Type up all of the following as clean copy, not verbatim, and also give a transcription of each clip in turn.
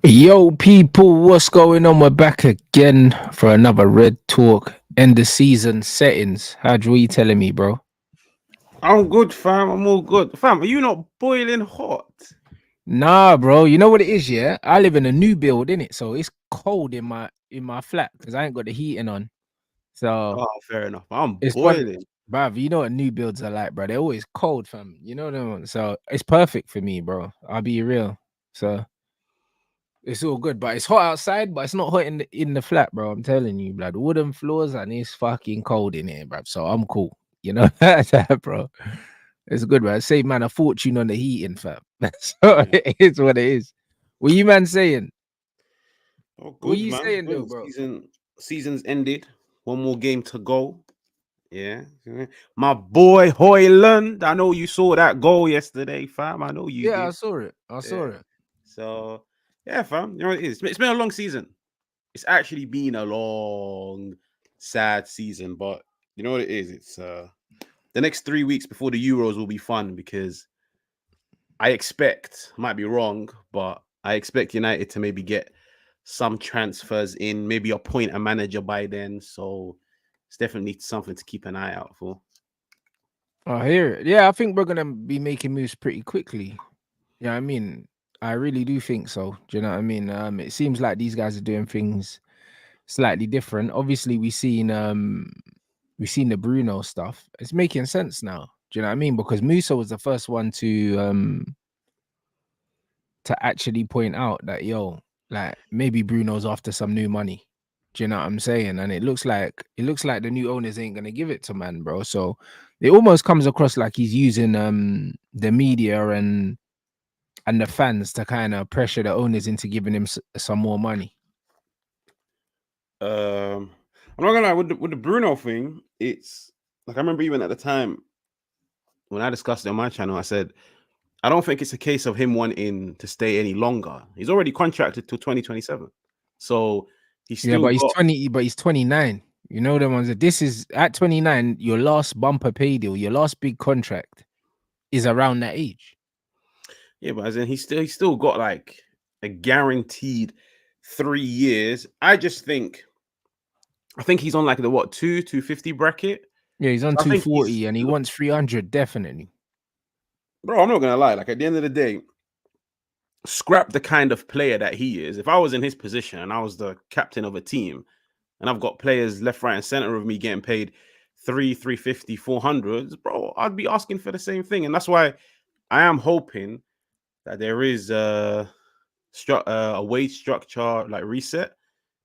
Yo, people, what's going on? We're back again for another Red Talk end of season settings. What you telling me, bro? I'm good, fam. I'm all good. Fam, are you not boiling hot? Nah, bro. You know what it is, yeah? I live in a new build, innit? So it's cold in my flat because I ain't got the heating on. So Oh, fair enough. I'm it's one, boiling. bruv. You know what new builds are like, bro? They're always cold, fam. You know them. So it's perfect for me, bro. I'll be real. So it's all good, but it's hot outside, but it's not hot in the flat, bro. I'm telling you, blood. Wooden floors and it's fucking cold in here, bro. So I'm cool. You know, bro. It's good, man. Save man a fortune on the heating, fam. So Yeah. it is what it is. What you man saying? Oh, What good, you man. saying though, Good. bro? Season's ended. One more game to go. Yeah. My boy Hoyland. I know you saw that goal yesterday, fam. I know you Yeah, I did. saw it. I saw Yeah. it. So yeah, fam. You know what it is. It's been a long season. It's actually been a long, sad season, but you know what it is? It's the next 3 weeks before the Euros will be fun because I expect, might be wrong, but I expect United to maybe get some transfers in, maybe appoint a manager by then. So it's definitely something to keep an eye out for. I hear it. Yeah, I think we're gonna be making moves pretty quickly. Yeah, I mean, I really do think so. Do you know what I mean? It seems like these guys are doing things slightly different. Obviously, we seen the Bruno stuff. It's making sense now. Do you know what I mean? Because Musa was the first one to actually point out that like maybe Bruno's after some new money. Do you know what I'm saying? And it looks like the new owners ain't gonna give it to man, bro. So it almost comes across like he's using the media and the fans to kind of pressure the owners into giving him some more money. I'm not gonna lie with the Bruno thing. It's like I remember even at the time when I discussed it on my channel, I said I don't think it's a case of him wanting to stay any longer. He's already contracted till 2027, so he's Yeah, still but he's got. 20, but he's 29. You know the ones that this is at 29, your last bumper pay deal, your last big contract is around that age. Yeah, but as in he's still got like a guaranteed 3 years. I think he's on like the what 250 bracket. Yeah, he's on So I think he's 240 and he wants 300 definitely. bro. I'm not gonna lie. Like at the end of the day, scrap the kind of player that he is. If I was in his position and I was the captain of a team, and I've got players left, right, and center of me getting paid 350, 400, bro, I'd be asking for the same thing, and that's why I am hoping that there is a wage structure like reset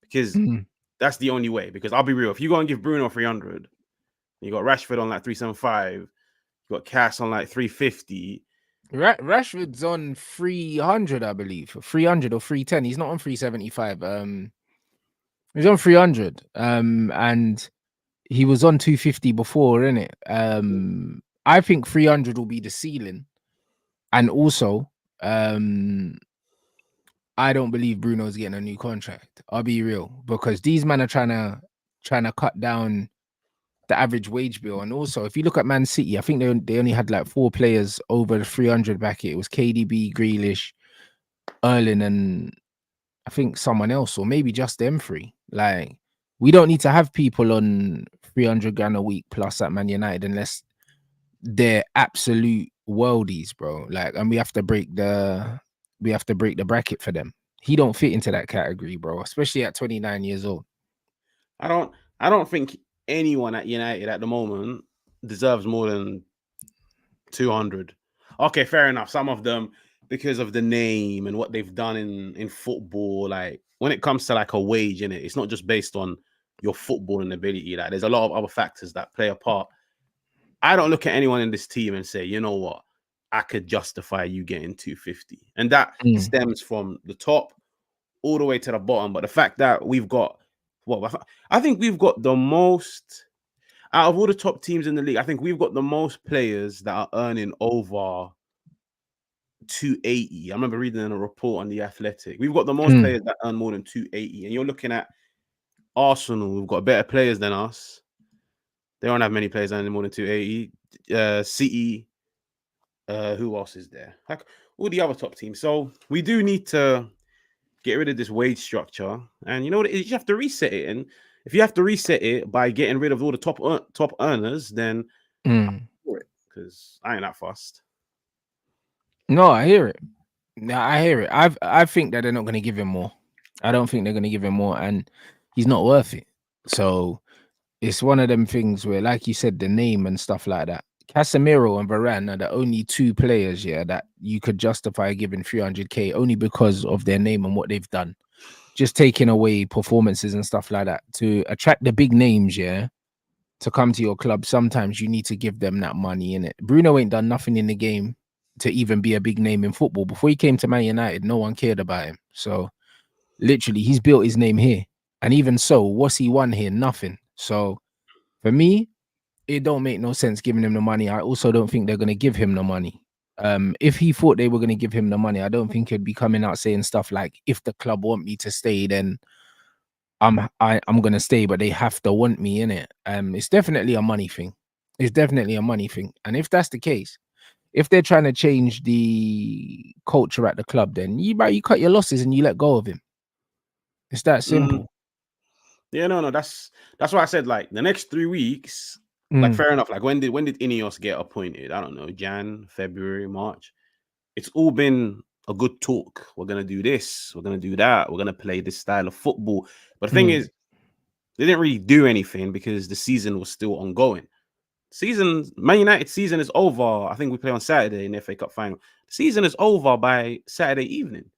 because Mhm. that's the only way. Because I'll be real, if you go and give Bruno 300, you got Rashford on like 375, you got Cass on like 350. Rashford's on 300, I believe. 300 or 310. He's not on 375. He's on 300. And he was on 250 before, innit? I think 300 will be the ceiling. And also, um, I don't believe Bruno's getting a new contract. I'll be real because these men are trying to cut down the average wage bill. And also, if you look at Man City, I think they only had like 4 players over the 300 bracket. It was KDB, Grealish, Erling, and I think someone else, or maybe just them three. Like, we don't need to have people on 300 grand a week plus at Man United unless they're absolute worldies, bro. Like, and we have to break the bracket for them. He don't fit into that category, bro, especially at 29 years old. I don't I don't think anyone at United at the moment deserves more than 200. Okay, fair enough. Some of them because of the name and what they've done in football. Like when it comes to like a wage in it, it's not just based on your footballing ability. Like there's a lot of other factors that play a part. I don't look at anyone in this team and say, you know what, I could justify you getting 250. And that Mm, stems from the top all the way to the bottom. But the fact that we've got I think we've got the most out of all the top teams in the league, I think we've got the most players that are earning over 280. I remember reading in a report on the Athletic. We've got the most mm. players that earn more than 280. And you're looking at Arsenal, who've got better players than us. They don't have many players earning more than 280. City, who else is there? Like all the other top teams. So we do need to get rid of this wage structure, and you know what? You just have to reset it. And if you have to reset it by getting rid of all the top earners, then Mm. for it, because I ain't that fussed. No, I hear it. Yeah, I hear it. I think that they're not going to give him more. I don't think they're going to give him more, and he's not worth it. So it's one of them things where, like you said, the name and stuff like that. Casemiro and Varane are the only two players, yeah, that you could justify giving 300k only because of their name and what they've done. Just taking away performances and stuff like that to attract the big names, yeah, to come to your club. Sometimes you need to give them that money in it. Bruno ain't done nothing in the game to even be a big name in football. Before he came to Man United, no one cared about him. So literally, he's built his name here. And even so, what's he won here? Nothing. So for me, it don't make no sense giving him the money. I also don't think they're going to give him the money. If he thought they were going to give him the money, I don't think he'd be coming out saying stuff like, if the club want me to stay, then I'm gonna stay, but they have to want me in it. It's definitely a money thing. It's definitely a money thing. And if that's the case, if they're trying to change the culture at the club, then you cut your losses and you let go of him. It's that simple. Yeah, no, that's why I said like the next 3 weeks, like Mm, fair enough. Like when did Ineos get appointed? I don't know, Jan, February, March. It's all been a good talk. We're gonna do this, we're gonna do that, we're gonna play this style of football. But the thing mm, is, they didn't really do anything because the season was still ongoing. Man United season is over. I think we play on Saturday in the FA Cup final. The season is over by Saturday evening. mm,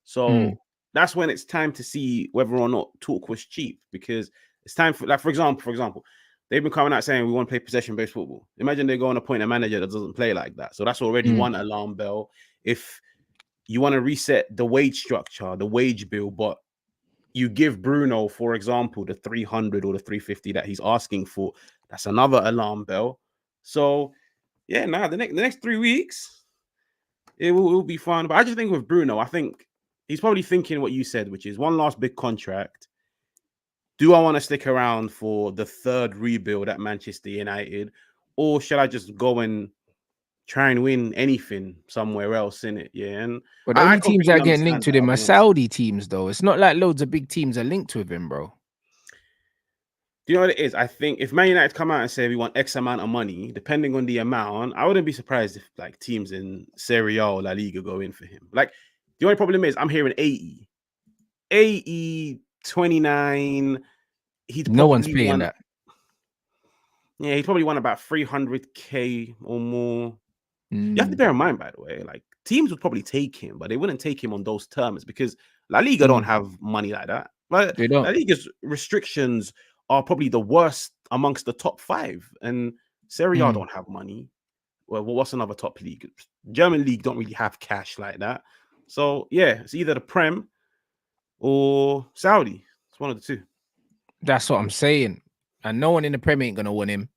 So that's when it's time to see whether or not talk was cheap, because it's time for, like, for example, they've been coming out saying we want to play possession-based football. Imagine they go and appoint a manager that doesn't play like that. So that's already mm. one alarm bell. If you want to reset the wage structure, the wage bill, but you give Bruno, for example, the 300 or the 350 that he's asking for, that's another alarm bell. So, yeah, the next 3 weeks, it will be fun. But I just think with Bruno, I think he's probably thinking what you said, which is one last big contract. Do I want to stick around for the third rebuild at Manchester United, or should I just go and try and win anything somewhere else in it? Yeah, and But the I only teams that completely are getting linked understand to that. him I'll are be honest. Saudi teams, though. It's not like loads of big teams are linked with him, bro. Do you know what it is? I think if Man United come out and say we want X amount of money, depending on the amount, I wouldn't be surprised if like teams in Serie A or La Liga go in for him. Like the only problem is I'm hearing 80, 29. He'd No one's probably paying want, that. yeah, he'd probably want about 300k or more. You have to Mm, bear in mind, by the way, like teams would probably take him, but they wouldn't take him on those terms because La Liga don't mm. have money like that. But They La don't. Liga's restrictions are probably the worst amongst the top five, and Serie A Mm. don't have money. Well, what's another top league? German league don't really have cash like that. So yeah, it's either the Prem or Saudi. It's one of the two. That's what I'm saying. And no one in the Premier ain't gonna want him.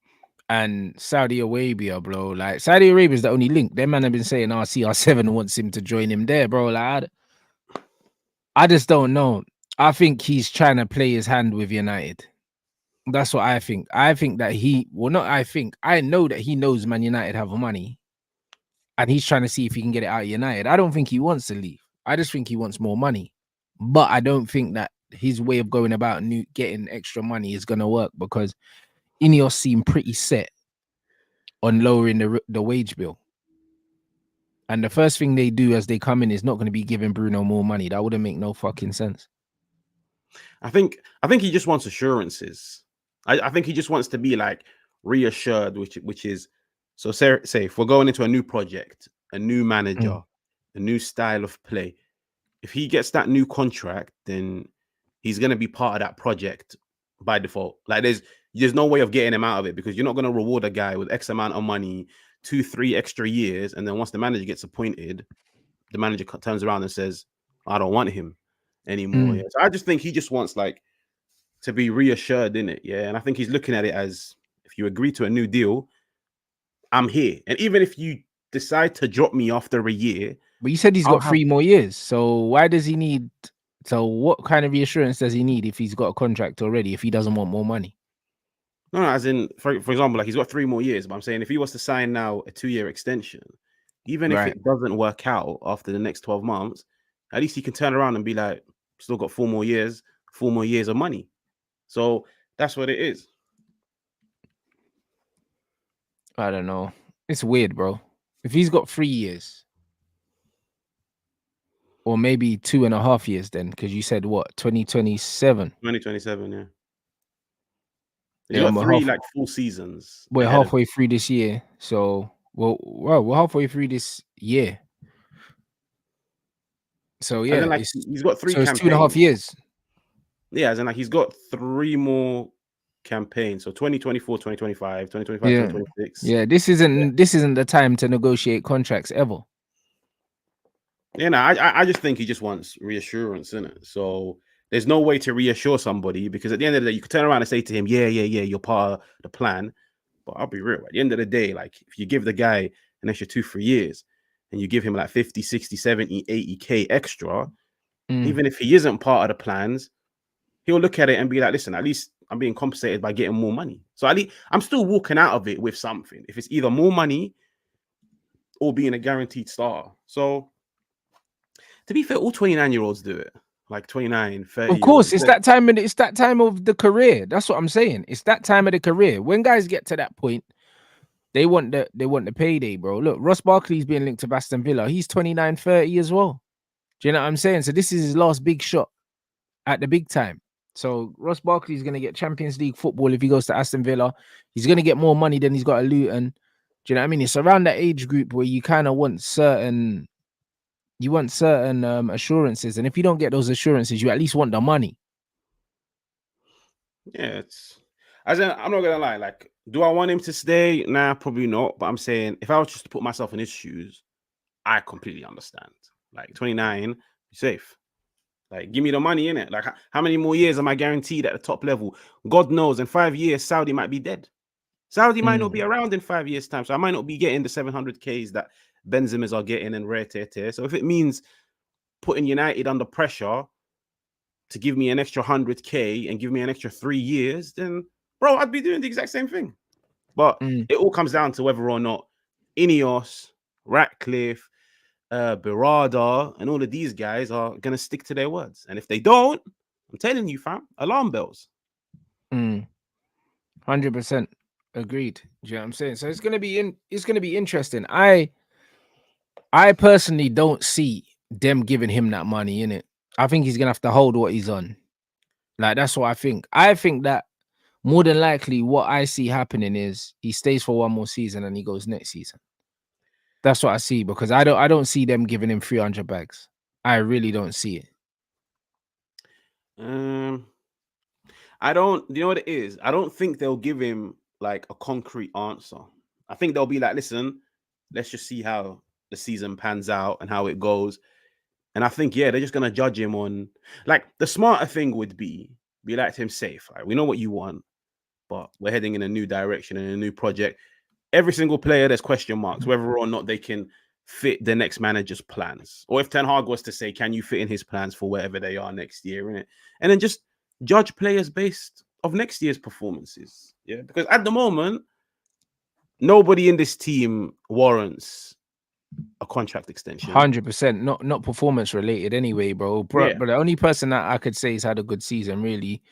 And Saudi Arabia, bro. Like Saudi Arabia is the only link. Them man have been saying CR7 wants him to join him there, bro. Like I just don't know. I think he's trying to play his hand with United. That's what I think. I think that I know that he knows Man United have money and he's trying to see if he can get it out of United. I don't think he wants to leave. I just think he wants more money. But I don't think that his way of going about getting extra money is going to work because Ineos seem pretty set on lowering the wage bill. And the first thing they do as they come in is not going to be giving Bruno more money. That wouldn't make no fucking sense. I think he just wants assurances. I think he just wants to be like reassured, which is, so say if we're going into a new project, a new manager, Mm, a new style of play, if he gets that new contract, then he's gonna be part of that project by default. Like there's no way of getting him out of it because you're not gonna reward a guy with X amount of money, 2-3 extra years, and then once the manager gets appointed, the manager turns around and says, "I don't want him anymore." Yeah, mm. so I just think he just wants like to be reassured in it. Yeah, and I think he's looking at it as, if you agree to a new deal, I'm here, and even if you decide to drop me after a year, But you said he's I'll got have 3 more years. So why does he need? So what kind of reassurance does he need if he's got a contract already? If he doesn't want more money, no, as in, for example, like he's got 3 more years. But I'm saying if he was to sign now a 2-year extension, even if right? it doesn't work out after the next 12 months, at least he can turn around and be like, still got 4 more years of money. So that's what it is. I don't know. It's weird, bro. If he's got 3 years, or maybe 2.5 years, then because you said what 2027. 2027, yeah. He's Yeah, got three like full seasons we're ahead of him. halfway through this year, so we're halfway through this year. So And yeah, then like he's got 3 it's 2.5 campaigns. years. Yeah, as in like he's got 3 more campaigns. So 2024, 2025, 2025, Yeah, 2026. yeah. This isn't the time to negotiate contracts ever. Yeah, no, I just think he just wants reassurance in it. So there's no way to reassure somebody because at the end of the day, you could turn around and say to him, yeah, you're part of the plan. But I'll be real. At the end of the day, like if you give the guy an extra 2-3 years and you give him like 50, 60, 70, 80K extra, even if he isn't part of the plans, he'll look at it and be like, listen, at least I'm being compensated by getting more money. So at least I'm still walking out of it with something. If it's either more money or being a guaranteed starter. So to be fair, all 29-year-olds do it. Like 29, 30 Of year olds. course, it's that time of the career. That's what I'm saying. It's that time of the career. When guys get to that point, they want the payday, bro. Look, Ross Barkley's being linked to Aston Villa. He's 29, 30 as well. Do you know what I'm saying? So this is his last big shot at the big time. So Ross Barkley's gonna get Champions League football if he goes to Aston Villa. He's gonna get more money than he's got at Luton. Do you know what I mean? It's around that age group where you kind of want certain assurances, and if you don't get those assurances, you at least want the money. Yeah, it's as in, I'm not gonna lie. Like, do I want him to stay? Nah, probably not. But I'm saying if I was just to put myself in his shoes, I completely understand. Like 29, you're safe. Like, give me the money in it. Like, how many more years am I guaranteed at the top level? God knows, in 5 years, Saudi might be dead. Saudi might not be around in 5 years' time, so I might not be getting the 700Ks that Benzema's are getting and rare tear. So if it means putting United under pressure to give me an extra 100K and give me an extra 3 years, then bro, I'd be doing the exact same thing. But it all comes down to whether or not Ineos, Ratcliffe, Berrada, and all of these guys are gonna stick to their words. And if they don't, I'm telling you, fam, alarm bells. 100% agreed. Do you know what I'm saying? So it's gonna be interesting. I personally don't see them giving him that money in it. I think he's gonna have to hold what he's on. Like that's what I think. I think that more than likely what I see happening is he stays for one more season and he goes next season. That's what I see because I don't see them giving him 300 bags. I really don't see it. I don't. You know what it is? I don't think they'll give him like a concrete answer. I think they'll be like, listen, let's just see how the season pans out and how it goes. And I think, yeah, they're just gonna judge him on like the smarter thing would be like him safe. Right? We know what you want, but we're heading in a new direction and a new project. Every single player, there's question marks whether or not they can fit the next manager's plans, or if Ten Hag was to say, "Can you fit in his plans for wherever they are next year?" In it, and then just judge players based of next year's performances. Yeah, because at the moment, nobody in this team warrants a contract extension. 100%, not performance related anyway, bro. Yeah. But the only person that I could say has had a good season really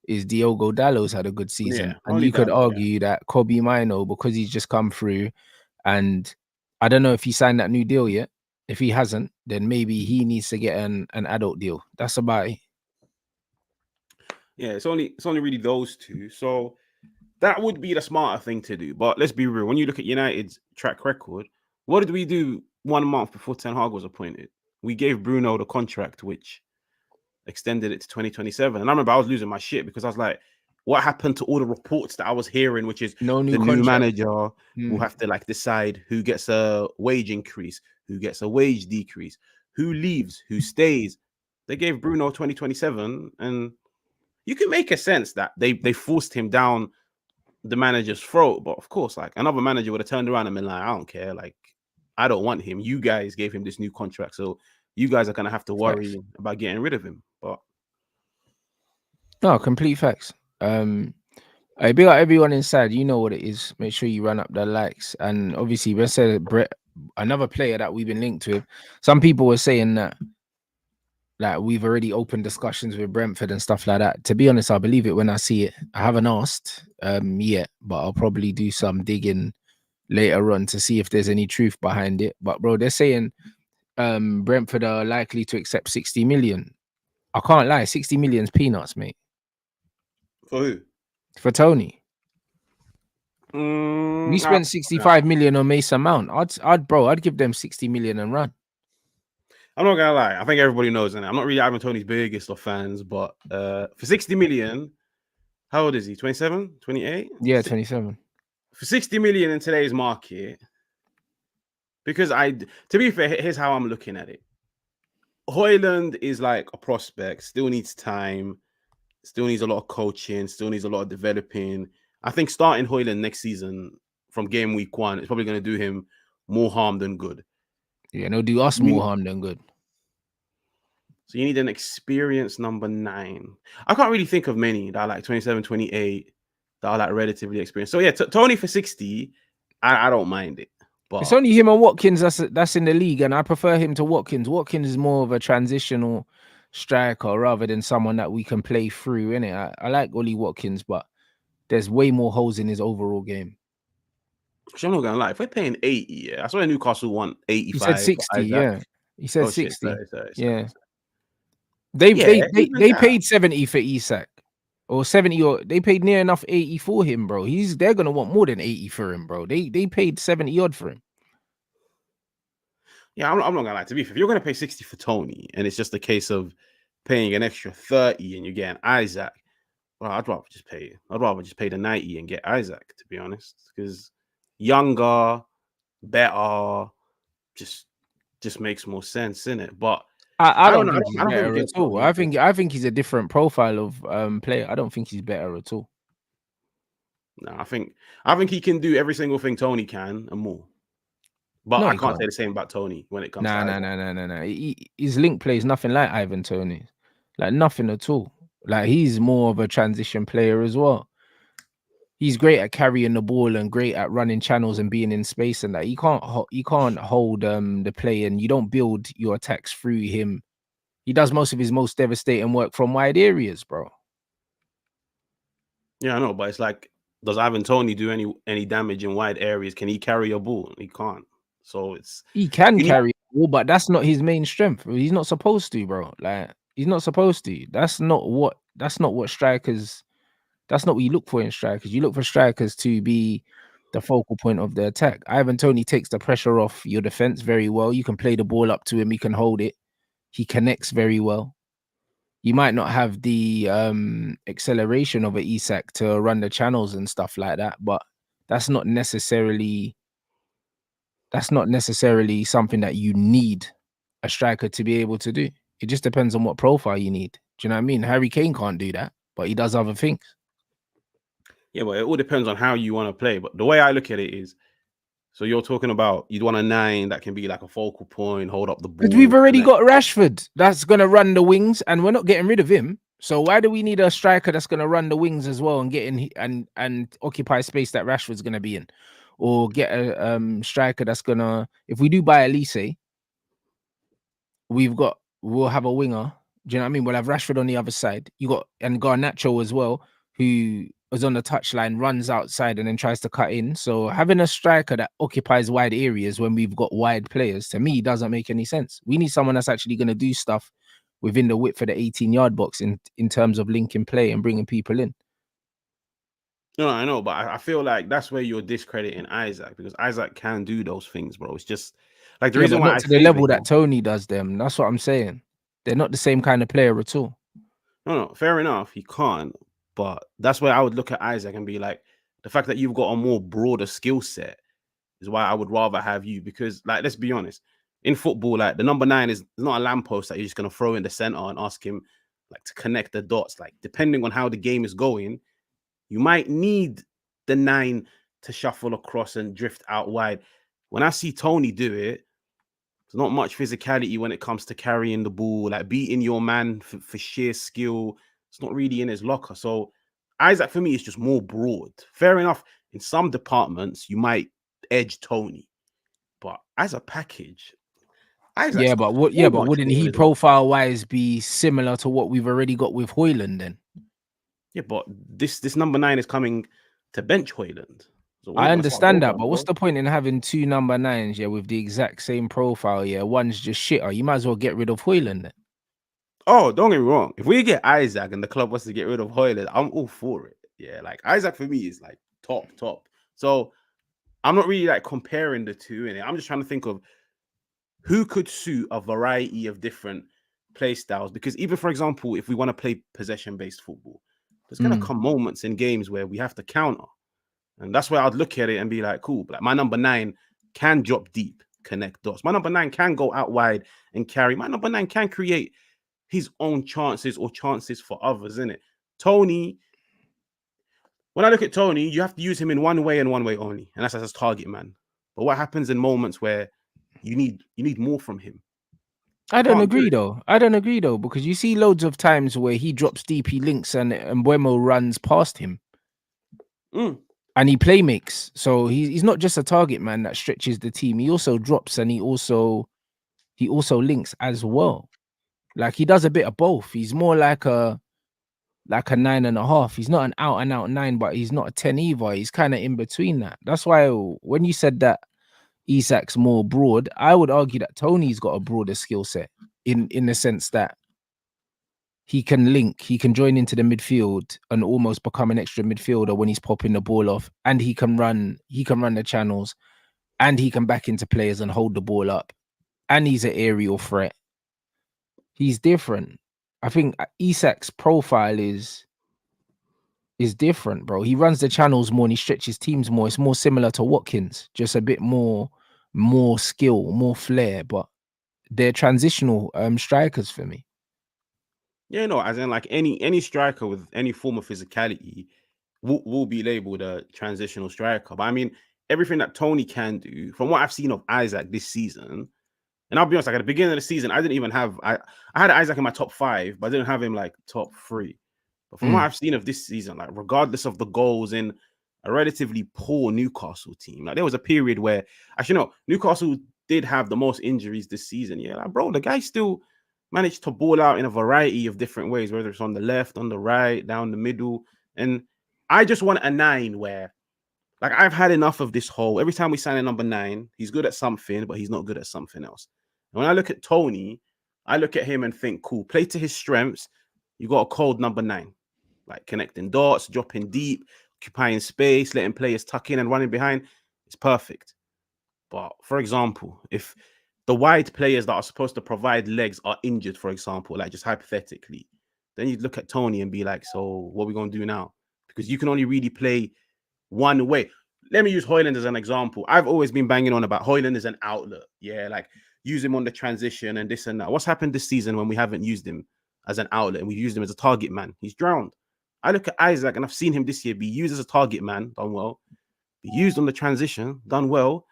is Diogo Dallo's had a good season. Yeah, And only you could Dalot, argue that Kobe Mino, because he's just come through, and I don't know if he signed that new deal yet. If he hasn't, then maybe he needs to get an adult deal. That's about it. Yeah, it's only really those two. So that would be the smarter thing to do. But let's be real. When you look at United's track record, what did we do 1 month before Ten Hag was appointed? We gave Bruno the contract, which extended it to 2027. And I remember I was losing my shit because I was like, what happened to all the reports that I was hearing, which is No new the new contract. manager will have to like decide who gets a wage increase, who gets a wage decrease, who leaves, who stays. They gave Bruno 2027, and you can make a sense that they forced him down the manager's throat. But of course, like another manager would have turned around and been like, I don't care. Like, I don't want him. You guys gave him this new contract. So you guys are going to have to worry about getting rid of him. But no, complete facts. I big up everyone inside. You know what it is. Make sure you run up the likes. And obviously, let's say Brett, another player that we've been linked with. Some people were saying that Like we've already opened discussions with Brentford and stuff like that. To be honest, I believe it when I see it. I haven't asked yet, but I'll probably do some digging later on to see if there's any truth behind it. But bro, they're saying Brentford are likely to accept 60 million. I can't lie, 60 million's peanuts, mate. For who? For Tony. We spent 65 million on Mason Mount. I'd give them 60 million and run. I'm not gonna lie. I think everybody knows, and I'm not really Ivan Tony's biggest of fans, but for 60 million, how old is he? 27, 28? Yeah, 27. For 60 million in today's market, because to be fair, here's how I'm looking at it. Højlund is like a prospect, still needs time, still needs a lot of coaching, still needs a lot of developing. I think starting Højlund next season from game week 1 is probably going to do him more harm than good. Yeah, no, do us more harm than good. So you need an experienced number 9. I can't really think of many that are like 27, 28 that are like relatively experienced. So yeah, Tony for 60, I don't mind it. But it's only him and Watkins that's in the league, and I prefer him to Watkins. Watkins is more of a transitional striker rather than someone that we can play through, innit? I like Ollie Watkins, but there's way more holes in his overall game. I'm not gonna lie, if we're paying 80, yeah, I saw Newcastle want 85. He said 60, yeah. He said 60. Shit, sorry, yeah. Sorry. They paid 70 for Isak. Or 70, or they paid near enough 80 for him, bro. They're gonna want more than 80 for him, bro. They paid 70 odd for him. Yeah, I'm not gonna lie. To be fair, if you're gonna pay 60 for Tony, and it's just a case of paying an extra 30 and you're getting Isaac, well, I'd rather just pay the 90 and get Isaac, to be honest, because younger, better, just makes more sense, innit? But I don't think he's I don't better think at all. I think he's a different profile of player. I don't think he's better at all. No, I think he can do every single thing Tony can and more. But I can't say the same about Tony when it comes to No. His link play is nothing like Ivan Tony. Like nothing at all. Like he's more of a transition player as well. He's great at carrying the ball and great at running channels and being in space and that. You can't hold the play, and you don't build your attacks through him. He does most of his most devastating work from wide areas, bro. Yeah, I know, but it's like, does Ivan Tony do any damage in wide areas? Can he carry a ball? He can't. So he can carry a ball, but that's not his main strength. He's not supposed to, bro. Like he's not supposed to. That's not what strikers. That's not what you look for in strikers. You look for strikers to be the focal point of the attack. Ivan Tony takes the pressure off your defense very well. You can play the ball up to him. He can hold it. He connects very well. You might not have the acceleration of an Isak to run the channels and stuff like that, but that's not necessarily something that you need a striker to be able to do. It just depends on what profile you need. Do you know what I mean? Harry Kane can't do that, but he does other things. Yeah, but it all depends on how you want to play. But the way I look at it is, so you're talking about you'd want a 9 that can be like a focal point, hold up the ball. Because we've already got Rashford that's going to run the wings, and we're not getting rid of him. So why do we need a striker that's going to run the wings as well and get in and occupy space that Rashford's going to be in? Or get a striker that's going to, if we do buy Elise, we'll have a winger. Do you know what I mean? We'll have Rashford on the other side. You got and Garnacho as well, who is on the touchline, runs outside and then tries to cut in. So having a striker that occupies wide areas when we've got wide players, to me, doesn't make any sense. We need someone that's actually going to do stuff within the width of the 18-yard box in terms of linking play and bringing people in. No, I know, but I feel like that's where you're discrediting Isaac, because Isaac can do those things, bro. It's just like the reason why not to the level that Tony does them. That's what I'm saying. They're not the same kind of player at all. No, fair enough. He can't. But that's where I would look at Isaac and be like, the fact that you've got a more broader skill set is why I would rather have you. Because, like, let's be honest, in football, like the number 9 is not a lamppost that you're just gonna throw in the center and ask him like to connect the dots. Like, depending on how the game is going, you might need the 9 to shuffle across and drift out wide. When I see Tony do it, there's not much physicality when it comes to carrying the ball, like beating your man for sheer skill. It's not really in his locker. So Isaac, for me, is just more broad. Fair enough. In some departments, you might edge Tony. But as a package, Isaac's Yeah, but what? so Yeah, but much wouldn't more he as well. profile wise be similar to what we've already got with Hoyland then? Yeah, but this number 9 is coming to bench Hoyland. So we're I not gonna start understand both of that, them, but what's bro. the point in having two number nines, yeah, with the exact same profile? Yeah, one's just shitter. You might as well get rid of Hoyland then. Oh, don't get me wrong. If we get Isaac and the club wants to get rid of Hoyland, I'm all for it. Yeah, like Isaac for me is like top. So I'm not really like comparing the two in it. I'm just trying to think of who could suit a variety of different play styles. Because even for example, if we want to play possession-based football, there's gonna Mm. come moments in games where we have to counter. And that's where I'd look at it and be like, cool, like my number 9 can drop deep, connect dots. My number 9 can go out wide and carry. My number 9 can create his own chances or chances for others, in it. Tony, when I look at Tony, you have to use him in one way and one way only, and that's as a target man. But what happens in moments where you need more from him? I don't Can't do agree it. though. I don't agree though, because you see loads of times where he drops deep, he links, and Buemo runs past him Mm. and he play makes. So he's not just a target man that stretches the team. He also drops and he also links as well. Like he does a bit of both. He's more like a 9.5. He's not an out and out 9, but he's not a 10 either. He's kind of in between that. That's why when you said that Isak's more broad, I would argue that Tony's got a broader skill set in the sense that he can link, he can join into the midfield and almost become an extra midfielder when he's popping the ball off, and he can run the channels, and he can back into players and hold the ball up, and he's an aerial threat. He's different. I think Isak's profile is different, bro. He runs the channels more and he stretches teams more. It's more similar to Watkins, just a bit more skill, more flair, but they're transitional strikers for me. Yeah, no, as in like any striker with any form of physicality will be labeled a transitional striker. But I mean, everything that Tony can do, from what I've seen of Isaac this season, and I'll be honest, like at the beginning of the season, I didn't even have I had Isaac in my top 5, but I didn't have him like top 3. But from what Mm. I've seen of this season, like regardless of the goals in a relatively poor Newcastle team, like there was a period where actually no, Newcastle did have the most injuries this season. Yeah, like bro, the guy still managed to ball out in a variety of different ways, whether it's on the left, on the right, down the middle. And I just want a 9 where like I've had enough of this whole every time we sign a number 9, he's good at something, but he's not good at something else. And when I look at Tony, I look at him and think, cool, play to his strengths. You got a cold number 9, like connecting dots, dropping deep, occupying space, letting players tuck in and running behind. It's perfect. But for example, if the wide players that are supposed to provide legs are injured, for example, like just hypothetically, then you'd look at Tony and be like, so what are we going to do now? Because you can only really play one way. Let me use Hoyland as an example. I've always been banging on about Hoyland as an outlet. Yeah, like use him on the transition and this and that. What's happened this season when we haven't used him as an outlet and we've used him as a target man? He's drowned. I look at Isaac and I've seen him this year be used as a target man, done well, be used on the transition, done well.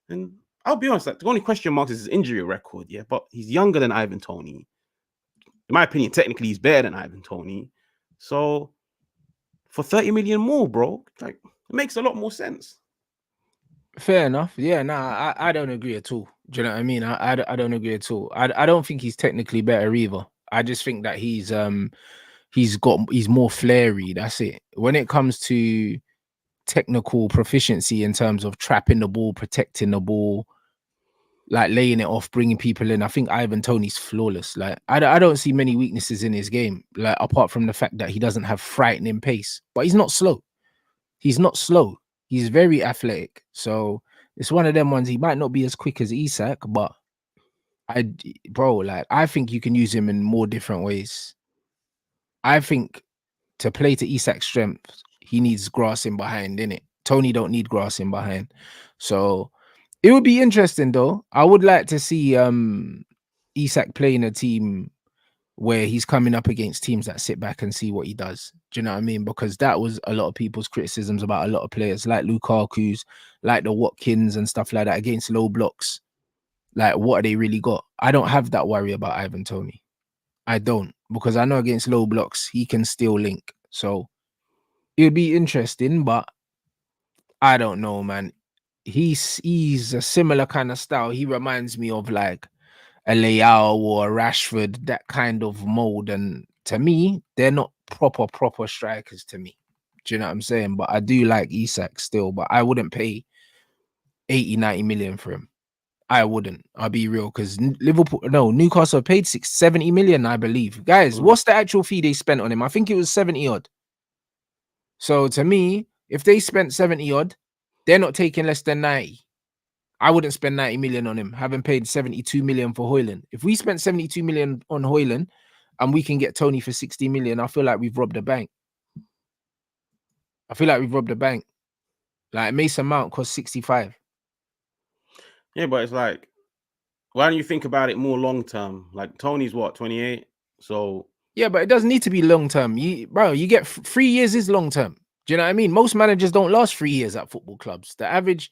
And I'll be honest, like the only question mark is his injury record, yeah, but he's younger than Ivan Toney. In my opinion, technically he's better than Ivan Toney. So for 30 million more, bro, like it makes a lot more sense. Fair enough. Yeah, nah, I don't agree at all. Do you know what I mean? I don't agree at all. I don't think he's technically better either. I just think that he's more flary. That's it. When it comes to technical proficiency in terms of trapping the ball, protecting the ball, like laying it off, bringing people in, I think Ivan Toney's flawless. Like I don't see many weaknesses in his game, like apart from the fact that he doesn't have frightening pace, but he's not slow. He's not slow. He's very athletic. So it's one of them ones. He might not be as quick as Isak, but bro, like I think you can use him in more different ways. I think to play to Isak's strength, he needs grass in behind, innit? Tony don't need grass in behind. So it would be interesting though. I would like to see Isak playing a team where he's coming up against teams that sit back and see what he does. Do you know what I mean? Because that was a lot of people's criticisms about a lot of players like Lukaku's, like the Watkins and stuff like that against low blocks. Like, what are they really got? I don't have that worry about Ivan Toney. I don't, because I know against low blocks he can still link. So it would be interesting, but I don't know, man. He's a similar kind of style. He reminds me of like a Leao or a Rashford, that kind of mold. And to me, they're not proper strikers to me. Do you know what I'm saying? But I do like Isak still, but I wouldn't pay 80, 90 million for him. I wouldn't. I'll be real, because Newcastle paid 70 million, I believe. Guys, what's the actual fee they spent on him? I think it was 70 odd. So to me, if they spent 70 odd, they're not taking less than 90. I wouldn't spend 90 million on him, having paid 72 million for Højlund. If we spent 72 million on Højlund and we can get Tony for 60 million, I feel like we've robbed the bank. Like Mason Mount cost 65. Yeah, but it's like, why don't you think about it more long term? Like Tony's what, 28? So yeah, but it doesn't need to be long term. You get 3 years is long term. Do you know what I mean? Most managers don't last 3 years at football clubs. The average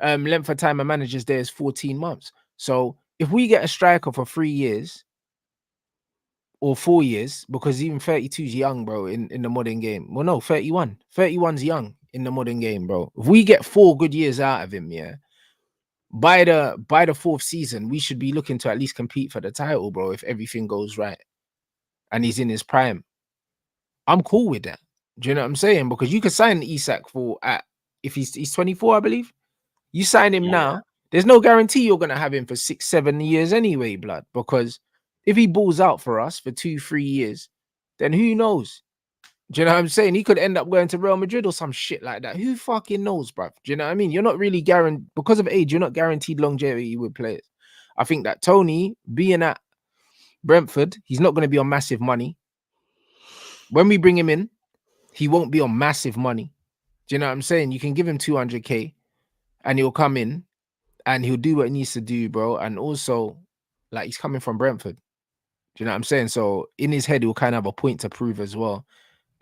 length of time a manager's there is 14 months. So if we get a striker for 3 years or 4 years, because even 32 is young, bro, in the modern game. Well, no, 31. 31's young in the modern game, bro. If we get 4 good years out of him, yeah, by the fourth season, we should be looking to at least compete for the title, bro, if everything goes right and he's in his prime. I'm cool with that. Do you know what I'm saying? Because you could sign Isak if he's 24, I believe. You sign him now, there's no guarantee you're gonna have him for 6-7 years anyway, blood. Because if he balls out for us for 2-3 years, then who knows? Do you know what I'm saying? He could end up going to Real Madrid or some shit like that. Who fucking knows, bruv? Do you know what I mean? You're not really guaranteed, because of age, you're not guaranteed longevity with players. I think that Tony being at Brentford, he's not going to be on massive money. When we bring him in, he won't be on massive money. Do you know what I'm saying? You can give him 200k and he'll come in and he'll do what he needs to do, bro. And also, like, he's coming from Brentford. Do you know what I'm saying? So in his head, he'll kind of have a point to prove as well.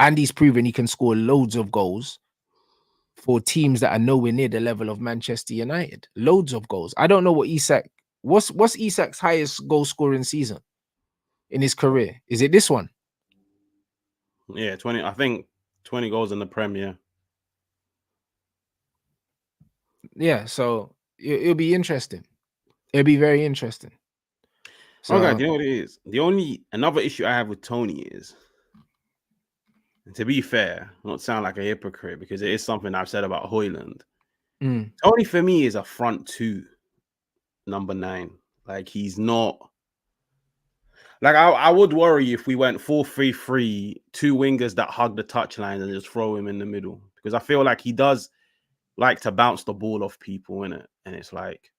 And he's proven he can score loads of goals for teams that are nowhere near the level of Manchester United. Loads of goals. I don't know what what's Isak's highest goal scoring season in his career? Is it this one? Yeah, 20. I think 20 goals in the Premier. Yeah, so it'll be interesting. It'll be very interesting. So, okay, do you know what it is? Another issue I have with Tony is, and to be fair, not sound like a hypocrite, because it is something I've said about Højlund. Tony for me is a front two, number 9. Like, he's not. Like, I would worry if we went 4-3-3, 2 wingers that hug the touchline and just throw him in the middle, because I feel like he does like to bounce the ball off people, in it. And it's like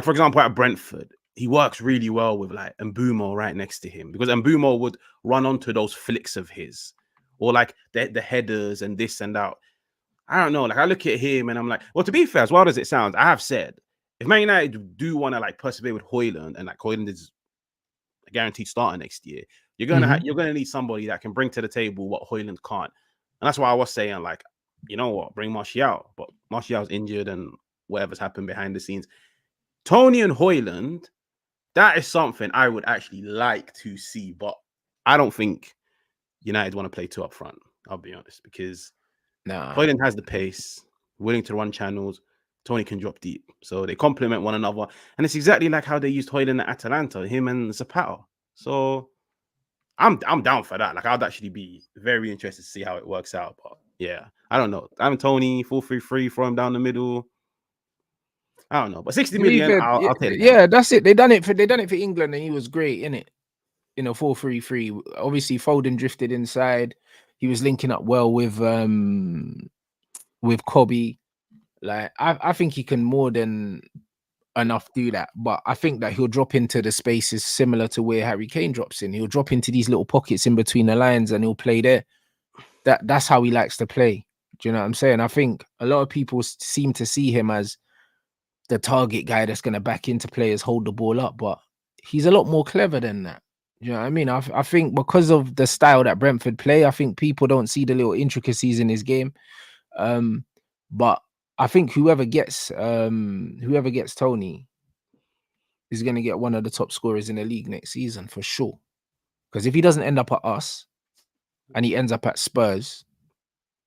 for example, at Brentford, he works really well with like Mbumo right next to him, because Mbumo would run onto those flicks of his, or like the headers and this and that. I don't know. Like, I look at him and I'm like, well, to be fair, as wild as it sounds, I have said, if Man United do want to like persevere with Højlund, and like Højlund is a guaranteed starter next year, you're gonna need somebody that can bring to the table what Højlund can't. And that's why I was saying, like, you know what, bring Martial, but Martial's injured and whatever's happened behind the scenes. Tony and Højlund, that is something I would actually like to see, but I don't think United want to play 2 up front. I'll be honest, because Højlund has the pace, willing to run channels. Tony can drop deep, so they complement one another, and it's exactly like how they used Højlund at Atalanta, him and Zapata. So I'm down for that. Like, I'd actually be very interested to see how it works out. But yeah, I don't know. I'm Tony 4-3-3, throw him down the middle. I don't know, but 60 million, I'll take it. Yeah, that's it. They done it for England, and he was great in it. In a 4-3-3. Obviously, Foden drifted inside. He was linking up well with Kobe. Like, I think he can more than enough do that. But I think that he'll drop into the spaces similar to where Harry Kane drops in. He'll drop into these little pockets in between the lines and he'll play there. That's how he likes to play. Do you know what I'm saying? I think a lot of people seem to see him as the target guy that's going to back into players, hold the ball up, but he's a lot more clever than that. You know what I mean? I think because of the style that Brentford play, I think people don't see the little intricacies in his game. But I think whoever gets Tony is going to get one of the top scorers in the league next season for sure. Because if he doesn't end up at us and he ends up at Spurs,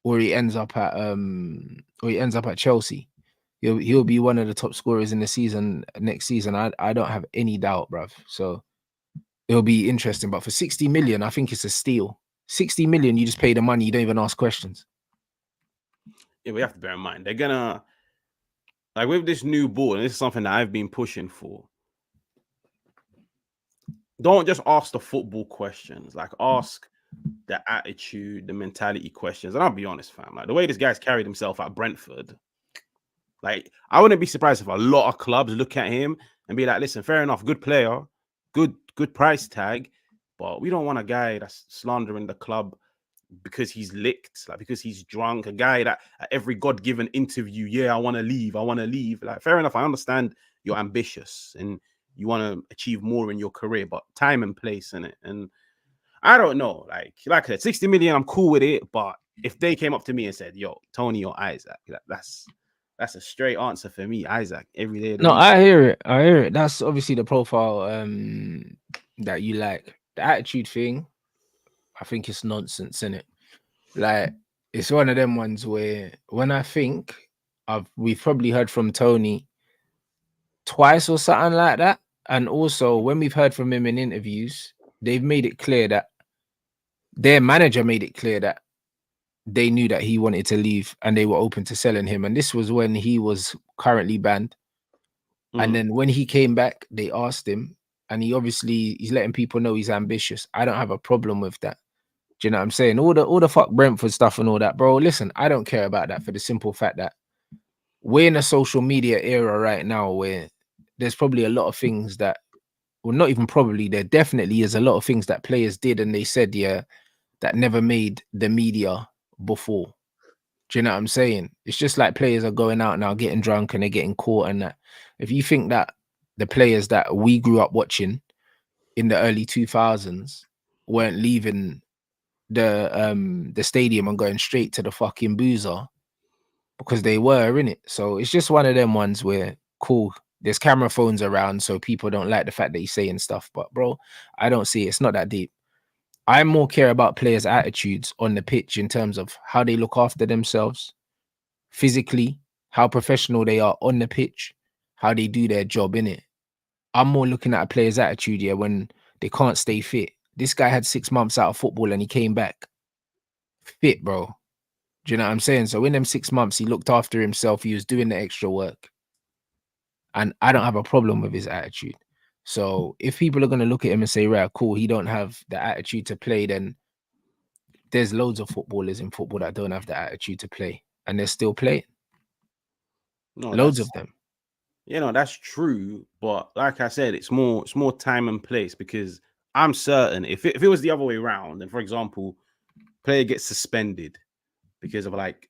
or he ends up at Chelsea, he'll be one of the top scorers in the season next season. I don't have any doubt, bruv. So it'll be interesting. But for 60 million, I think it's a steal. 60 million, you just pay the money, you don't even ask questions. Yeah, we have to bear in mind they're gonna, like, with this new ball, and this is something that I've been pushing for. Don't just ask the football questions, like ask the attitude, the mentality questions. And I'll be honest, fam, like the way this guy's carried himself at Brentford, like I wouldn't be surprised if a lot of clubs look at him and be like, listen, fair enough, good player, good price tag, but we don't want a guy that's slandering the club because he's licked, like because he's drunk, a guy that at every God-given interview, yeah, I want to leave. Like, fair enough, I understand you're ambitious and you want to achieve more in your career, but time and place in it. And I don't know, like I said, 60 million, I'm cool with it, but if they came up to me and said, yo, Tony or Isaac, that's a straight answer for me, Isaac, every day of the No, week. I hear it. That's obviously the profile that you like. The attitude thing, I think it's nonsense, innit? Like, it's one of them ones where when I think we've probably heard from Tony twice or something like that. And also when we've heard from him in interviews, they've made it clear that their manager made it clear that they knew that he wanted to leave and they were open to selling him. And this was when he was currently banned. And then when he came back, they asked him, and he's letting people know he's ambitious. I don't have a problem with that. Do you know what I'm saying? All the fuck Brentford stuff and all that, bro. Listen, I don't care about that for the simple fact that we're in a social media era right now where there's probably a lot of things that, well, not even probably, there definitely is a lot of things that players did and they said, yeah, that never made the media before. Do you know what I'm saying? It's just like players are going out now getting drunk and they're getting caught and that. If you think that the players that we grew up watching in the early 2000s weren't leaving the stadium and going straight to the fucking boozer, because they were in it. So it's just one of them ones where, cool, there's camera phones around so people don't like the fact that he's saying stuff, but bro, I don't see it. It's not that deep. I more care about players' attitudes on the pitch in terms of how they look after themselves physically, how professional they are on the pitch, how they do their job in it. I'm more looking at a player's attitude, yeah, when they can't stay fit. This guy had 6 months out of football and he came back fit, bro. Do you know what I'm saying? So in them 6 months, he looked after himself. He was doing the extra work. And I don't have a problem with his attitude. So if people are going to look at him and say, right, cool, he don't have the attitude to play, then there's loads of footballers in football that don't have the attitude to play. And they're still playing. No, Loads of them. You know, that's true. But like I said, it's more time and place, because I'm certain if it was the other way around, and for example, player gets suspended because of like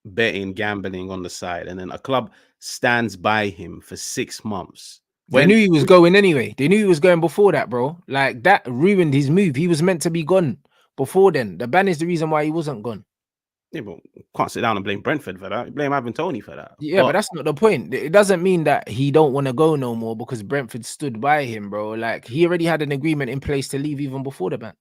betting, gambling on the side, and then a club stands by him for 6 months. They knew he was going anyway. They knew he was going before that, bro. Like, that ruined his move. He was meant to be gone before then. The ban is the reason why he wasn't gone. Yeah, but can't sit down and blame Brentford for that. Blame Ivan Toney for that. Yeah, but that's not the point. It doesn't mean that he don't want to go no more because Brentford stood by him, bro. Like, he already had an agreement in place to leave even before the ban.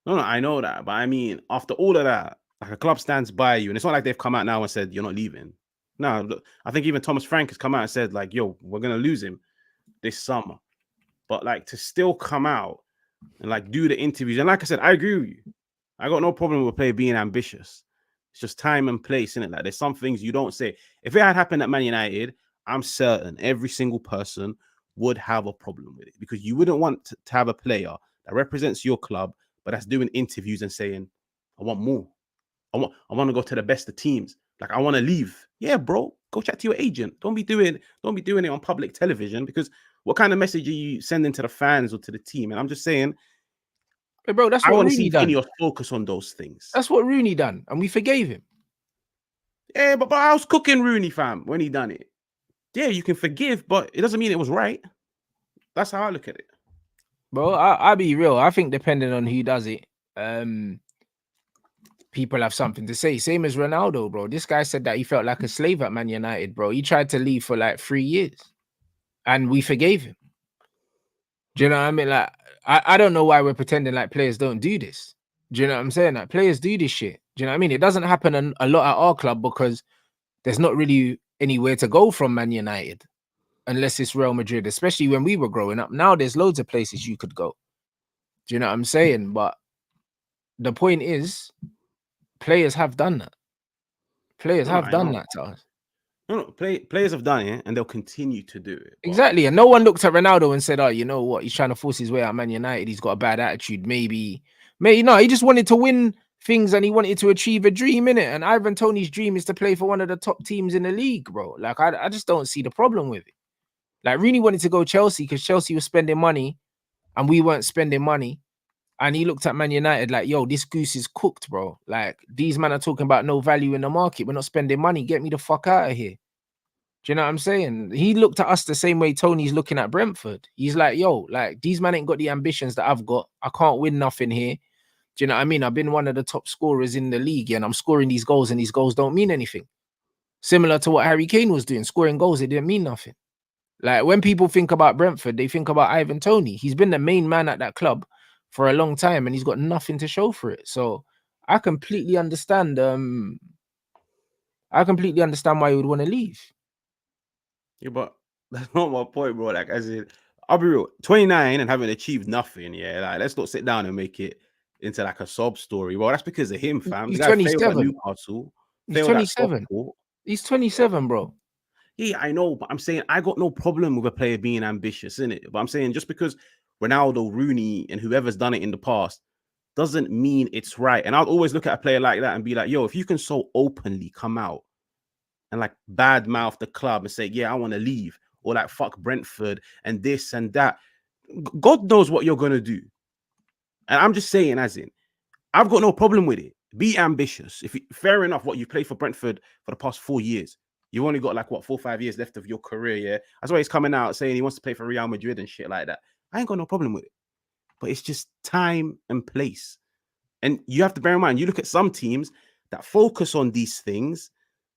No, I know that. But I mean, after all of that, like, a club stands by you. And it's not like they've come out now and said, you're not leaving. No, look, I think even Thomas Frank has come out and said, like, yo, we're going to lose him this summer. But like, to still come out and like do the interviews. And like I said, I agree with you. I got no problem with a player being ambitious. It's just time and place, isn't it? Like, there's some things you don't say. If it had happened at Man United, I'm certain every single person would have a problem with it, because you wouldn't want to have a player that represents your club, but that's doing interviews and saying, I want more. I want to go to the best of teams. Like, I want to leave. Yeah, bro, go chat to your agent. Don't be doing it on public television, because what kind of message are you sending to the fans or to the team? And I'm just saying, But bro, that's I what want to Rooney see done. Ineos focus on those things. That's what Rooney done, and we forgave him. Yeah, but I was cooking Rooney, fam, when he done it. Yeah, you can forgive, but it doesn't mean it was right. That's how I look at it. Bro, I'll be real. I think depending on who does it, people have something to say. Same as Ronaldo, bro. This guy said that he felt like a slave at Man United, bro. He tried to leave for like 3 years, and we forgave him. Do you know what I mean? Like, I don't know why we're pretending like players don't do this. Do you know what I'm saying? Like, players do this shit. Do you know what I mean? It doesn't happen a lot at our club because there's not really anywhere to go from Man United, unless it's Real Madrid, especially when we were growing up. Now there's loads of places you could go. Do you know what I'm saying? But the point is, players have done that. Players No, have I done know. that to us. No, players have done it, and they'll continue to do it. But Exactly. And no one looked at Ronaldo and said, oh, you know what? He's trying to force his way out of Man United. He's got a bad attitude. Maybe no, he just wanted to win things and he wanted to achieve a dream in it. And Ivan Toney's dream is to play for one of the top teams in the league, bro. Like, I just don't see the problem with it. Like, Rooney wanted to go Chelsea because Chelsea was spending money and we weren't spending money. And he looked at Man United like, yo, this goose is cooked, bro. Like, these men are talking about no value in the market. We're not spending money. Get me the fuck out of here. Do you know what I'm saying? He looked at us the same way Tony's looking at Brentford. He's like, yo, like, these men ain't got the ambitions that I've got. I can't win nothing here. Do you know what I mean? I've been one of the top scorers in the league and I'm scoring these goals and these goals don't mean anything. Similar to what Harry Kane was doing, scoring goals, it didn't mean nothing. Like, when people think about Brentford, they think about Ivan Toney. He's been the main man at that club for a long time and he's got nothing to show for it. So I completely understand. I completely understand why he would want to leave. yeah, but that's not my point, bro. Like, as in, I'll be real, 29 and having achieved nothing. Yeah, like, let's not sit down and make it into like a sob story. Well, that's because of him, fam. He's The guy failed at 27. Newcastle, He's failed at 27. Stockport. He's 27, bro. Yeah, I know, but I'm saying I got no problem with a player being ambitious, innit? But I'm saying just because Ronaldo, Rooney, and whoever's done it in the past doesn't mean it's right. And I'll always look at a player like that and be like, yo, if you can so openly come out and like badmouth the club and say, yeah, I want to leave, or like fuck Brentford and this and that, God knows what you're gonna do. And I'm just saying, as in, I've got no problem with it. Be ambitious. Fair enough, what you played for Brentford for the past 4 years. You've only got like what 4 or 5 years left of your career, yeah. That's why he's coming out saying he wants to play for Real Madrid and shit like that. I ain't got no problem with it. But it's just time and place. And you have to bear in mind, you look at some teams that focus on these things,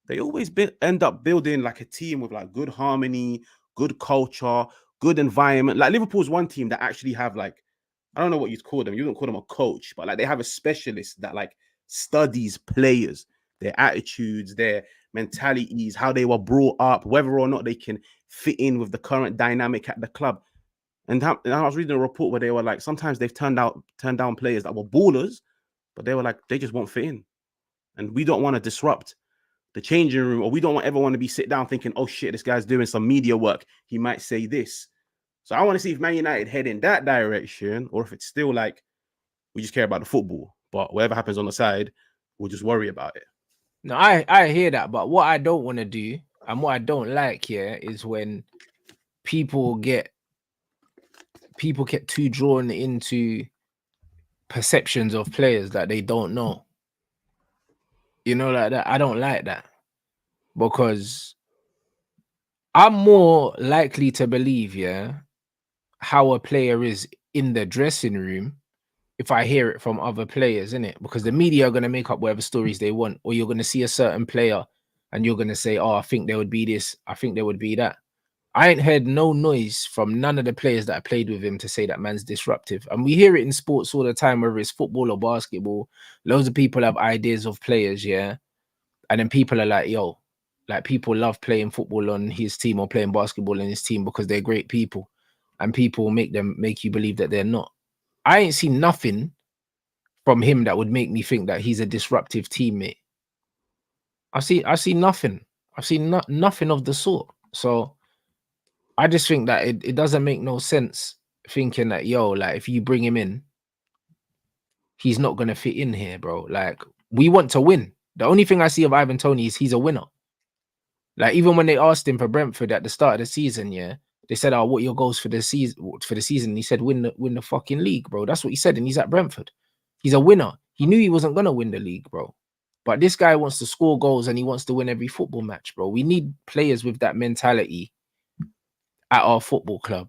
they always end up building like a team with like good harmony, good culture, good environment. Like Liverpool's one team that actually have like, I don't know what you'd call them. You don't call them a coach, but like they have a specialist that like studies players, their attitudes, their mentalities, how they were brought up, whether or not they can fit in with the current dynamic at the club. And I was reading a report where they were like, sometimes they've turned down players that were ballers, but they were like, they just won't fit in. And we don't want to disrupt the changing room, or we don't ever want to be sit down thinking, oh shit, this guy's doing some media work. He might say this. So I want to see if Man United head in that direction, or if it's still like, we just care about the football, but whatever happens on the side, we'll just worry about it. No, I hear that, but what I don't want to do and what I don't like here is when people get too drawn into perceptions of players that they don't know. You know, like that. I don't like that, because I'm more likely to believe, yeah, how a player is in the dressing room if I hear it from other players, innit? Because the media are going to make up whatever stories they want, or you're going to see a certain player and you're going to say, oh, I think there would be this, I think there would be that. I ain't heard no noise from none of the players that I played with him to say that man's disruptive. And we hear it in sports all the time, whether it's football or basketball. Loads of people have ideas of players, yeah? And then people are like, yo, like, people love playing football on his team or playing basketball in his team because they're great people. And people make you believe that they're not. I ain't seen nothing from him that would make me think that he's a disruptive teammate. I see nothing. I've seen nothing of the sort. So I just think that it doesn't make no sense thinking that, yo, like, if you bring him in, he's not going to fit in here, bro. Like, we want to win. The only thing I see of Ivan Toney is he's a winner. Like, even when they asked him for Brentford at the start of the season, yeah, they said, oh, what are your goals for the season? And he said, win the fucking league, bro. That's what he said. And he's at Brentford. He's a winner. He knew he wasn't going to win the league, bro. But this guy wants to score goals and he wants to win every football match, bro. We need players with that mentality at our football club.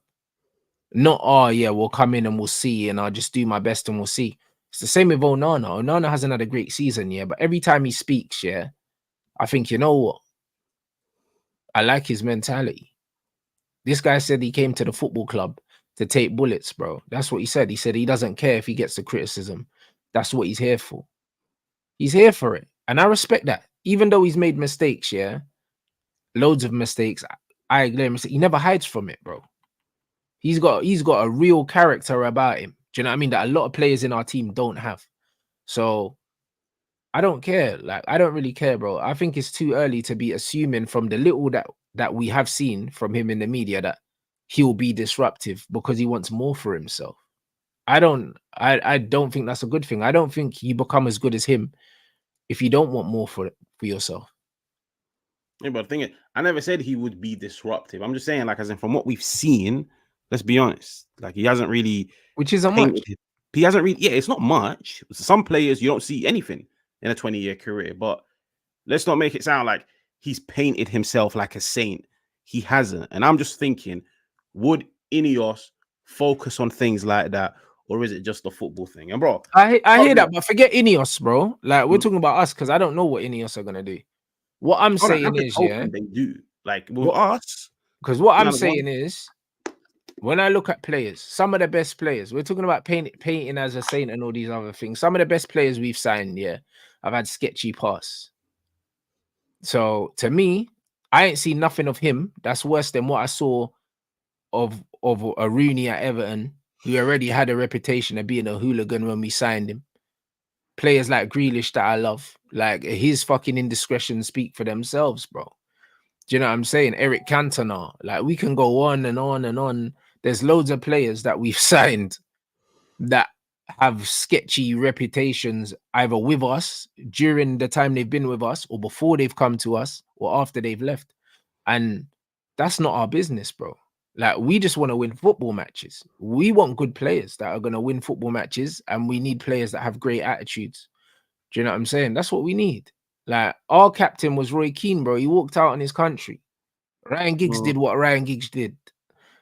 Not, oh, yeah, we'll come in and we'll see and I'll just do my best and we'll see. It's the same with Onana. Onana hasn't had a great season, yeah, but every time he speaks, yeah, I think, you know what? I like his mentality. This guy said he came to the football club to take bullets, bro. That's what he said. He said he doesn't care if he gets the criticism. That's what he's here for. He's here for it. And I respect that. Even though he's made mistakes, yeah, loads of mistakes. I agree. He never hides from it, bro. He's got a real character about him. Do you know what I mean? That a lot of players in our team don't have. So I don't care. Like, I don't really care, bro. I think it's too early to be assuming from the little that we have seen from him in the media that he'll be disruptive because he wants more for himself. I don't think that's a good thing. I don't think you become as good as him if you don't want more for yourself. Yeah, but the thing is, I never said he would be disruptive. I'm just saying, like, as in from what we've seen, let's be honest, like he hasn't really Which isn't much. He hasn't really, yeah, it's not much. Some players you don't see anything in a 20-year career, but let's not make it sound like he's painted himself like a saint. He hasn't. And I'm just thinking, would Ineos focus on things like that, or is it just a football thing? And bro, I hear that, but forget Ineos, bro. Like, we're talking about us because I don't know what Ineos are gonna do. What I'm saying is, yeah, they do. Like with us, because what I'm saying is, when I look at players, some of the best players, we're talking about painting as a saint and all these other things. Some of the best players we've signed, yeah, I've had sketchy pass. So to me, I ain't seen nothing of him that's worse than what I saw of a Rooney at Everton, who already had a reputation of being a hooligan when we signed him. Players like Grealish that I love, like his fucking indiscretions speak for themselves, bro. Do you know what I'm saying? Eric Cantona, like we can go on and on and on. There's loads of players that we've signed that have sketchy reputations either with us during the time they've been with us or before they've come to us or after they've left. And that's not our business, bro. Like, we just want to win football matches. We want good players that are going to win football matches, and we need players that have great attitudes. Do you know what I'm saying? That's what we need. Like, our captain was Roy Keane, bro. He walked out on his country. Ryan Giggs did what Ryan Giggs did.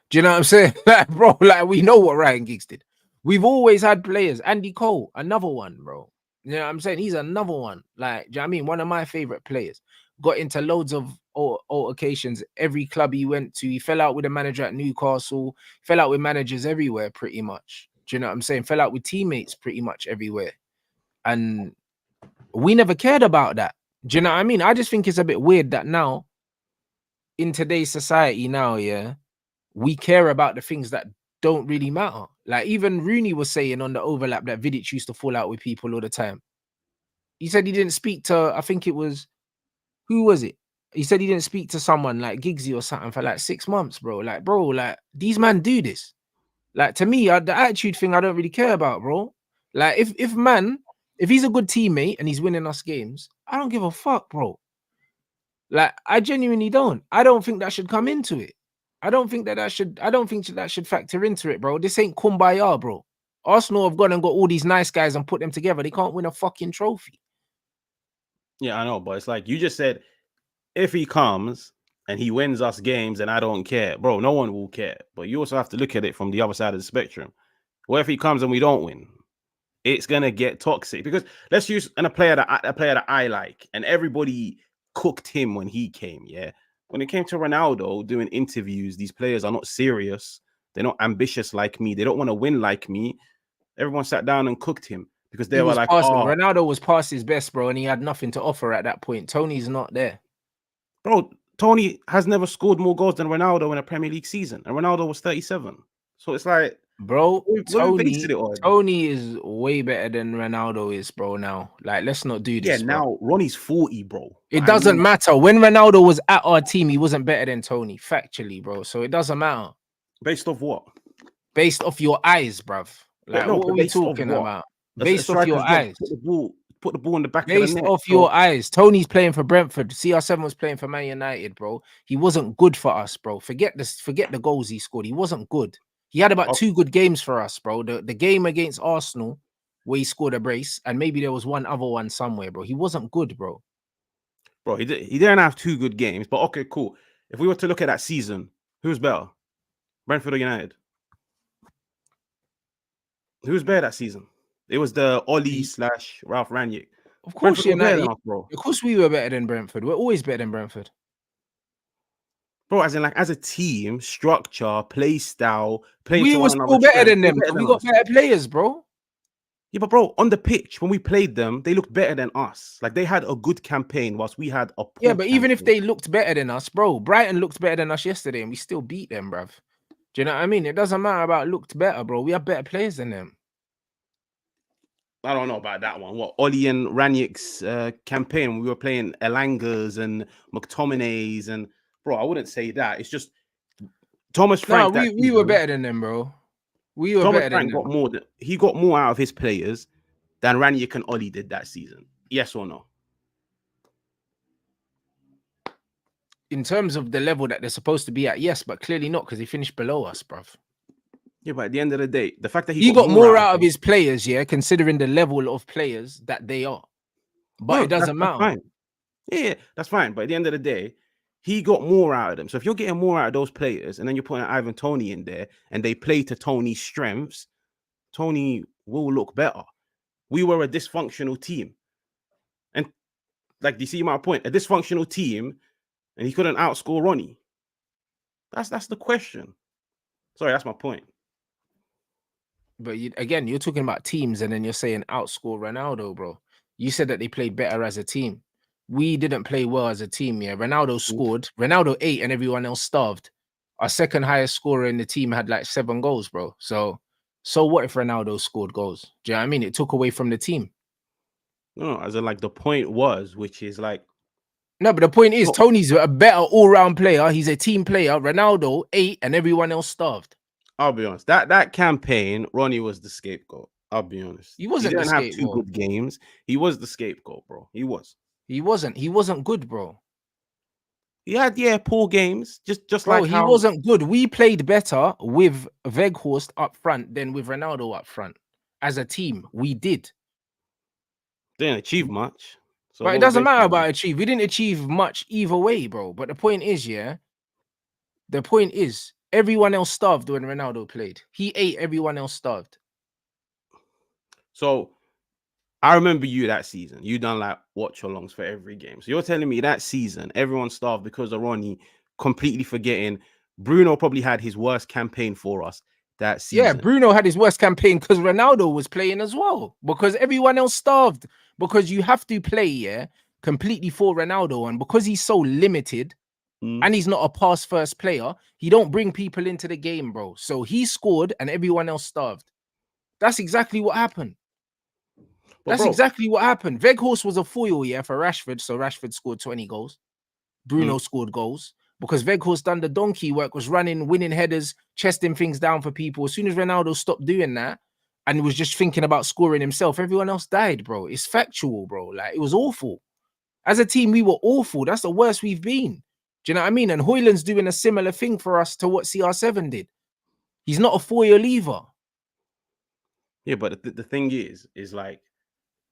Do you know what I'm saying? Like, bro, like, we know what Ryan Giggs did. We've always had players. Andy Cole, another one, bro. You know what I'm saying? He's another one. Like, do you know what I mean? One of my favorite players. Got into loads of altercations. Every club he went to, he fell out with a manager at Newcastle, fell out with managers everywhere, pretty much. Do you know what I'm saying? Fell out with teammates pretty much everywhere. And we never cared about that. Do you know what I mean? I just think it's a bit weird that now, in today's society now, yeah, we care about the things that don't really matter. Like, even Rooney was saying on the overlap that Vidic used to fall out with people all the time. He said he didn't speak to, I think it was, who was it? He said he didn't speak to someone like Giggsy or something for like 6 months, bro. Like, bro, like, these men do this. Like, to me, the attitude thing I don't really care about, bro. Like, if he's a good teammate and he's winning us games, I don't give a fuck, bro. Like, I genuinely don't. I don't think that should come into it. I don't think that should factor into it, bro. This ain't kumbaya, bro. Arsenal have gone and got all these nice guys and put them together. They can't win a fucking trophy. Yeah, I know, but it's like you just said, if he comes and he wins us games and I don't care, bro, no one will care. But you also have to look at it from the other side of the spectrum. What if he comes and we don't win? It's gonna get toxic because let's use a player that I like, and everybody cooked him when he came. Yeah, when it came to Ronaldo doing interviews, these players are not serious. They're not ambitious like me. They don't want to win like me. Everyone sat down and cooked him because they were like, Ronaldo was past his best, bro, and he had nothing to offer at that point. Tony's not there. Bro, Tony has never scored more goals than Ronaldo in a Premier League season, and Ronaldo was 37. So it's like, bro, Tony is way better than Ronaldo is, bro. Now, like, let's not do this. Yeah, now Ronnie's 40, bro. It doesn't matter. When Ronaldo was at our team, he wasn't better than Tony, factually, bro. So it doesn't matter. Based off what? Based off your eyes, bruv. Like, what are we talking about? Based off your eyes. Put the ball in the back based of the net. Based off your eyes. Tony's playing for Brentford. CR7 was playing for Man United, bro. He wasn't good for us, bro. Forget this. Forget the goals he scored. He wasn't good. He had about 2 good games for us, bro. The game against Arsenal, where he scored a brace, and maybe there was one other one somewhere, bro. He wasn't good, bro. Bro, he didn't have 2 good games, but okay, cool. If we were to look at that season, who's better? Brentford or United? Who's better that season? It was the Ollie / Ralph Rangnick. Of course, United, bro. Of course, we were better than Brentford. We're always better than Brentford. Bro, as in, like, as a team, structure, play style, we were still better than them. We got better players, bro. Yeah, but bro, on the pitch when we played them, they looked better than us. Like they had a good campaign, whilst we had a Yeah, poor but even if campaign. they looked better than us, bro, Brighton looked better than us yesterday, and we still beat them, bruv. Do you know what I mean? It doesn't matter about looked better, bro. We have better players than them. I don't know about that one. What Ollie and Ranick's campaign? We were playing Elangas and McTominays, and bro, I wouldn't say that. It's just Thomas No, Frank that we were season. better than them, bro. We were Thomas better than Frank got them. more. He got more out of his players than Ranick and Ollie did that season. Yes or no? In terms of the level that they're supposed to be at, yes, but clearly not because he finished below us, bruv. Yeah, but at the end of the day, the fact that he He got got more more out of out of them. his players, yeah, considering the level of players that they are. But No, it doesn't that's matter. fine. Yeah, that's fine. But at the end of the day, he got more out of them. So if you're getting more out of those players, and then you're putting Ivan Toney in there, and they play to Tony's strengths, Tony will look better. We were a dysfunctional team, and like, do you see my point? A dysfunctional team, and he couldn't outscore Ronnie. That's the question. Sorry, that's my point. But again, you're talking about teams, and then you're saying outscore Ronaldo, bro. You said that they played better as a team. We didn't play well as a team, yeah. Ronaldo scored. Ronaldo 8 and everyone else starved. Our second highest scorer in the team had like 7 goals, bro. So what if Ronaldo scored goals? Do you know what I mean? It took away from the team. No, as in like the point was, which is like, No, but the point is, oh, Tony's a better all-round player. He's a team player. Ronaldo 8 and everyone else starved. I'll be honest. That campaign, Ronnie was the scapegoat. I'll be honest. He He wasn't the didn't have two scapegoat. good games. He was the scapegoat, bro. He was. He wasn't. He wasn't good, bro. He had, yeah, poor games. Just Bro, like he how wasn't good. We played better with Weghorst up front than with Ronaldo up front. As a team, we did. they didn't achieve much. So But it what was doesn't they matter trying to about do? achieve. We didn't achieve much either way, bro. But the point is, yeah, the point is, everyone else starved when Ronaldo played. He ate, everyone else starved. So I remember you that season. You done like watch alongs for every game. So you're telling me that season everyone starved because of Ronnie, completely forgetting Bruno probably had his worst campaign for us that Yeah, season. Bruno had his worst campaign because Ronaldo was playing as well. Because everyone else starved. Because you have to play, yeah, completely for Ronaldo. And because he's so limited, and he's not a pass first player, he don't bring people into the game, bro. So he scored and everyone else starved. That's exactly what happened. But That's bro, exactly what happened. Weghorst was a foil, yeah, for Rashford. So Rashford scored 20 goals. Bruno scored goals because Weghorst done the donkey work, was running, winning headers, chesting things down for people. As soon as Ronaldo stopped doing that and was just thinking about scoring himself, everyone else died, bro. It's factual, bro. Like, it was awful. As a team, we were awful. That's the worst we've been. Do you know what I mean? And Hoyland's doing a similar thing for us to what CR7 did. He's not a foil lever. yeah, but the thing is like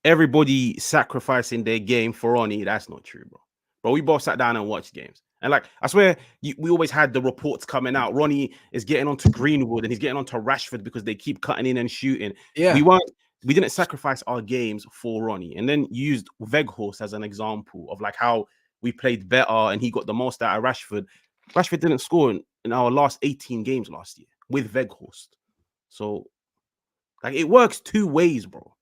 everybody sacrificing their game for Ronnie. That's not true, bro. Bro, we both sat down and watched games. And like, I swear, we always had the reports coming out. Ronnie is getting onto Greenwood and he's getting onto Rashford because they keep cutting in and shooting. Yeah. We didn't sacrifice our games for Ronnie. And then used Weghorst as an example of like how we played better and he got the most out of Rashford. Rashford didn't score in our last 18 games last year with Weghorst. So, like, it works two ways, bro.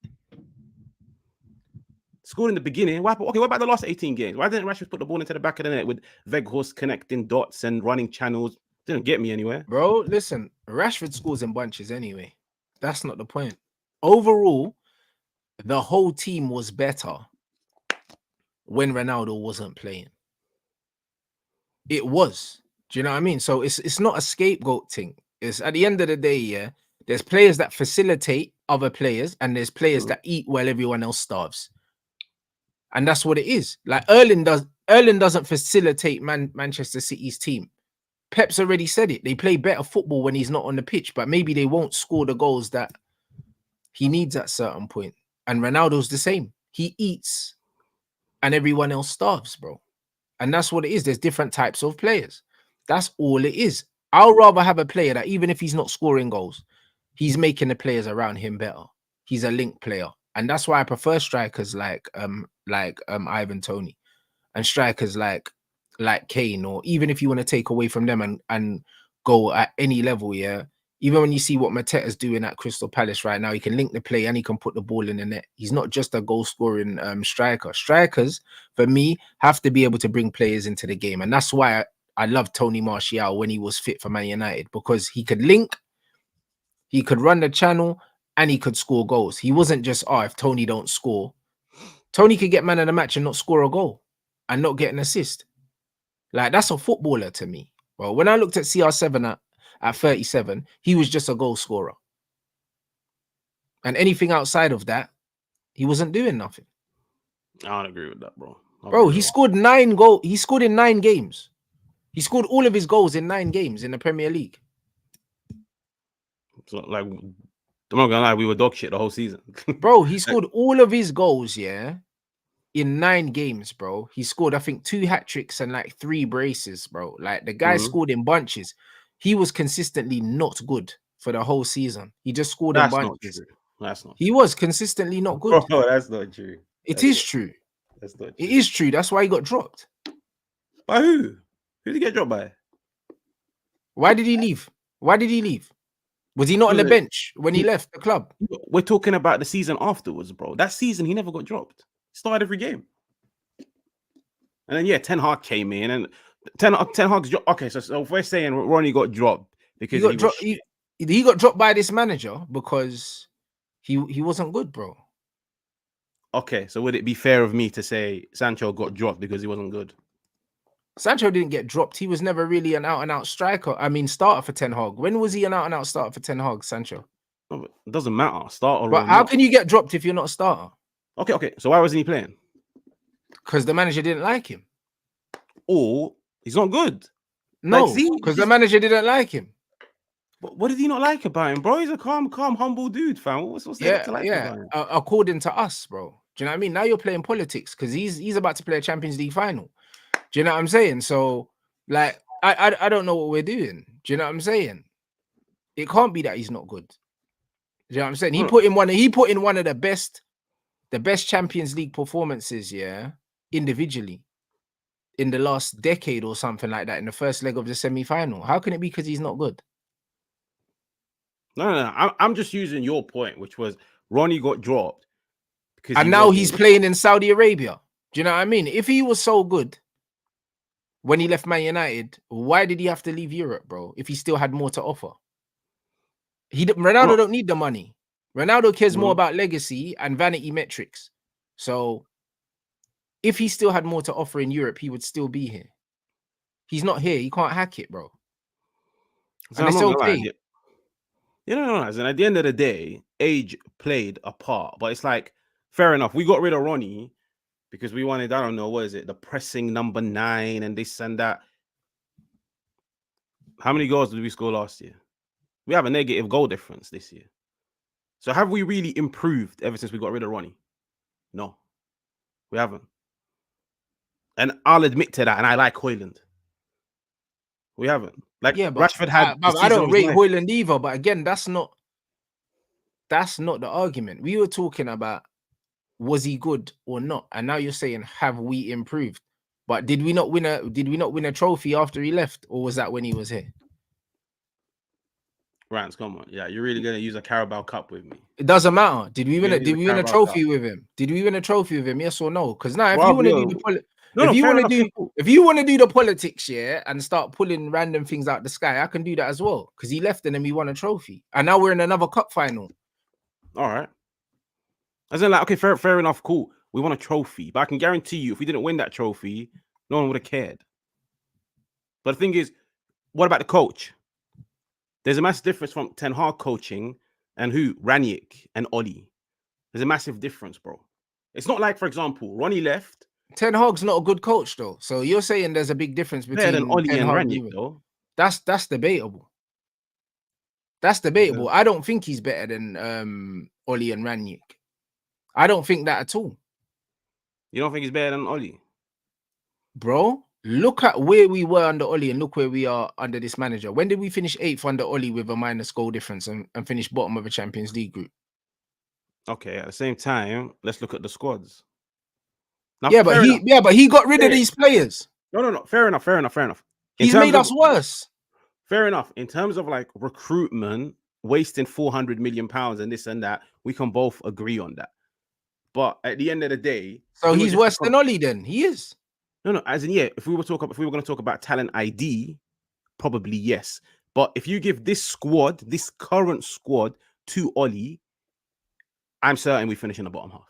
Scored in the beginning. What about the last 18 games? Why didn't Rashford put the ball into the back of the net with Weghorst connecting dots and running channels? Didn't get me anywhere. Bro, listen, Rashford scores in bunches anyway. That's not the point. Overall, the whole team was better when Ronaldo wasn't playing. It was. Do you know what I mean? So it's not a scapegoat thing. It's at the end of the day, yeah, there's players that facilitate other players, and there's players that eat while everyone else starves. And that's what it is. Like Erling doesn't facilitate Manchester City's team. Pep's already said it. They play better football when he's not on the pitch, but maybe they won't score the goals that he needs at certain point. And Ronaldo's the same. He eats and everyone else starves, bro. And that's what it is. There's different types of players. That's all it is. I'll rather have a player that even if he's not scoring goals, he's making the players around him better. He's a link player. And that's why I prefer strikers like Ivan Toney and strikers like Kane, or even if you want to take away from them and go at any level, yeah, Even when you see what Mateta's doing at Crystal Palace right now, he can link the play and he can put the ball in the net. He's not just a goal scoring striker. Strikers, for me, have to be able to bring players into the game. And that's why I love Tony Martial when he was fit for Man United, because he could link, he could run the channel, and he could score goals. He wasn't just, if Tony don't score. Tony could get man of the match and not score a goal and not get an assist. Like, that's a footballer to me. Well, when I looked at CR7 at 37, he was just a goal scorer. And anything outside of that, he wasn't doing nothing. I don't agree with that, bro. Bro, he scored 9 goals. He scored in 9 games. He scored all of his goals in 9 games in the Premier League. So, like, I'm not gonna lie, we were dog shit the whole season. Bro, he scored all of his goals, in 9 games, bro. He scored, I think, 2 hat-tricks and like 3 braces, bro. Like, the guy scored in bunches. He was consistently not good for the whole season. He just scored in bunches. That's not true. He was consistently not good. Bro, that's not true. It is true. That's not true. It is true. That's why he got dropped. By who? Who did he get dropped by? Why did he leave? Why did he leave? Was he not on the bench when he left the club? We're talking about the season afterwards, bro. That season, he never got dropped. Started every game. And then, Ten Hag came in, and Ten Hag's dropped. Okay, so if we're saying Ronnie got dropped because he got dropped by this manager because he wasn't good, bro. Okay, so would it be fair of me to say Sancho got dropped because he wasn't good? Sancho didn't get dropped. He was never really an out-and-out striker. I mean, starter for Ten Hag. When was he an out-and-out starter for Ten Hag, Sancho? No, but it doesn't matter. Starter. But how can you get dropped if you're not a starter? Okay. So why wasn't he playing? Because the manager didn't like him. Or he's not good. No, because the manager didn't like him. But what did he not like about him, bro? He's a calm, humble dude, fam. What's there to like about him? According to us, bro. Do you know what I mean? Now you're playing politics because he's about to play a Champions League final. Do you know what I'm saying? So, like, I don't know what we're doing. Do you know what I'm saying? It can't be that he's not good. Do you know what I'm saying? He put in one of the best Champions League performances, individually in the last decade or something like that in the first leg of the semi-final. How can it be because he's not good? No. I'm just using your point, which was Ronnie got dropped. And now he's playing in Saudi Arabia. Do you know what I mean? If he was so good when he left Man United, why did he have to leave Europe, bro? If he still had more to offer. Ronaldo don't need the money. Ronaldo cares more about legacy and vanity metrics. So if he still had more to offer in Europe, he would still be here. He's not here. He can't hack it, bro. So and it's okay. No. And at the end of the day, age played a part. But it's like, fair enough. We got rid of Ronnie because we wanted, I don't know, what is it? The pressing number 9 and this and that. How many goals did we score last year? We have a negative goal difference this year. So have we really improved ever since we got rid of Ronnie? No, we haven't. And I'll admit to that. And I like Højlund. We haven't. Like, Rashford had. I don't rate Højlund either. But again, that's not the argument. We were talking about, was he good or not? And now you're saying, have we improved? But did we not win a trophy after he left, or was that when he was here? Rants, come on. Yeah, you're really gonna use a Carabao Cup with me. It doesn't matter. Did we win a trophy with him? Did we win a trophy with him? Yes or no? Because now, if you want to do if you want to do the politics, and start pulling random things out the sky, I can do that as well. Because he left and then we won a trophy, and now we're in another cup final. All right. As in, like, okay, fair enough, cool. We won a trophy, but I can guarantee you, if we didn't win that trophy, no one would have cared. But the thing is, what about the coach? There's a massive difference from Ten Hag coaching and Ranić and Oli. There's a massive difference, bro. It's not like, for example, Ronnie left. Ten Hag's not a good coach, though. So you're saying there's a big difference between Oli and Ranić, though. That's debatable. That's debatable. Yeah. I don't think he's better than Oli and Ranić. I don't think that at all. You don't think he's better than Oli? Bro, look at where we were under Oli and look where we are under this manager. When did we finish 8th under Oli with a minus goal difference and finish bottom of a Champions League group? Okay, at the same time, let's look at the squads. Now, but he got rid of these players. No. Fair enough. He's made us worse. fair enough. In terms of like recruitment, wasting 400 million pounds and this and that, we can both agree on that. But at the end of the day, So he's worse than Ollie then. He is. No, as in, yeah, if we were going to talk about talent ID, probably yes. But if you give this current squad to Ollie, I'm certain we finish in the bottom half.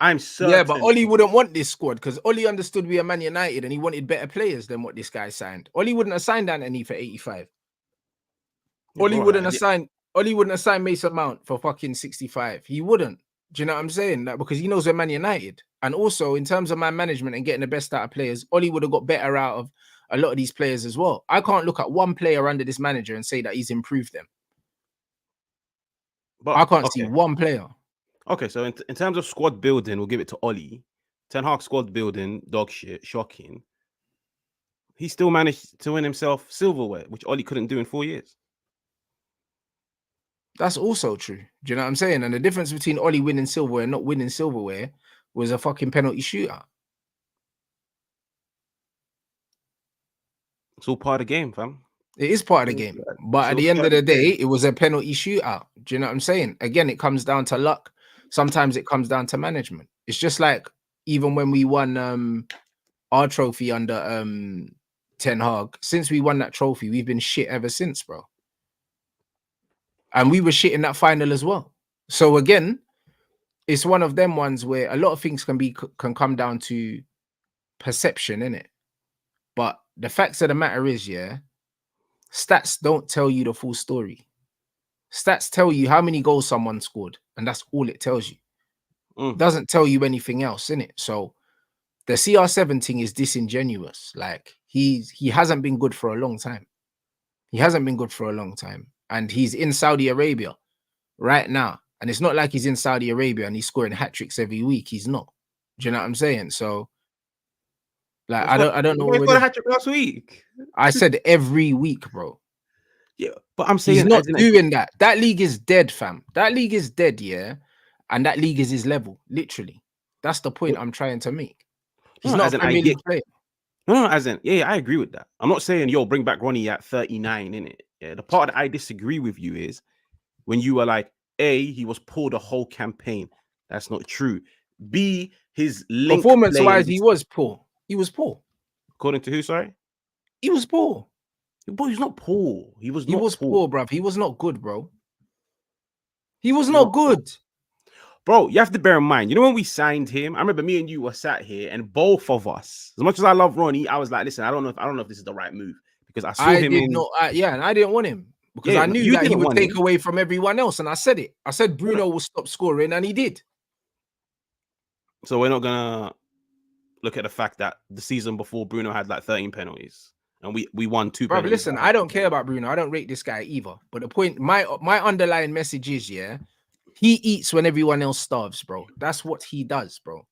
I'm certain. Yeah, but Ollie wouldn't want this squad because Ollie understood we are Man United and he wanted better players than what this guy signed. Ollie wouldn't have signed Anthony for 85. Yeah, Ollie wouldn't have signed Mason Mount for fucking 65. He wouldn't. Do you know what I'm saying? Like, because he knows we're Man United. And also in terms of man management and getting the best out of players, Ollie would have got better out of a lot of these players as well. I can't look at one player under this manager and say that he's improved them. But I can't see one player. Okay, so in terms of squad building, we'll give it to Ollie. Ten Hag squad building, dog shit, shocking. He still managed to win himself silverware, which Ollie couldn't do in 4 years. That's also true. Do you know what I'm saying? And the difference between Ollie winning silverware and not winning silverware was a fucking penalty shootout. It's all part of the game, fam. It is part of the game. But at the end of the day, it was a penalty shootout. Do you know what I'm saying? Again, it comes down to luck. Sometimes it comes down to management. It's just like even when we won our trophy under Ten Hag, since we won that trophy, we've been shit ever since, bro. And we were shit in that final as well. So again, it's one of them ones where a lot of things can come down to perception, innit? But the facts of the matter is, yeah, stats don't tell you the full story. Stats tell you how many goals someone scored, and that's all it tells you. It doesn't tell you anything else, innit? So the CR7 thing is disingenuous. Like he hasn't been good for a long time. He hasn't been good for a long time. And he's in Saudi Arabia right now. And it's not like he's in Saudi Arabia and he's scoring hat-tricks every week. He's not. Do you know what I'm saying? So, like, I don't know. He got a hat-trick last week. I said every week, bro. Yeah, but I'm saying he's not doing that. That league is dead, fam. That league is dead, yeah. And that league is his level, literally. That's the point I'm trying to make. He's not a Premier League player. No, as in, yeah, I agree with that. I'm not saying, yo, bring back Ronnie at 39, innit? Yeah, the part that I disagree with you is when you were like, A, he was poor the whole campaign. That's not true. B, his link performance-wise, he was poor. He was poor. According to who, sorry? He was poor. Bro, he's not poor. He was poor, bruv. He was not good, bro. He was not good. Bro, you have to bear in mind, you know when we signed him, I remember me and you were sat here and both of us, as much as I love Ronnie, I was like, listen, I don't know if this is the right move because I saw him and I didn't want him because I knew that he would take away from everyone else. And I said it. I said Bruno will stop scoring and he did. So we're not gonna look at the fact that the season before Bruno had like 13 penalties and we won 2 penalties. Listen, I don't care about Bruno. I don't rate this guy either. But the point, my underlying message is, yeah, he eats when everyone else starves, bro. That's what he does, bro.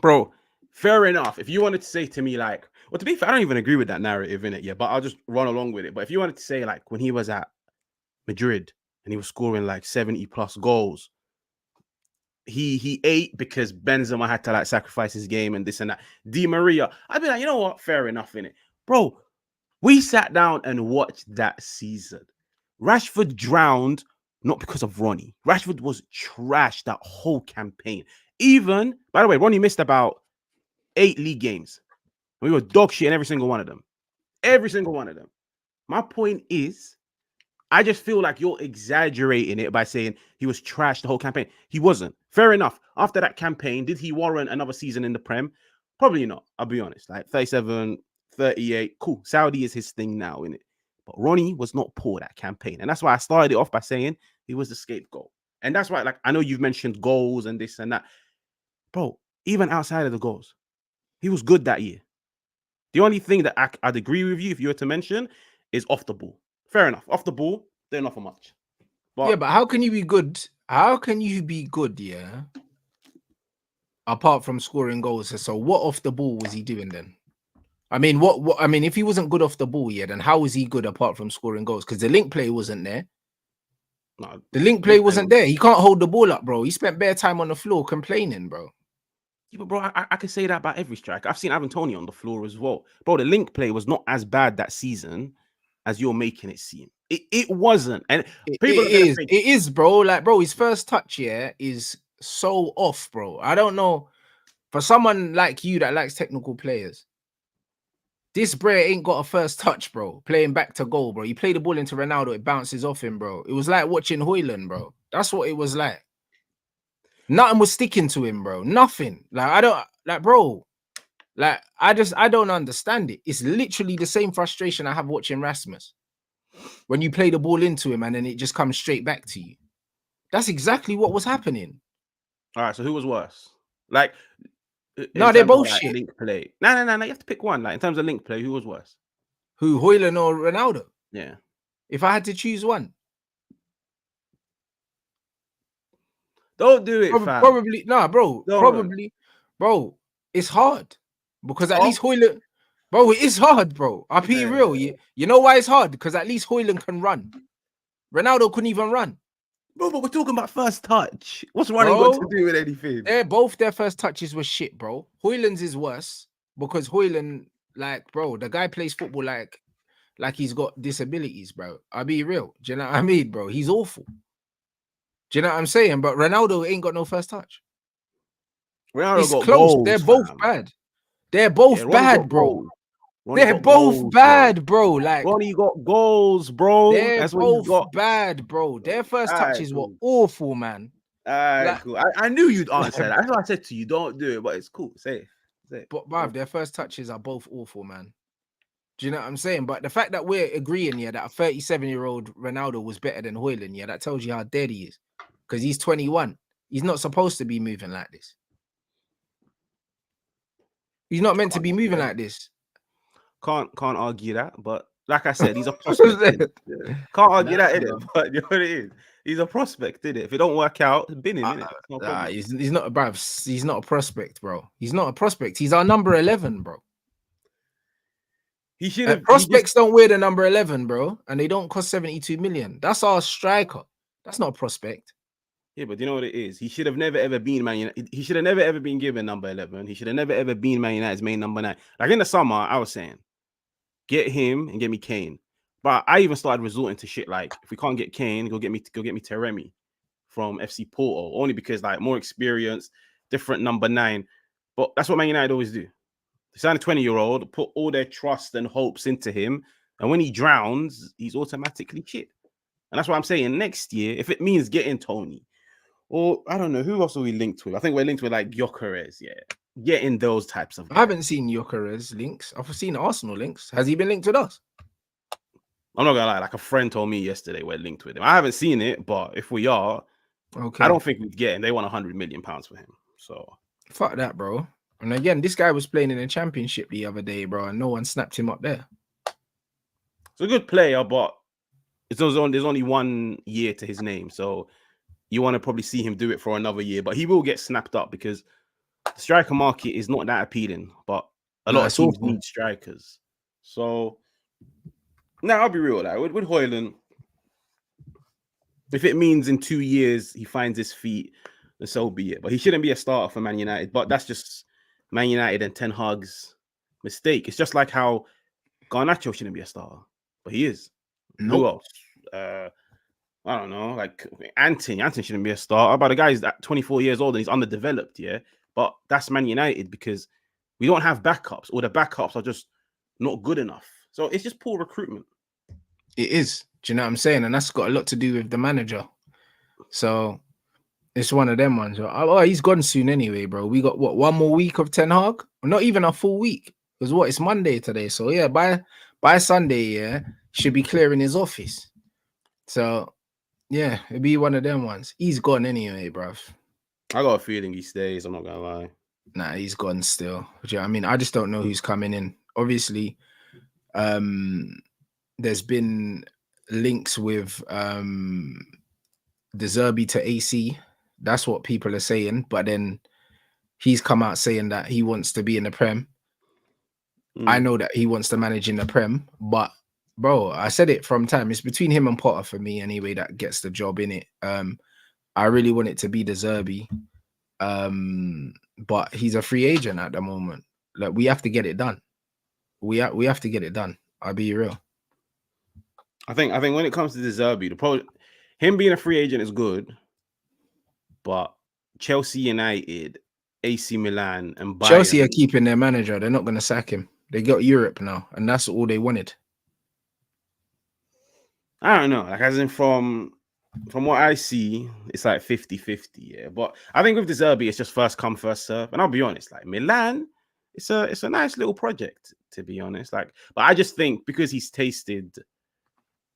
Bro, fair enough. If you wanted to say to me, like, well, to be fair, I don't even agree with that narrative in it yet, but I'll just run along with it. But if you wanted to say, like, when he was at Madrid and he was scoring like 70 plus goals, he ate because Benzema had to like sacrifice his game and this and that. Di Maria, I'd be like, you know what? Fair enough in it. Bro, we sat down and watched that season. Rashford drowned. Not because of Ronnie. Rashford was trash that whole campaign. Even, by the way, Ronnie missed about 8 league games. We were dog shit in every single one of them. Every single one of them. My point is, I just feel like you're exaggerating it by saying he was trash the whole campaign. He wasn't. Fair enough. After that campaign, did he warrant another season in the Prem? Probably not. I'll be honest. Like 37, 38. Cool. Saudi is his thing now, innit? But Ronnie was not poor that campaign. And that's why I started it off by saying he was the scapegoat. And that's why, like, I know you've mentioned goals and this and that. Bro, even outside of the goals, he was good that year. The only thing that I'd agree with you if you were to mention is off the ball. Fair enough. Off the ball, they're not for much. But, yeah, but how can you be good? How can you be good, yeah? Apart from scoring goals. So what off the ball was he doing then? I mean, what I mean, if he wasn't good off the ball, yeah, then how was he good apart from scoring goals? Because the link play wasn't there. No, the link play wasn't there. He can't hold the ball up, bro. He spent bare time on the floor complaining, bro. Yeah, but bro, I can say that about every striker. I've seen Ivan Toney on the floor as well. Bro, the link play was not as bad that season as you're making it seem. It wasn't. And people are going to think. It is, bro. Like, bro, his first touch here is so off, bro. I don't know. For someone like you that likes technical players, this Bray ain't got a first touch, bro. Playing back to goal, bro. You play the ball into Ronaldo, it bounces off him, bro. It was like watching Hoyland, bro. That's what it was like. Nothing was sticking to him, bro. Nothing. Like, I don't, like, bro. Like, I don't understand it. It's literally the same frustration I have watching Rasmus. When you play the ball into him and then it just comes straight back to you. That's exactly what was happening. All right, so who was worse? Like, no, they're both like, shit. Link play. No. You have to pick one. Like, in terms of link play, who was worse? Who, Hoyland or Ronaldo? Yeah. If I had to choose one. Don't do it, fam. Probably, nah, bro. Don't. Probably, bro. It's hard because at least Hoyland, bro, it is hard, bro. I'll be real. You know why it's hard? Because at least Hoyland can run. Ronaldo couldn't even run. Bro, but we're talking about first touch. What's running got to do with anything? Both their first touches were shit, bro. Hoyland's is worse because Hoyland, like, bro, the guy plays football like he's got disabilities, bro. I'll be real. Do you know what I mean, bro? He's awful. Do you know what I'm saying? But Ronaldo ain't got no first touch. Ronaldo it's got close. Goals, they're both fam. bad. They're both bad, bro. They're both bad, bro. Like, Ronnie got goals, bro. They're both bad, bro. Their first touches were awful, man. Cool. I knew you'd answer that. That's why I said to you, don't do it, but it's cool. Say it. But bruv, their first touches are both awful, man. Do you know what I'm saying? But the fact that we're agreeing, yeah, that a 37-year-old Ronaldo was better than Hoyland, yeah, that tells you how dead he is. Because he's 21. He's not supposed to be moving like this. He's not meant to be moving like this. Can't argue that, but like I said, he's a prospect. Can't argue that, innit? But you know what it is? He's a prospect, innit? If it don't work out, bin him, innit? No he's not, bruv. He's not a prospect, bro. He's not a prospect. He's our number 11, bro. He should have. Prospects don't wear the number 11, bro, and they don't cost 72 million. That's our striker. That's not a prospect. Yeah, but you know what it is? He should have never ever been Man United. He should have never ever been given number 11. He should have never ever been Man United's main number 9. Like in the summer, I was saying, get him and get me Kane. But I even started resorting to shit like, if we can't get Kane, go get me Taremi from FC Porto, only because like more experience, different number 9. But that's what Man United always do. They sign a 20-year-old, put all their trust and hopes into him, and when he drowns, he's automatically shit. And that's what I'm saying. Next year, if it means getting Tony, or I don't know, who else are we linked with? I think we're linked with like Gyökeres, yeah. Getting those types of guys. I haven't seen Gyökeres links. I've seen Arsenal links. Has he been linked with us? I'm not gonna lie, like a friend told me yesterday we're linked with him. I haven't seen it, but if we are, okay, I don't think we'd get him. They want £100 million for him. So fuck that, bro. And again, this guy was playing in the championship the other day, bro, and no one snapped him up there. It's a good player, but there's only 1 year to his name. So you want to probably see him do it for another year, but he will get snapped up because the striker market is not that appealing, but a lot of teams need strikers. So now I'll be real with that. With Hoyland, if it means in 2 years he finds his feet, then so be it. But he shouldn't be a starter for Man United. But that's just Man United and Ten Hag's mistake. It's just like how Garnacho shouldn't be a starter, but he is. Nope. Who else? I don't know, like Anthony shouldn't be a starter, but the guy is at 24 years old and he's underdeveloped, yeah. But that's Man United because we don't have backups, or the backups are just not good enough. So it's just poor recruitment. It is. Do you know what I'm saying? And that's got a lot to do with the manager. So it's one of them ones. Oh, he's gone soon anyway, bro. We got what, 1 more week of Ten Hag? Not even a full week. Because what? It's Monday today. So yeah, by Sunday, yeah, should be clearing his office. So yeah, it'd be one of them ones. He's gone anyway, bruv. I got a feeling he stays. I'm not gonna lie. Nah, he's gone still. Do you know what I mean? I just don't know who's coming in. Obviously, there's been links with De Zerbi to AC. That's what people are saying. But then he's come out saying that he wants to be in the Prem. I know that he wants to manage in the Prem, but bro, I said it from time. It's between him and Potter for me anyway that gets the job in it. I really want it to be De Zerbi. But he's a free agent at the moment. Like, we have to get it done. We have to get it done. I'll be real. I think when it comes to De Zerbi, him being a free agent is good, but Chelsea, United, AC Milan, and Bayern, Chelsea are keeping their manager. They're not going to sack him. They got Europe now, and that's all they wanted. I don't know. Like, as in from what I see, it's like 50-50, yeah. But I think with De Zerbi, it's just first come, first serve. And I'll be honest, like Milan, it's a nice little project, to be honest. Like, but I just think because he's tasted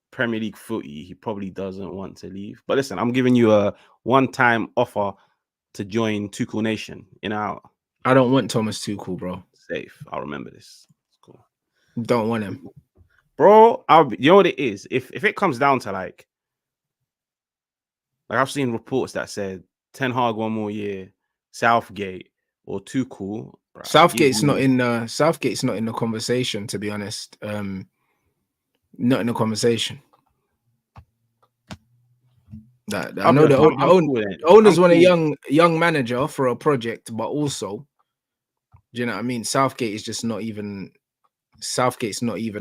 Premier League footy, he probably doesn't want to leave. But listen, I'm giving you a one-time offer to join Tuchel Nation. I don't want Thomas Tuchel, bro. Safe. I'll remember this. It's cool. Don't want him, bro. You know what it is? If it comes down to like I've seen reports that said Ten Hag 1 more year, Southgate or Tuchel. Bro, Southgate's not in the conversation, to be honest. Not in the conversation. I know the owners want a young manager for a project, but also, do you know what I mean? Southgate's not even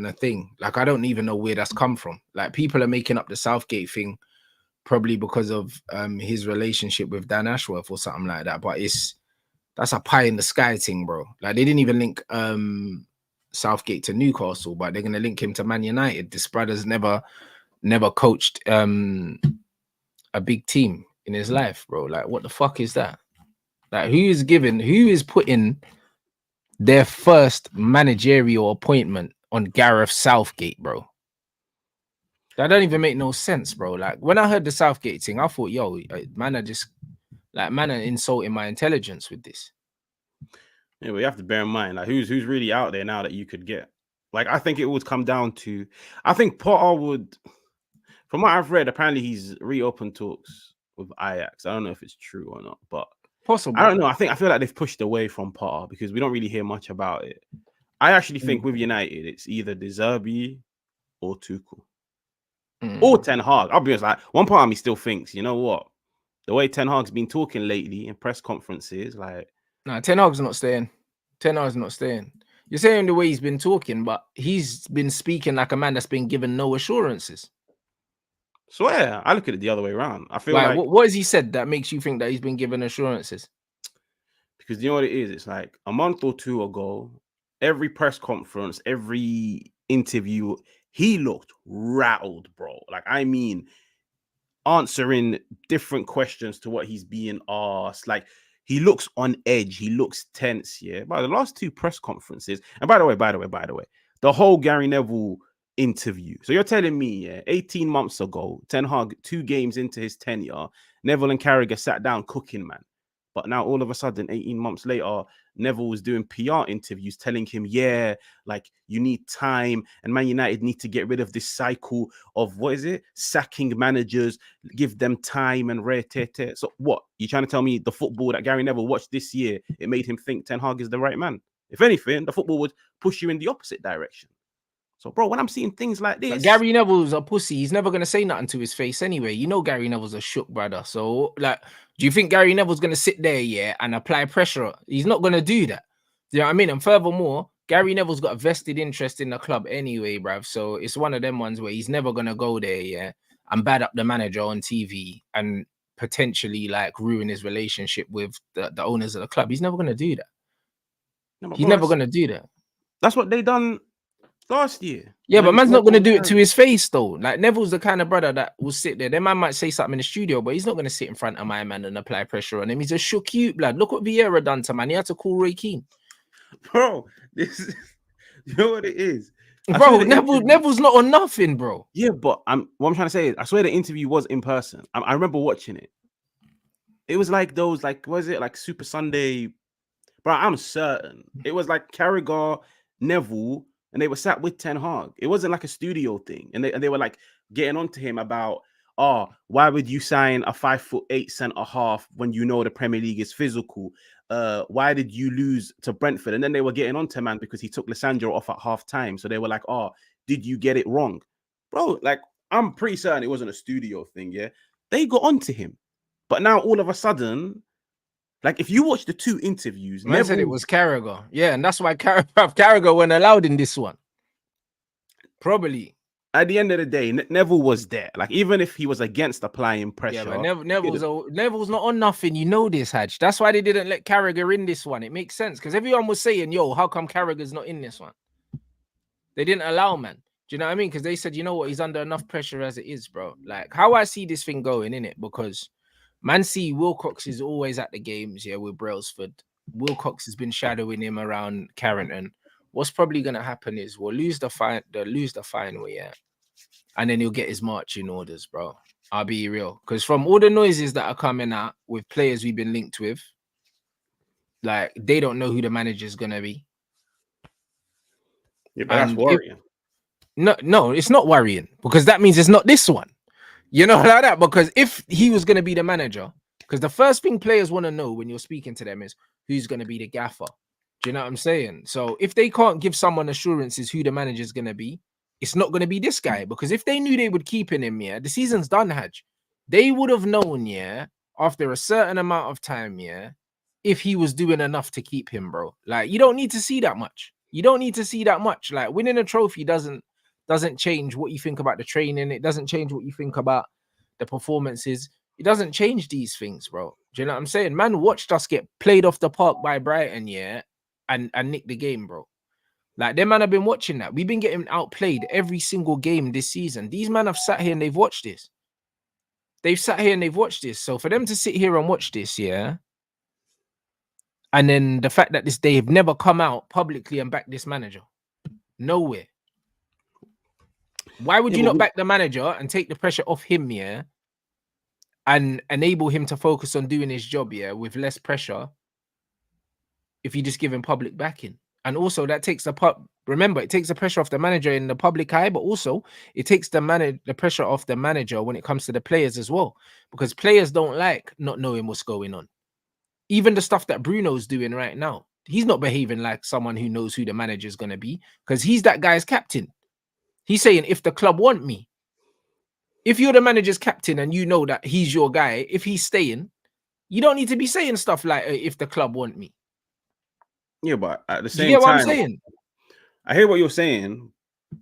a thing. Like, I don't even know where that's come from. Like, people are making up the Southgate thing probably because of his relationship with Dan Ashworth or something like that. But that's a pie in the sky thing, bro. Like, they didn't even link Southgate to Newcastle, but they're gonna link him to Man United. This brother's never coached a big team in his life, bro. Like, what the fuck is that? Like, who is putting their first managerial appointment on Gareth Southgate, bro? That don't even make no sense, bro. Like, when I heard the Southgate thing, I thought, yo, man are insulting my intelligence with this. Yeah, but you have to bear in mind, like, who's really out there now that you could get. Like, I think it would come down to, I think Potter would, from what I've read, apparently he's reopened talks with Ajax. I don't know if it's true or not, but possible. I don't know. I feel like they've pushed away from Potter because we don't really hear much about it. I actually think with United, it's either De Zerbi or Tuchel. Or Ten Hag. I'll be honest, like, one part of me still thinks, you know what? The way Ten Hag's been talking lately in press conferences, like, nah, Ten Hag's not staying. Ten Hag's not staying. You're saying the way he's been talking, but he's been speaking like a man that's been given no assurances. Swear, I look at it the other way around. I feel like what has he said that makes you think that he's been given assurances? Because you know what it is? It's like a month or two ago, every press conference, every interview, he looked rattled, bro. Like, I mean, answering different questions to what he's being asked. Like, he looks on edge. He looks tense. Yeah. But the last two press conferences, and by the way, the whole Gary Neville interview. So you're telling me, yeah, 18 months ago, Ten Hag, 2 games into his tenure, Neville and Carragher sat down cooking, man. But now all of a sudden, 18 months later, Neville was doing PR interviews telling him, yeah, like, you need time and Man United need to get rid of this cycle of, what is it? Sacking managers, give them time and rare-tete. So what? You trying to tell me the football that Gary Neville watched this year, it made him think Ten Hag is the right man? If anything, the football would push you in the opposite direction. So, bro, when I'm seeing things like this... But Gary Neville's a pussy. He's never going to say nothing to his face anyway. You know Gary Neville's a shook brother. So, like, do you think Gary Neville's going to sit there, yeah, and apply pressure? He's not going to do that. Do you know what I mean? And furthermore, Gary Neville's got a vested interest in the club anyway, bruv. So it's one of them ones where he's never going to go there, yeah, and bad up the manager on TV and potentially, like, ruin his relationship with the owners of the club. He's never going to do that. No, he's never going to do that. That's what they done last year. Yeah, but man's not going to do it to his face, though. Like, Neville's the kind of brother that will sit there. Their man might say something in the studio, but he's not going to sit in front of my man and apply pressure on him. He's a shook cute, blood. Look what Vieira done to man. He had to call Roy Keane. Bro, this is, you know what it is? Bro, Neville's not on nothing, bro. Yeah, but what I'm trying to say is, I swear the interview was in person. I remember watching it. It was like those, like, was it like Super Sunday? Bro, I'm certain. It was like Carragher, Neville, and they were sat with Ten Hag. It wasn't like a studio thing. And they were like getting on to him about, why would you sign a 5'8" centre-half when you know the Premier League is physical? Why did you lose to Brentford? And then they were getting on to man because he took Lissandro off at half time. So they were like, did you get it wrong? Bro, like, I'm pretty certain it wasn't a studio thing, yeah? They got on to him. But now all of a sudden, Like if you watch the two interviews, Man said it Neville was Carragher. Yeah, and that's why Carragher weren't allowed in this one. Probably. at the end of the day, Neville was there. Like even if he was against applying Yeah, but pressure, Neville's not on nothing. You know this, Hadge. That's why they didn't let Carragher in this one. It makes sense because everyone was saying, "Yo, how come Carragher's not in this one?" They didn't allow, man. Do you know what I mean? Because they said, you know what, he's under enough pressure as it is, bro. Like how I see this thing going in it, because man, see Wilcox is always at the games, yeah, with Brailsford. Wilcox has been shadowing him around Carrington. What's probably gonna happen is we'll lose the final, yeah, and then he'll get his marching orders, bro. I'll be real, because from all the noises that are coming out with players we've been linked with, like they don't know who the manager's gonna be. yeah, but that's worrying. No, it's not worrying because that means it's not this one. You know, like that. Because if he was going to be the manager, because the first thing players want to know when you're speaking to them is who's going to be the gaffer. Do you know what I'm saying? So if they can't give someone assurances who the manager's going to be, it's not going to be this guy. Because if they knew they would keep him, yeah, the season's done, Hadj. They would have known, yeah, after a certain amount of time, yeah, if he was doing enough to keep him, bro. Like, you don't need to see that much. You don't need to see that much. Like, winning a trophy doesn't change what you think about the training. It doesn't change what you think about the performances. It doesn't change these things, bro. Do you know what I'm saying? Man watched us get played off the park by Brighton, yeah, and nick the game, bro. Like, them man have been watching that. We've been getting outplayed every single game this season. These men have sat here and they've watched this. They've sat here and they've watched this. So for them to sit here and watch this, yeah, and then the fact that they have never come out publicly and backed this manager. Nowhere. Why would you not back the manager and take the pressure off him, yeah, and enable him to focus on doing his job, yeah, with less pressure if you just give him public backing? And also that takes remember, it takes the pressure off the manager in the public eye, but also it takes the pressure off the manager when it comes to the players as well, because players don't like not knowing what's going on. Even the stuff that Bruno's doing right now, he's not behaving like someone who knows who the manager is going to be, because he's that guy's captain. He's saying, if the club want me, if you're the manager's captain and you know that he's your guy, if he's staying, you don't need to be saying stuff like, if the club want me. Yeah, but at the same time, what I'm saying? I hear what you're saying,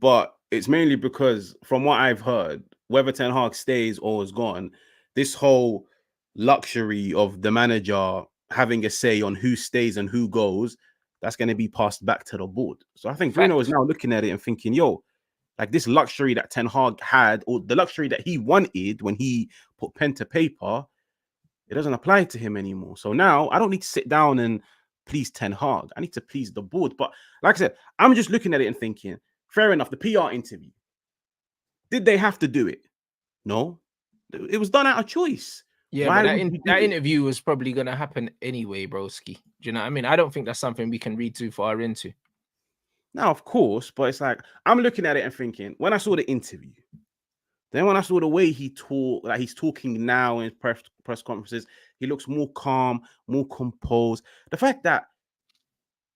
but it's mainly because from what I've heard, whether Ten Hag stays or is gone, this whole luxury of the manager having a say on who stays and who goes, that's going to be passed back to the board. So I think Bruno is now looking at it and thinking, yo, like this luxury that Ten Hag had, or the luxury that he wanted when he put pen to paper, it doesn't apply to him anymore. So now I don't need to sit down and please Ten Hag. I need to please the board. But like I said, I'm just looking at it and thinking, fair enough, the PR interview. Did they have to do it? No. It was done out of choice. Yeah, but that interview was probably going to happen anyway, broski. Do you know what I mean? I don't think that's something we can read too far into. Now, of course, but it's like, I'm looking at it and thinking, when I saw the interview, then when I saw the way he talked, like he's talking now in press conferences, he looks more calm, more composed. The fact that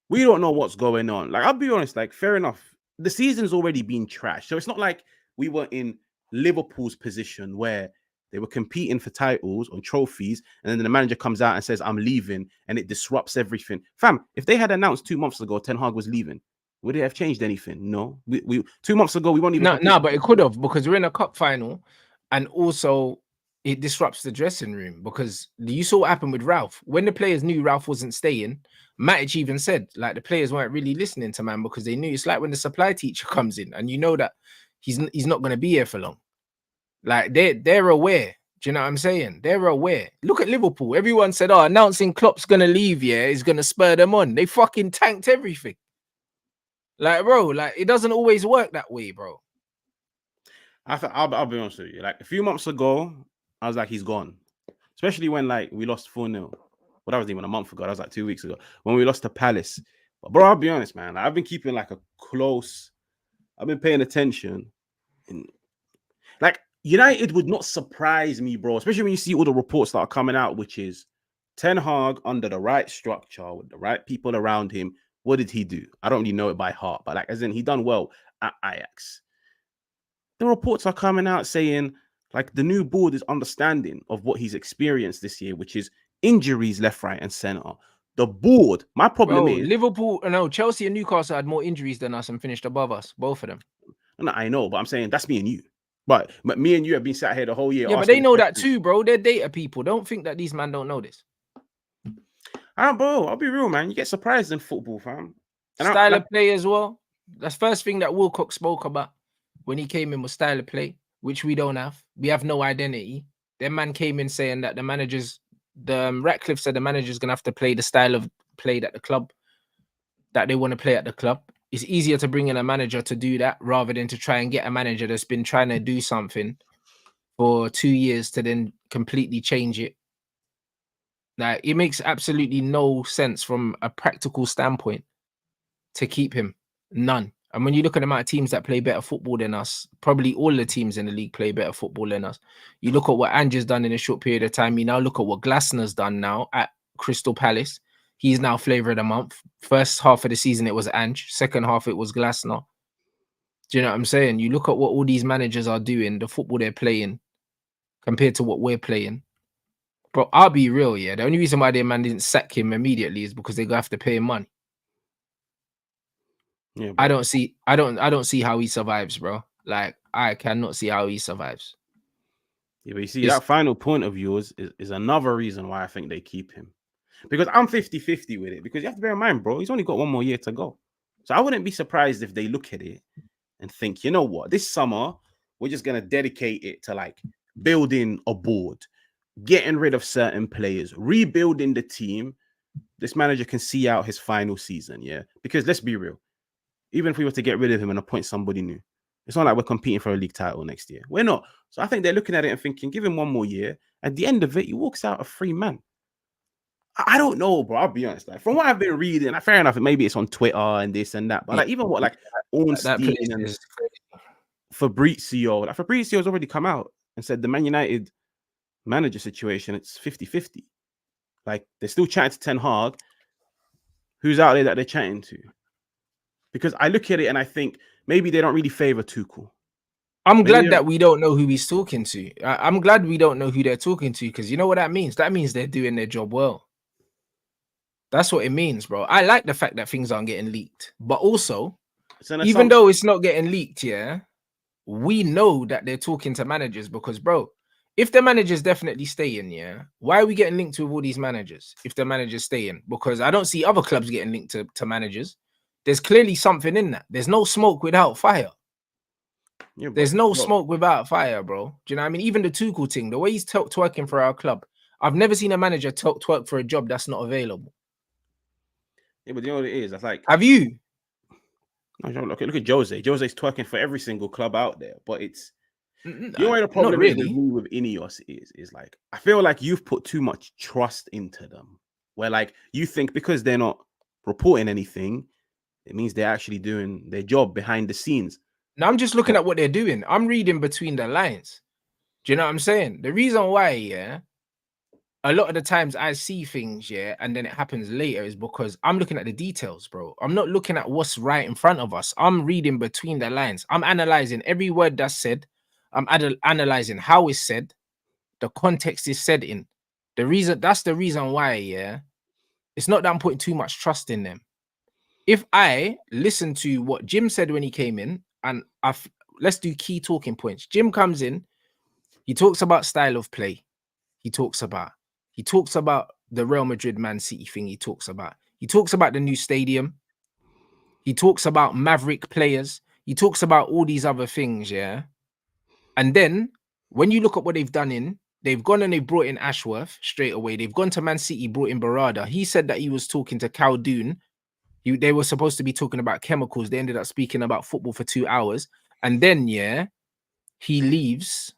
we don't know what's going on, like, I'll be honest, like, fair enough. The season's already been trashed. So it's not like we were in Liverpool's position where they were competing for titles on trophies, and then the manager comes out and says, I'm leaving, and it disrupts everything. Fam, if they had announced 2 months ago Ten Hag was leaving, would it have changed anything? No. We 2 months ago, we weren't even... No, but it could have, because we're in a cup final, and also it disrupts the dressing room, because you saw what happened with Ralph. When the players knew Ralph wasn't staying, Matic even said, like, the players weren't really listening to man, because they knew it's like when the supply teacher comes in and you know that he's not going to be here for long. Like, they're aware. Do you know what I'm saying? They're aware. Look at Liverpool. Everyone said, oh, announcing Klopp's going to leave, yeah, is going to spur them on. They fucking tanked everything. Like, bro, like, it doesn't always work that way, bro. I'll be honest with you. Like, a few months ago, I was like, he's gone. Especially when, like, we lost 4-0. Well, that wasn't even a month ago. That was like 2 weeks ago when we lost to Palace. But, bro, I'll be honest, man. I've been keeping, like, I've been paying attention. Like, United would not surprise me, bro. Especially when you see all the reports that are coming out, which is Ten Hag under the right structure with the right people around him. What did he do? I don't really know it by heart, but, like, as in, he done well at Ajax. The reports are coming out saying, like, the new board is understanding of what he's experienced this year, which is injuries left, right, and center. The board. My problem Bro, is Liverpool, no, Chelsea and Newcastle had more injuries than us and finished above us, both of them. no, I know, but I'm saying that's me and you. But me and you have been sat here the whole year. Yeah, but asking they the know that question. too, bro. They're data people. Don't think that these men don't know this. Bro, I'll be real, man. You get surprised in football, fam. And Style of play as well. That's first thing that Wilcock spoke about when he came in was style of play, which we don't have. We have no identity. Their man came in saying that the managers, Ratcliffe said the manager's gonna have to play the style of play that the club that they want to play at the club. It's easier to bring in a manager to do that rather than to try and get a manager that's been trying to do something for 2 years to then completely change it. Like, it makes absolutely no sense from a practical standpoint to keep him. None. And when you look at the amount of teams that play better football than us, probably all the teams in the league play better football than us. You look at what Ange's done in a short period of time. You now look at what Glasner's done now at Crystal Palace. He's now flavour of the month. First half of the season, it was Ange. Second half, it was Glasner. Do you know what I'm saying? You look at what all these managers are doing, the football they're playing, compared to what we're playing. Bro, I'll be real, yeah. The only reason why their man didn't sack him immediately is because they're gonna have to pay him money. Yeah, I don't see how he survives, bro. Like, I cannot see how he survives. Yeah, but you see, that final point of yours is another reason why I think they keep him. Because I'm 50-50 with it. Because you have to bear in mind, bro, he's only got one more year to go. So I wouldn't be surprised if they look at it and think, you know what, this summer, we're just going to dedicate it to like building a board, getting rid of certain players, rebuilding the team. This manager can see out his final season, yeah? Because let's be real, even if we were to get rid of him and appoint somebody new, it's not like we're competing for a league title next year. We're not. So I think they're looking at it and thinking, give him one more year. At the end of it, he walks out a free man. I don't know, bro. I'll be honest. Like, from what I've been reading, like, fair enough, maybe it's on Twitter and this and that. But like, even what like That place Ornstein and is crazy. Fabrizio's already come out and said the Man United manager situation, it's 50-50. Like, they're still chatting to Ten Hag. Who's out there that they're chatting to? Because I look at it and I think maybe they don't really favor Tuchel. I'm glad that we don't know who he's talking to. I'm glad we don't know who they're talking to, because you know what that means? That means they're doing their job well. That's what it means, bro. I like the fact that things aren't getting leaked. But also, even though it's not getting leaked, yeah, we know that they're talking to managers because, bro, if the managers definitely stay in, yeah, why are we getting linked with all these managers if the managers stay in? Because I don't see other clubs getting linked to managers. There's clearly something in that. There's no smoke without fire. Yeah, there's no smoke without fire, bro. Do you know what I mean? Even the Tuchel thing, the way he's twerking for our club, I've never seen a manager twerk for a job that's not available. Yeah, but you know what it is? That's like, have you? No, look at Jose. Jose's twerking for every single club out there, but it's you know what the not problem really. is with me with Ineos is like, I feel like you've put too much trust into them. Where like you think because they're not reporting anything, it means they're actually doing their job behind the scenes. Now I'm just looking at what they're doing. I'm reading between the lines. Do you know what I'm saying? The reason why, yeah, a lot of the times I see things, yeah, and then it happens later is because I'm looking at the details, bro. I'm not looking at what's right in front of us. I'm reading between the lines. I'm analyzing every word that's said. I'm analyzing how it's said, the context is said in. That's the reason why, yeah. It's not that I'm putting too much trust in them. If I listen to what Jim said when he came in, and let's do key talking points. Jim comes in, he talks about style of play. He talks about the Real Madrid Man City thing. He talks about the new stadium. He talks about Maverick players. He talks about all these other things, yeah. And then when you look at what they've done they've gone and they brought in Ashworth straight away. They've gone to Man City, brought in Barada. He said that he was talking to Khaldoon. They were supposed to be talking about chemicals. They ended up speaking about football for 2 hours. And then, yeah, he leaves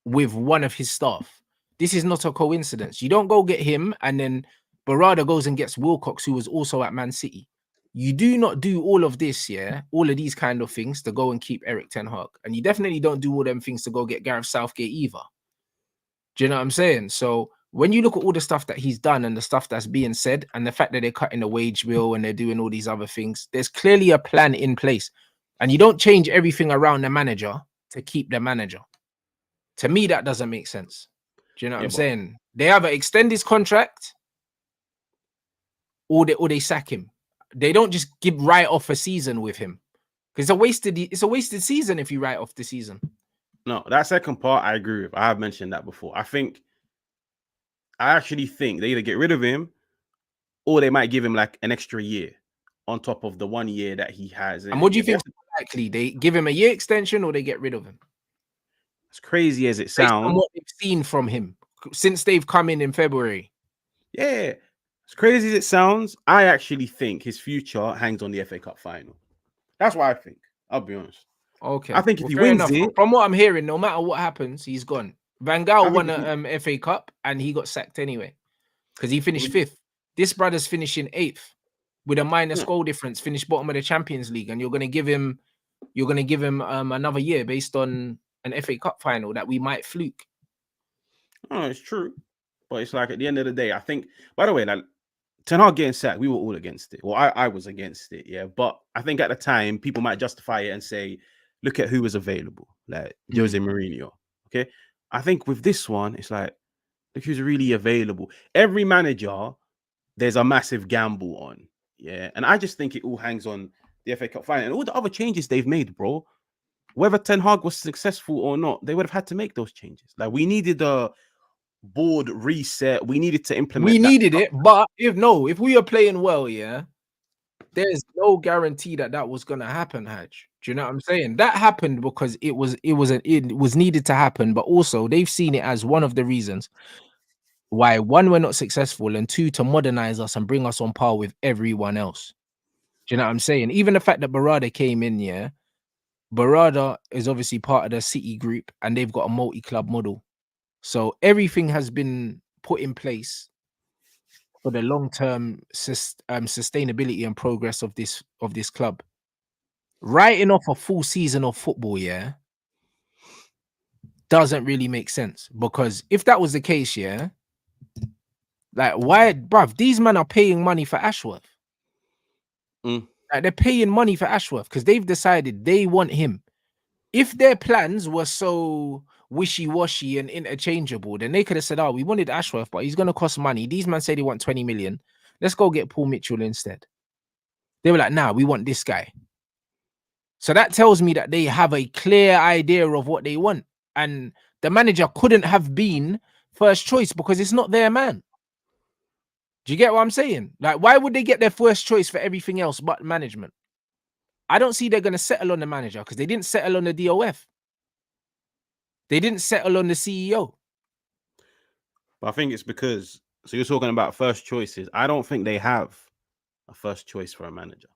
with one of his staff. This is not a coincidence. You don't go get him and then Barada goes and gets Wilcox, who was also at Man City. You do not do all of this, yeah, all of these kind of things to go and keep Eric Ten Hag. And you definitely don't do all them things to go get Gareth Southgate either. Do you know what I'm saying? So when you look at all the stuff that he's done and the stuff that's being said and the fact that they're cutting the wage bill and they're doing all these other things, there's clearly a plan in place. And you don't change everything around the manager to keep the manager. To me, that doesn't make sense. Do you know what I'm saying? They either extend his contract or they sack him. They don't just write off a season with him. Because it's a wasted season if you write off the season. No, that second part I agree with. I have mentioned that before. I actually think they either get rid of him or they might give him like an extra year on top of the 1 year that he has. And what do you think is likely? They give him a year extension or they get rid of him? As crazy as it Based on sounds, what they've seen from him since they've come in February. Yeah, as crazy as it sounds, I actually think his future hangs on the FA Cup final. That's what I think. I'll be honest. Okay. I think if he wins it, from what I'm hearing, no matter what happens, he's gone. Van Gaal won a FA Cup and he got sacked anyway because he finished 5th. This brother's finishing 8th with a minus goal difference, finished bottom of the Champions League, and you're going to give him another year based on an FA Cup final that we might fluke. Oh, it's true, but it's like at the end of the day, I think. By the way, like Ten Hag getting sacked, we were all against it. Well, I was against it, yeah. But I think at the time, people might justify it and say, look at who was available, like Jose Mourinho. Okay, I think with this one, it's like, look who's really available. Every manager, there's a massive gamble on, yeah. And I just think it all hangs on the FA Cup final and all the other changes they've made, bro. Whether Ten Hag was successful or not, they would have had to make those changes. Like we needed a board reset. We needed to implement. We needed it, but if we are playing well, yeah, there's no guarantee that was gonna happen, Haj. Do you know what I'm saying? That happened because it was needed to happen, but also they've seen it as one of the reasons why, one, we're not successful, and two, to modernize us and bring us on par with everyone else. Do you know what I'm saying? Even the fact that Barada came in, yeah, Barada is obviously part of the City group and they've got a multi-club model. So everything has been put in place for the long-term sustainability and progress of this club. Writing off a full season of football, yeah, doesn't really make sense, because if that was the case, yeah, like why, bruv, these men are paying money for Ashworth. Like they're paying money for Ashworth because they've decided they want him. If their plans were so wishy-washy and interchangeable, then they could have said, oh, we wanted Ashworth, but he's going to cost money. These men say they want 20 million. Let's go get Paul Mitchell instead. They were like, nah, we want this guy. So that tells me that they have a clear idea of what they want. And the manager couldn't have been first choice because it's not their man. Do you get what I'm saying? Like, why would they get their first choice for everything else but management? I don't see they're going to settle on the manager because they didn't settle on the DOF. They didn't settle on the CEO. But I think it's because, so you're talking about first choices. I don't think they have a first choice for a manager.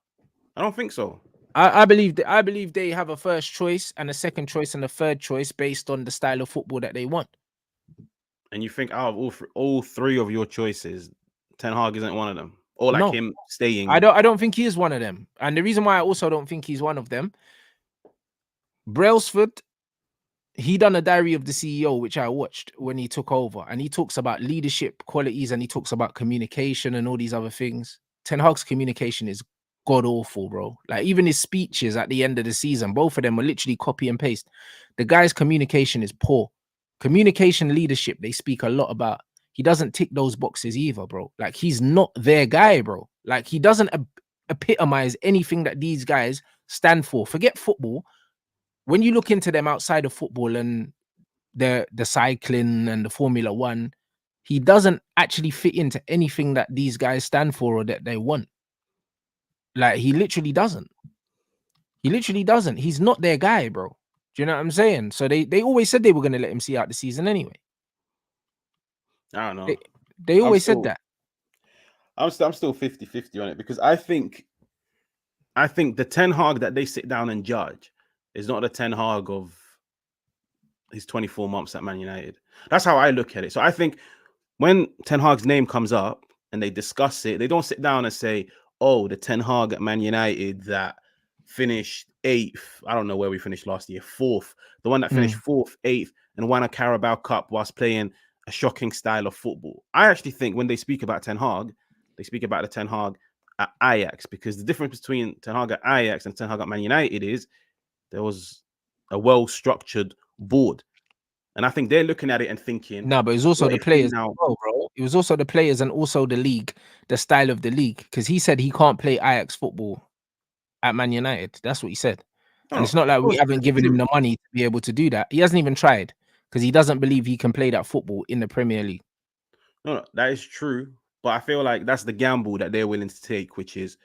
I don't think so. I believe they have a first choice and a second choice and a third choice based on the style of football that they want. And you think out of all three of your choices, Ten Hag isn't one of them? Or like him staying? I don't think he is one of them. And the reason why I also don't think he's one of them, Brailsford, he done a diary of the CEO, which I watched when he took over, and he talks about leadership qualities and he talks about communication and all these other things. Ten Hag's communication is god awful, bro. Like even his speeches at the end of the season, both of them were literally copy and paste. The guy's communication is poor. Communication, leadership, they speak a lot about. He doesn't tick those boxes either, bro. Like he's not their guy, bro. Like he doesn't epitomize anything that these guys stand for. Forget football. When you look into them outside of football and the cycling and the Formula One, he doesn't actually fit into anything that these guys stand for or that they want. Like he literally doesn't. He literally doesn't. He's not their guy, bro. Do you know what I'm saying? So they always said they were going to let him see out the season anyway. I don't know. They always said that. I'm still 50-50 on it because I think the Ten Hag that they sit down and judge is not the Ten Hag of his 24 months at Man United. That's how I look at it. So I think when Ten Hag's name comes up and they discuss it, they don't sit down and say, oh, the Ten Hag at Man United that finished 8th. I don't know where we finished last year. 4th. The one that finished 4th, 8th, and won a Carabao Cup whilst playing a shocking style of football. I actually think when they speak about Ten Hag, they speak about the Ten Hag at Ajax, because the difference between Ten Hag at Ajax and Ten Hag at Man United is there was a well-structured board. And I think they're looking at it and thinking, No, but it was also what the if we players as now? well, bro. It was also the players and also the league, the style of the league. Because he said he can't play Ajax football at Man United. That's what he said. No, And no, it's not of like we course, haven't given him the money to be able to do that. He hasn't even tried because he doesn't believe he can play that football in the Premier League. no, that is true. But I feel like that's the gamble that they're willing to take, which is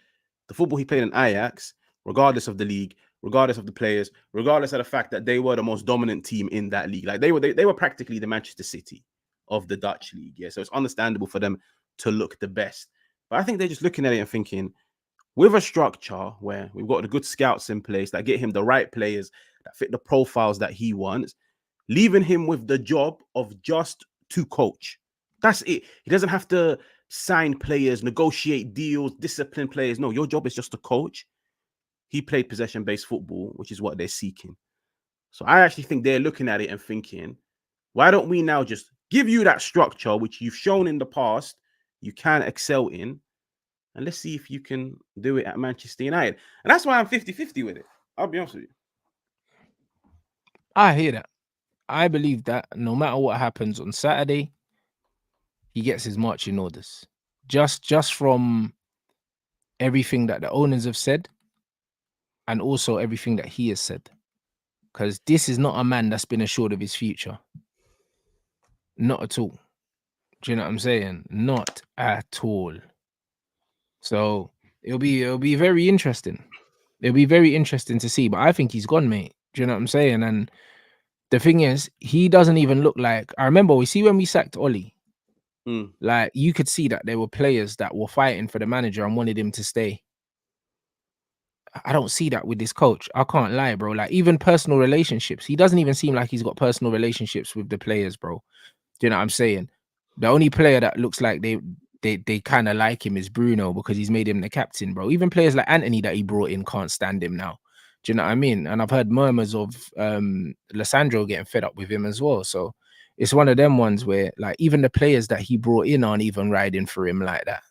the football he played in Ajax, regardless of the league, regardless of the players, regardless of the fact that they were the most dominant team in that league. Like they were practically the Manchester City of the Dutch league. Yeah, so it's understandable for them to look the best. But I think they're just looking at it and thinking, with a structure where we've got the good scouts in place that get him the right players that fit the profiles that he wants, leaving him with the job of just to coach. That's it. He doesn't have to sign players, negotiate deals, discipline players. No, your job is just to coach. He played possession-based football, which is what they're seeking. So I actually think they're looking at it and thinking, why don't we now just give you that structure, which you've shown in the past you can excel in, and let's see if you can do it at Manchester United. And that's why I'm 50-50 with it. I'll be honest with you. I hear that. I believe that no matter what happens on Saturday, he gets his marching orders. Just from everything that the owners have said and also everything that he has said. Because this is not a man that's been assured of his future. Not at all. Do you know what I'm saying? Not at all. So it'll be very interesting. It'll be very interesting to see. But I think he's gone, mate. Do you know what I'm saying? And the thing is, he doesn't even look like. I remember we see when we sacked Ollie, like you could see that there were players that were fighting for the manager and wanted him to stay. I don't see that with this coach. I can't lie, bro. Like even personal relationships, he doesn't even seem like he's got personal relationships with the players, bro. Do you know what I'm saying? The only player that looks like they kind of like him is Bruno because he's made him the captain, bro. Even players like Anthony that he brought in can't stand him now. Do you know what I mean? And I've heard murmurs of Lissandro getting fed up with him as well. So it's one of them ones where like even the players that he brought in aren't even riding for him like that.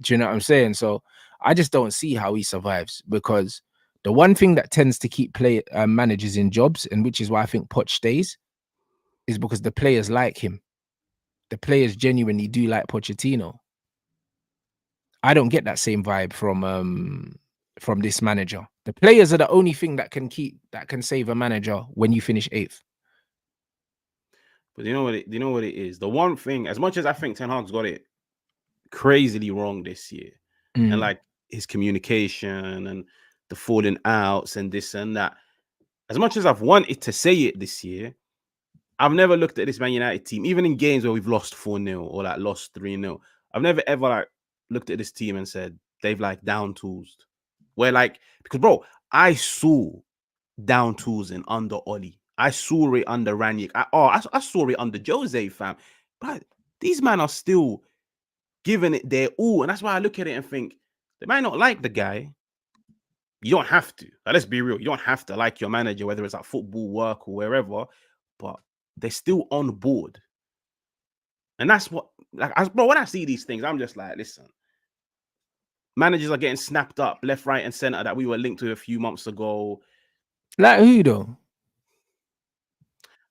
Do you know what I'm saying? So I just don't see how he survives because the one thing that tends to keep managers in jobs, and which is why I think Poch stays, is because the players like him. The players genuinely do like Pochettino. I don't get that same vibe from this manager. The players are the only thing that can save a manager when you finish 8th. But you know what it is? The one thing, as much as I think Ten Hag's got it crazily wrong this year, and like his communication and the falling outs and this and that, as much as I've wanted to say it this year, I've never looked at this Man United team, even in games where we've lost 4-0 or like lost 3-0. I've never ever like looked at this team and said they've like down tools. Where like, because bro, I saw down tools in under Oli. I saw it under Ranić. I saw it under Jose, fam. But these men are still giving it their all. And that's why I look at it and think, they might not like the guy. You don't have to. Like, let's be real. You don't have to like your manager, whether it's at football, work, or wherever. But they're still on board. And that's what, like, bro, when I see these things, I'm just like, listen, managers are getting snapped up left, right, and center that we were linked to a few months ago. Like who though?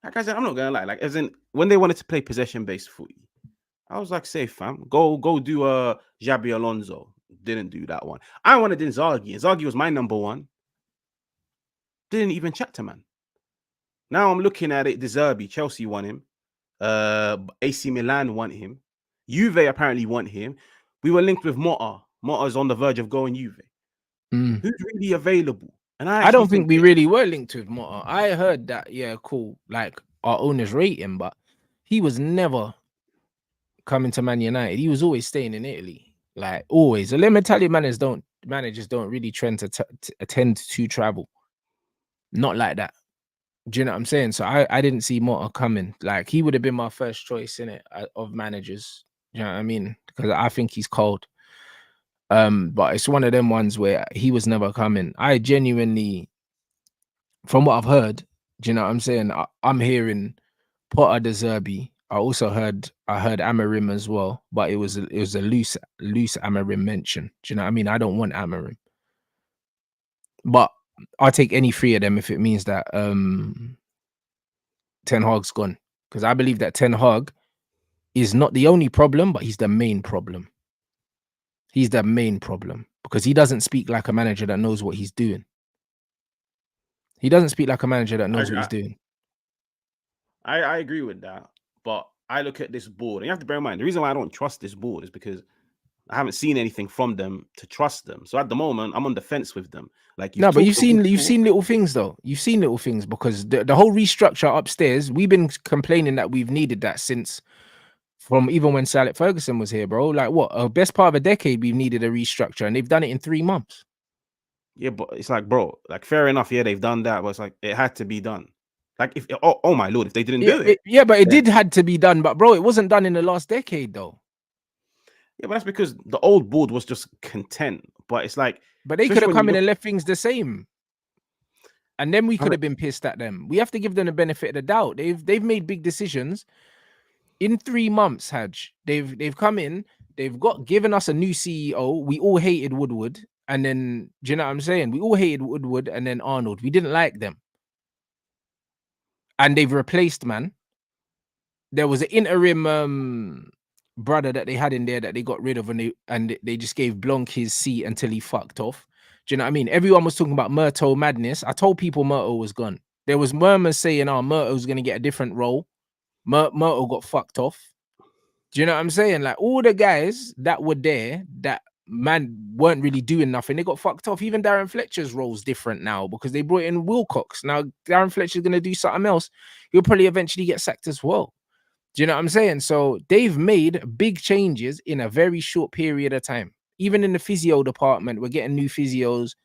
Like I said, I'm not gonna lie. Like, as in when they wanted to play possession-based footy, I was like, safe, fam. Go do Xabi Alonso. Didn't do that one. I wanted Inzaghi. Inzaghi was my number one. Didn't even chat to man. Now I'm looking at it. De Zerbi, Chelsea won him. AC Milan want him. Juve apparently want him. We were linked with Motta. Motta's on the verge of going Juve. Who's really available? And I don't think we really were linked with Motta. I heard that, yeah, cool. Like our owners rate him, but he was never coming to Man United. He was always staying in Italy, like always. So let me tell you, managers don't really trend to attend to travel. Not like that. Do you know what I'm saying? So I didn't see Motta coming. Like he would have been my first choice in it of managers. You know what I mean? Because I think he's cold. But it's one of them ones where he was never coming. I genuinely, from what I've heard, do you know what I'm saying? I'm hearing Potter De Zerbi. I heard Amarim as well, but it was a loose Amarim mention. Do you know what I mean? I don't want Amarim, but I'll take any three of them if it means that Ten Hag's gone. Because I believe that Ten Hag is not the only problem, but he's the main problem. He's the main problem because he doesn't speak like a manager that knows what he's doing. He doesn't speak like a manager that knows what he's doing. I agree with that, but I look at this board, and you have to bear in mind the reason why I don't trust this board is because I haven't seen anything from them to trust them. So at the moment, I'm on the fence with them. Like no, but you've seen little things though. You've seen little things because the whole restructure upstairs. We've been complaining that we've needed that since from even when Sir Alex Ferguson was here, bro. Like what a best part of a decade we've needed a restructure, and they've done it in 3 months. Yeah, but it's like, bro, like fair enough. Yeah, they've done that, but it's like it had to be done. Like if oh my lord, if they didn't do it, yeah, but it did had to be done. But bro, it wasn't done in the last decade though. Yeah, but that's because the old board was just content. But it's like, but they could have come in and left things the same, and then we could have been pissed at them. We have to give them the benefit of the doubt. They've made big decisions in 3 months. Haj, they've come in, they've given us a new CEO. We all hated Woodward, and then do you know what I'm saying? We all hated Woodward, and then Arnold. We didn't like them, and they've replaced man. There was an interim brother that they had in there that they got rid of, and they just gave Blanc his seat until he fucked off. Do you know what I mean? Everyone was talking about Murto madness. I told people Murto was gone. There was murmurs saying, "Oh, Murto's gonna get a different role." Murto got fucked off. Do you know what I'm saying? Like all the guys that were there, that man weren't really doing nothing. They got fucked off. Even Darren Fletcher's role's different now because they brought in Wilcox. Now Darren Fletcher's gonna do something else. He'll probably eventually get sacked as well. Do you know what I'm saying? So they've made big changes in a very short period of time. Even in the physio department, we're getting new physios,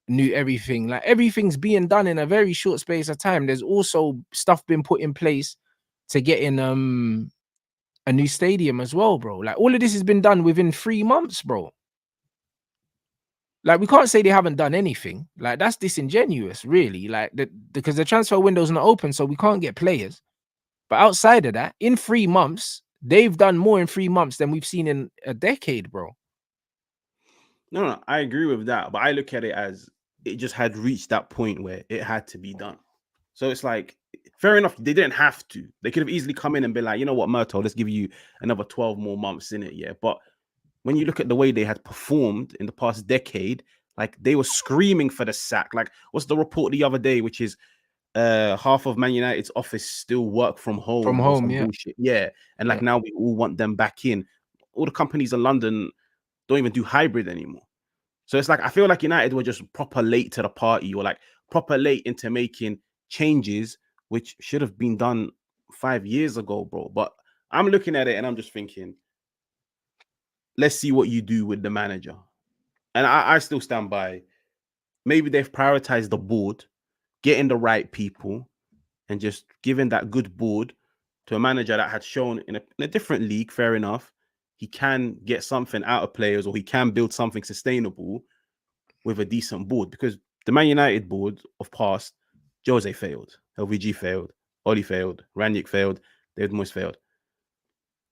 new everything. Like everything's being done in a very short space of time. There's also stuff been put in place to get in a new stadium as well, bro. Like all of this has been done within 3 months, bro. Like we can't say they haven't done anything. Like that's disingenuous, really. Like because the transfer window's not open, so we can't get players. But outside of that, in 3 months, they've done more in 3 months than we've seen in a decade, bro. No, I agree with that. But I look at it as it just had reached that point where it had to be done. So it's like, fair enough, they didn't have to. They could have easily come in and been like, you know what, Murto, let's give you another 12 more months in it, yeah. But when you look at the way they had performed in the past decade, like they were screaming for the sack. Like, what's the report the other day, which is half of Man United's office still work from home. From home, yeah. Bullshit. Yeah. And like now we all want them back in. All the companies in London don't even do hybrid anymore. So it's like I feel like United were just proper late to the party, or like proper late into making changes, which should have been done 5 years ago, bro. But I'm looking at it and I'm just thinking, let's see what you do with the manager. And I still stand by. Maybe they've prioritized the board, getting the right people, and just giving that good board to a manager that had shown in a different league, fair enough, he can get something out of players, or he can build something sustainable with a decent board. Because the Man United board of past, Jose failed, LVG failed, Oli failed, Ranić failed, David Moyes failed.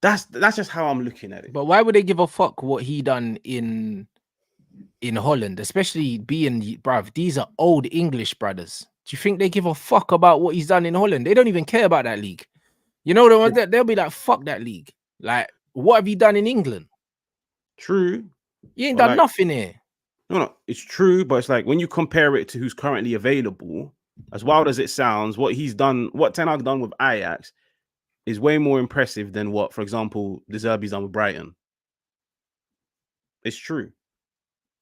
That's just how I'm looking at it. But why would they give a fuck what he done in Holland, especially being, bruv, these are old English brothers. Do you think they give a fuck about what he's done in Holland? They don't even care about that league. You know the ones that they'll be like, fuck that league. Like, what have you done in England? True. You ain't done nothing here. No, it's true, but it's like when you compare it to who's currently available, as wild as it sounds, what he's done, what Ten Hag done with Ajax is way more impressive than what, for example, De Zerbi's done with Brighton. It's true.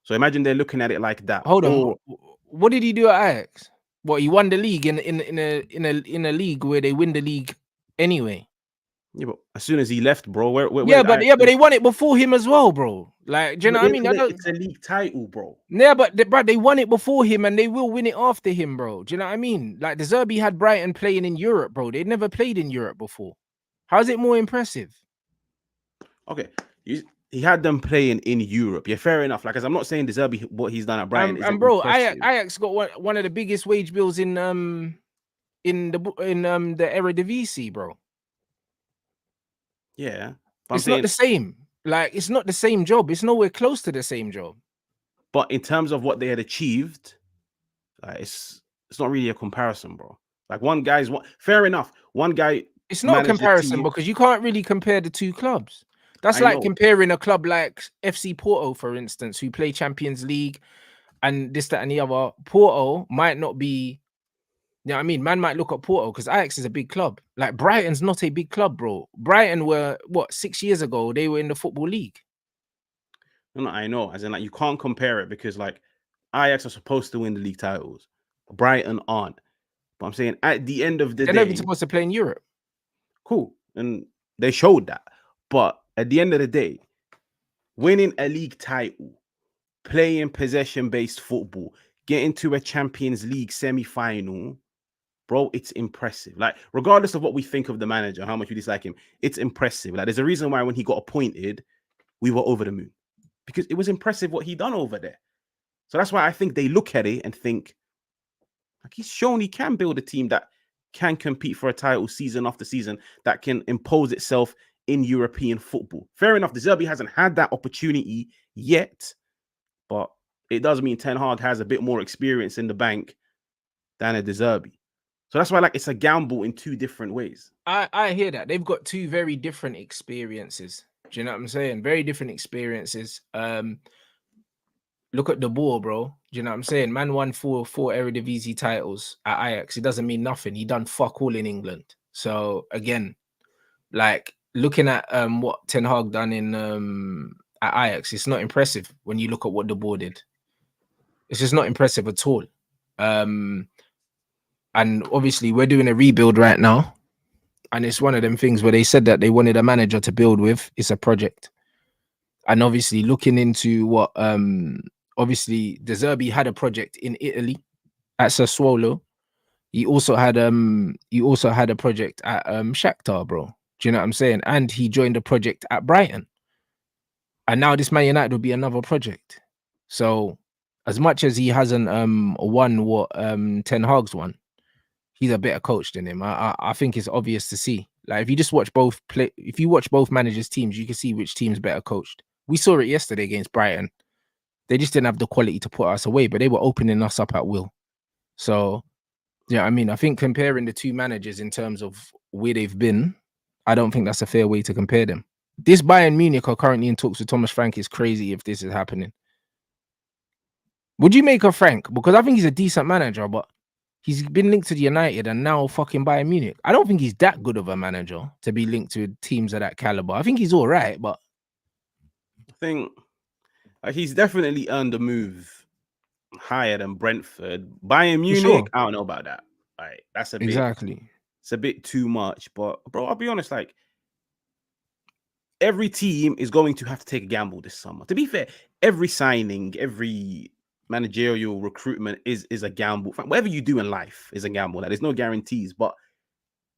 So imagine they're looking at it like that. Hold on. What did he do at Ajax? What, he won the league in a league where they win the league anyway. Yeah, but as soon as he left, bro, but they won it before him as well, bro. Like, do you know what I mean? It's a league title, bro. Yeah, but they won it before him, and they will win it after him, bro. Do you know what I mean? Like, De Zerbi had Brighton playing in Europe, bro. They'd never played in Europe before. How is it more impressive? Okay, he had them playing in Europe. Yeah, fair enough. Like, as I'm not saying De Zerbi, what he's done at Brighton is bro, Ajax got one of the biggest wage bills in the Eredivisie, bro. Yeah, it's not the same. Like, it's not the same job. It's nowhere close to the same job. But in terms of what they had achieved, it's not really a comparison, bro. Like one guy's one. Fair enough. One guy. It's not a Managed the comparison team. because you can't really compare the two clubs. That's I like know. comparing a club like FC Porto, for instance, who play Champions League and this, that, and the other. Porto might not be, you know what I mean? Man might look at Porto because Ajax is a big club. Like Brighton's not a big club, bro. Brighton were, what, 6 years ago, they were in the Football League. No, I know. As in, like, you can't compare it because, like, Ajax are supposed to win the league titles. Brighton aren't. But I'm saying at the end of the They're not day, even supposed to play in Europe. cool. And they showed that. But at the end of the day, winning a league title, playing possession-based football, getting to a Champions League semi-final, bro, it's impressive. Like, regardless of what we think of the manager, how much we dislike him, it's impressive. Like, there's a reason why when he got appointed, we were over the moon. Because it was impressive what he done over there. So that's why I think they look at it and think, like, he's shown he can build a team that can compete for a title season after season, that can impose itself in European football. Fair enough, De Zerbi hasn't had that opportunity yet, but it does mean Ten Hag has a bit more experience in the bank than a De Zerbi. So that's why, like, it's a gamble in two different ways. I hear that. They've got two very different experiences. Do you know what I'm saying? Very different experiences. Look at the ball, bro. Do you know what I'm saying? Man won four Eredivisie titles at Ajax. It doesn't mean nothing. He done fuck all in England. So again, like looking at what Ten Hag done in at Ajax, it's not impressive when you look at what the ball did. It's just not impressive at all. And obviously we're doing a rebuild right now. And it's one of them things where they said that they wanted a manager to build with. It's a project. And obviously looking into what obviously De Zerbi had a project in Italy at Sassuolo. He also had a project at Shakhtar, bro. Do you know what I'm saying? And he joined a project at Brighton. And now this Man United will be another project. So as much as he hasn't won what Ten Hag's won, he's a better coach than him. I think it's obvious to see. Like if you just watch if you watch both managers' teams, you can see which team's better coached. We saw it yesterday against Brighton. They just didn't have the quality to put us away, but they were opening us up at will. So, yeah, I mean, I think comparing the two managers in terms of where they've been, I don't think that's a fair way to compare them. This Bayern Munich are currently in talks with Thomas Frank is crazy if this is happening. Would you make a Frank? Because I think he's a decent manager, but he's been linked to the United and now fucking Bayern Munich. I don't think he's that good of a manager to be linked to teams of that caliber. I think he's all right, but I think he's definitely earned a move higher than Brentford. Bayern Munich, sure. I don't know about that. Like, that's exactly. It's a bit too much. But bro, I'll be honest, like every team is going to have to take a gamble this summer. To be fair, every signing, every managerial recruitment is a gamble. Whatever you do in life is a gamble. Like, there's no guarantees. But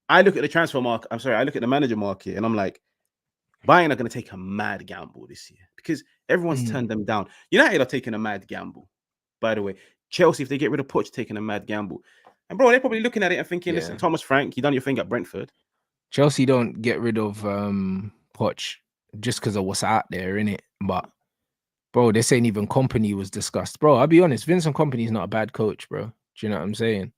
I look at the transfer market. I look at the manager market, and I'm like, Bayern are going to take a mad gamble this year because everyone's turned them down. United are taking a mad gamble, by the way. Chelsea, if they get rid of Poch, taking a mad gamble. And bro, they're probably looking at it and thinking, listen, Thomas Frank, you done your thing at Brentford. Chelsea don't get rid of Poch just because of what's out there, innit? But bro, they're saying even Kompany was discussed. Bro, I'll be honest, Vincent Kompany's not a bad coach, bro. Do you know what I'm saying?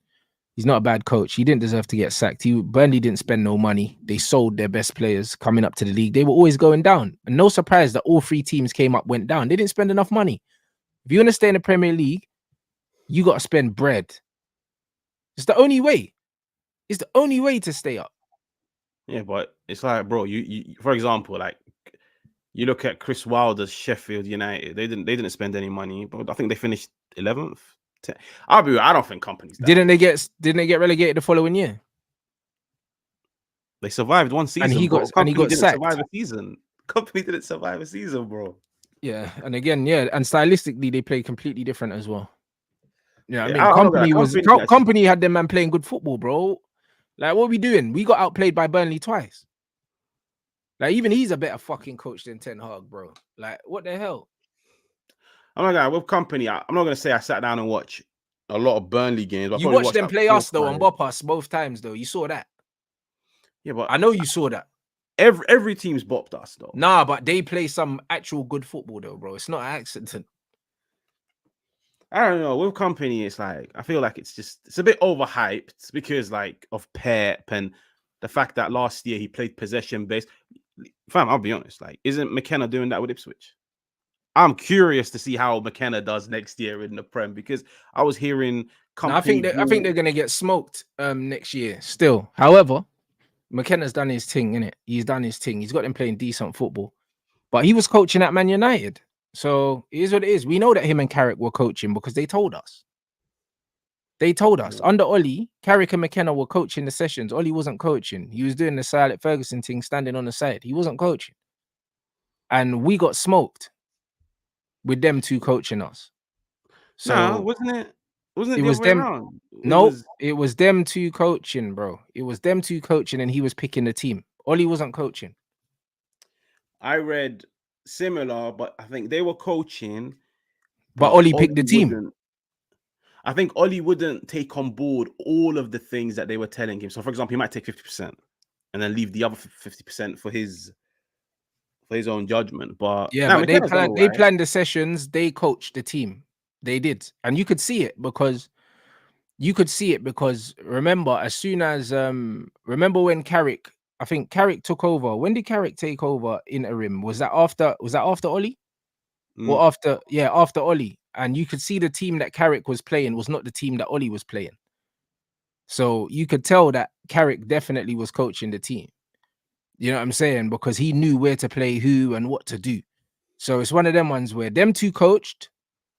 He's not a bad coach. He didn't deserve to get sacked. Burnley didn't spend no money. They sold their best players coming up to the league. They were always going down. And no surprise that all three teams came up, went down. They didn't spend enough money. If you want to stay in the Premier League, you got to spend bread. It's the only way. It's the only way to stay up. Yeah, but it's like, bro, you for example, like you look at Chris Wilder's Sheffield United. They didn't spend any money, but I think they finished 11th. I don't think Kompany's that. Didn't they get relegated the following year? They survived one season. And he got sacked. Survive a season. Kompany didn't survive a season, bro. Yeah, and again, and stylistically they played completely different as well. You know what I mean? Kompany had them man playing good football, bro. Like, what are we doing? We got outplayed by Burnley twice. Like, even he's a better fucking coach than Ten Hag, bro. Like, what the hell? I'm not gonna with Kompany. I'm not gonna say I sat down and watched a lot of Burnley games. You watched them play us though and bop us both times though. You saw that. Yeah, but I know you saw that. Every team's bopped us though. Nah, but they play some actual good football though, bro. It's not an accident. I don't know. With company, it's like I feel like it's a bit overhyped because like of Pep and the fact that last year he played possession based. Fam, I'll be honest. Like, isn't McKenna doing that with Ipswich? I'm curious to see how McKenna does next year in the Prem because I was hearing Now I company. think they're gonna get smoked next year still. However, McKenna's done his thing, innit? He's done his thing. He's got them playing decent football. But he was coaching at Man United. So it is what it is. We know that him and Carrick were coaching because they told us. They told us. Under Ollie, Carrick and McKenna were coaching the sessions. Ollie wasn't coaching. He was doing the Sir Alex Ferguson thing, standing on the side. He wasn't coaching. And we got smoked with them two coaching us. No, So wasn't it? Wasn't it it the was other way them. around? No, it was them two coaching, bro. It was them two coaching, and he was picking the team. Ollie wasn't coaching. I read similar, but I think they were coaching. But Ollie picked the team. wouldn't- I think Ollie wouldn't take on board all of the things that they were telling him. So, for example, he might take 50% and then leave the other 50% for his own judgment. But Yeah, nah, but they McKenna's done planned all they right. planned the sessions, they coached the team. They did. And you could see it because remember, as soon as remember when Carrick, I think Carrick took over. When did Carrick take over interim? Was that after Ollie? Or after Ollie? And you could see the team that Carrick was playing was not the team that Ollie was playing. So you could tell that Carrick definitely was coaching the team. You know what I'm saying? Because he knew where to play who and what to do. So it's one of them ones where them two coached,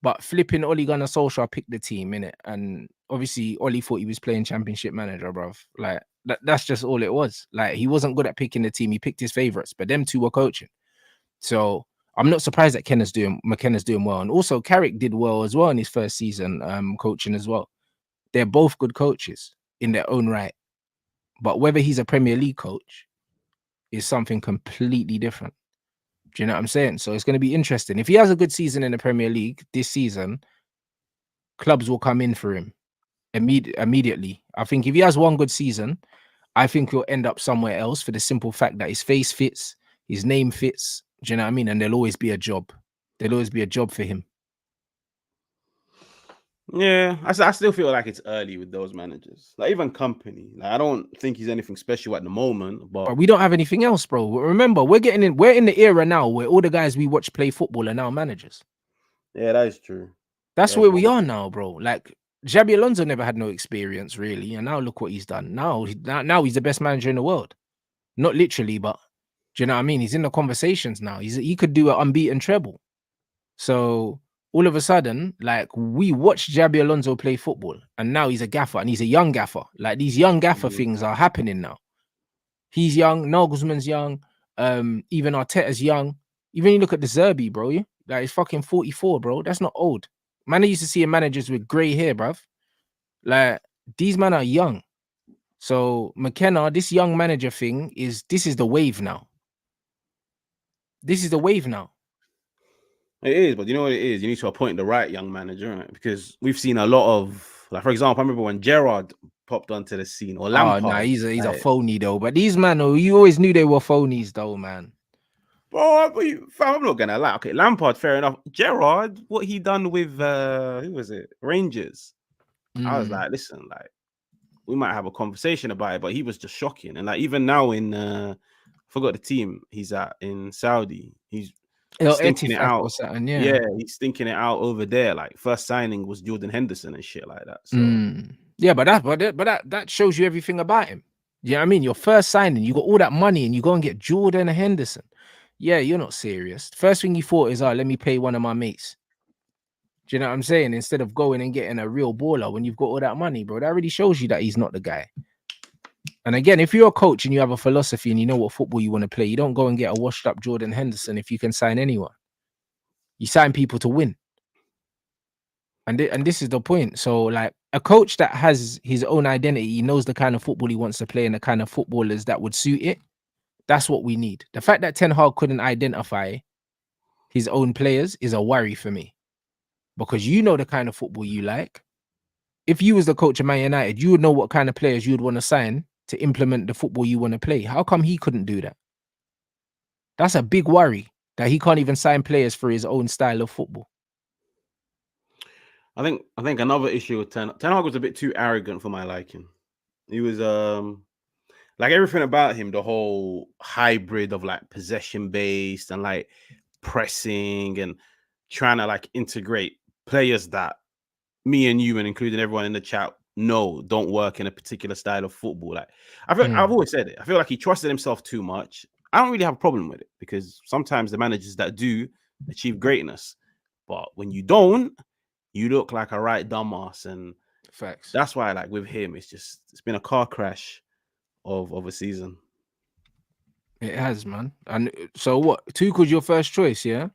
but flipping Ole Gunnar Solskjaer picked the team, innit? And obviously Ollie thought he was playing championship manager, bruv. Like that's just all it was. Like he wasn't good at picking the team. He picked his favorites, but them two were coaching. So I'm not surprised that McKenna's doing well. And also Carrick did well as well in his first season, coaching as well. They're both good coaches in their own right. But whether he's a Premier League coach is something completely different. Do you know what I'm saying? So it's going to be interesting. If he has a good season in the Premier League this season, clubs will come in for him immediately. I think if he has one good season, I think he'll end up somewhere else for the simple fact that his face fits, his name fits. Do you know what I mean? And there'll always be a job. There'll always be a job for him. Yeah, I still feel like it's early with those managers. Like even company. Like, I don't think he's anything special at the moment, but we don't have anything else, bro. Remember, we're in the era now where all the guys we watch play football are now managers. yeah, that is true. That's where we are now, bro. Like Xabi Alonso never had no experience really, and now look what he's done. Now he's the best manager in the world. Not literally, but do you know what I mean? He's in the conversations now. He could do an unbeaten treble. So all of a sudden, like we watched Xabi Alonso play football, and now he's a gaffer, and he's a young gaffer. Like these young gaffer things are happening now. He's young, Nagelsmann's young, even Arteta's young. Even you look at the Zerbi, bro. Like he's fucking 44, bro. That's not old. Man, I used to see managers with grey hair, bruv. Like these men are young. So McKenna, this young manager thing is the wave now. This is the wave now. It is, but you know what it is? You need to appoint the right young manager, right? Because we've seen a lot of, like, for example, I remember when Gerrard popped onto the scene, or Lampard. Oh, nah, he's a phony though. But these men, you always knew they were phonies though, man. Bro, I'm not gonna lie. Okay, Lampard, fair enough. Gerrard, what he done with who was it? Rangers. I was like, listen, like, we might have a conversation about it, but he was just shocking. And like even now in I forgot the team he's at in Saudi, he's stinking it out. Yeah, he's stinking it out over there. Like first signing was Jordan Henderson and shit like that. So yeah, but that shows you everything about him. You know what I mean? Your first signing, you got all that money and you go and get Jordan Henderson. Yeah, you're not serious. First thing you thought is, let me pay one of my mates. Do you know what I'm saying? Instead of going and getting a real baller when you've got all that money, bro. That really shows you that he's not the guy. And again, if you're a coach and you have a philosophy and you know what football you want to play, you don't go and get a washed up Jordan Henderson if you can sign anyone. You sign people to win. And this is the point. So like a coach that has his own identity, he knows the kind of football he wants to play and the kind of footballers that would suit it. That's what we need. The fact that Ten Hag couldn't identify his own players is a worry for me. Because you know the kind of football you like. If you was the coach of Man United, you would know what kind of players you would want to sign to implement the football you want to play. How come he couldn't do that? That's a big worry that he can't even sign players for his own style of football. I think another issue with Ten Hag was a bit too arrogant for my liking. He was like everything about him, the whole hybrid of like possession based and like pressing and trying to like integrate players that me and you and including everyone in the chat know don't work in a particular style of football. Like I've always said it. I feel like he trusted himself too much. I don't really have a problem with it because sometimes the managers that do achieve greatness, but when you don't, you look like a right dumbass. And Facts. that's why, like with him, it's been a car crash of a season. It has, man. And so what? Tuchel's your first choice, yeah?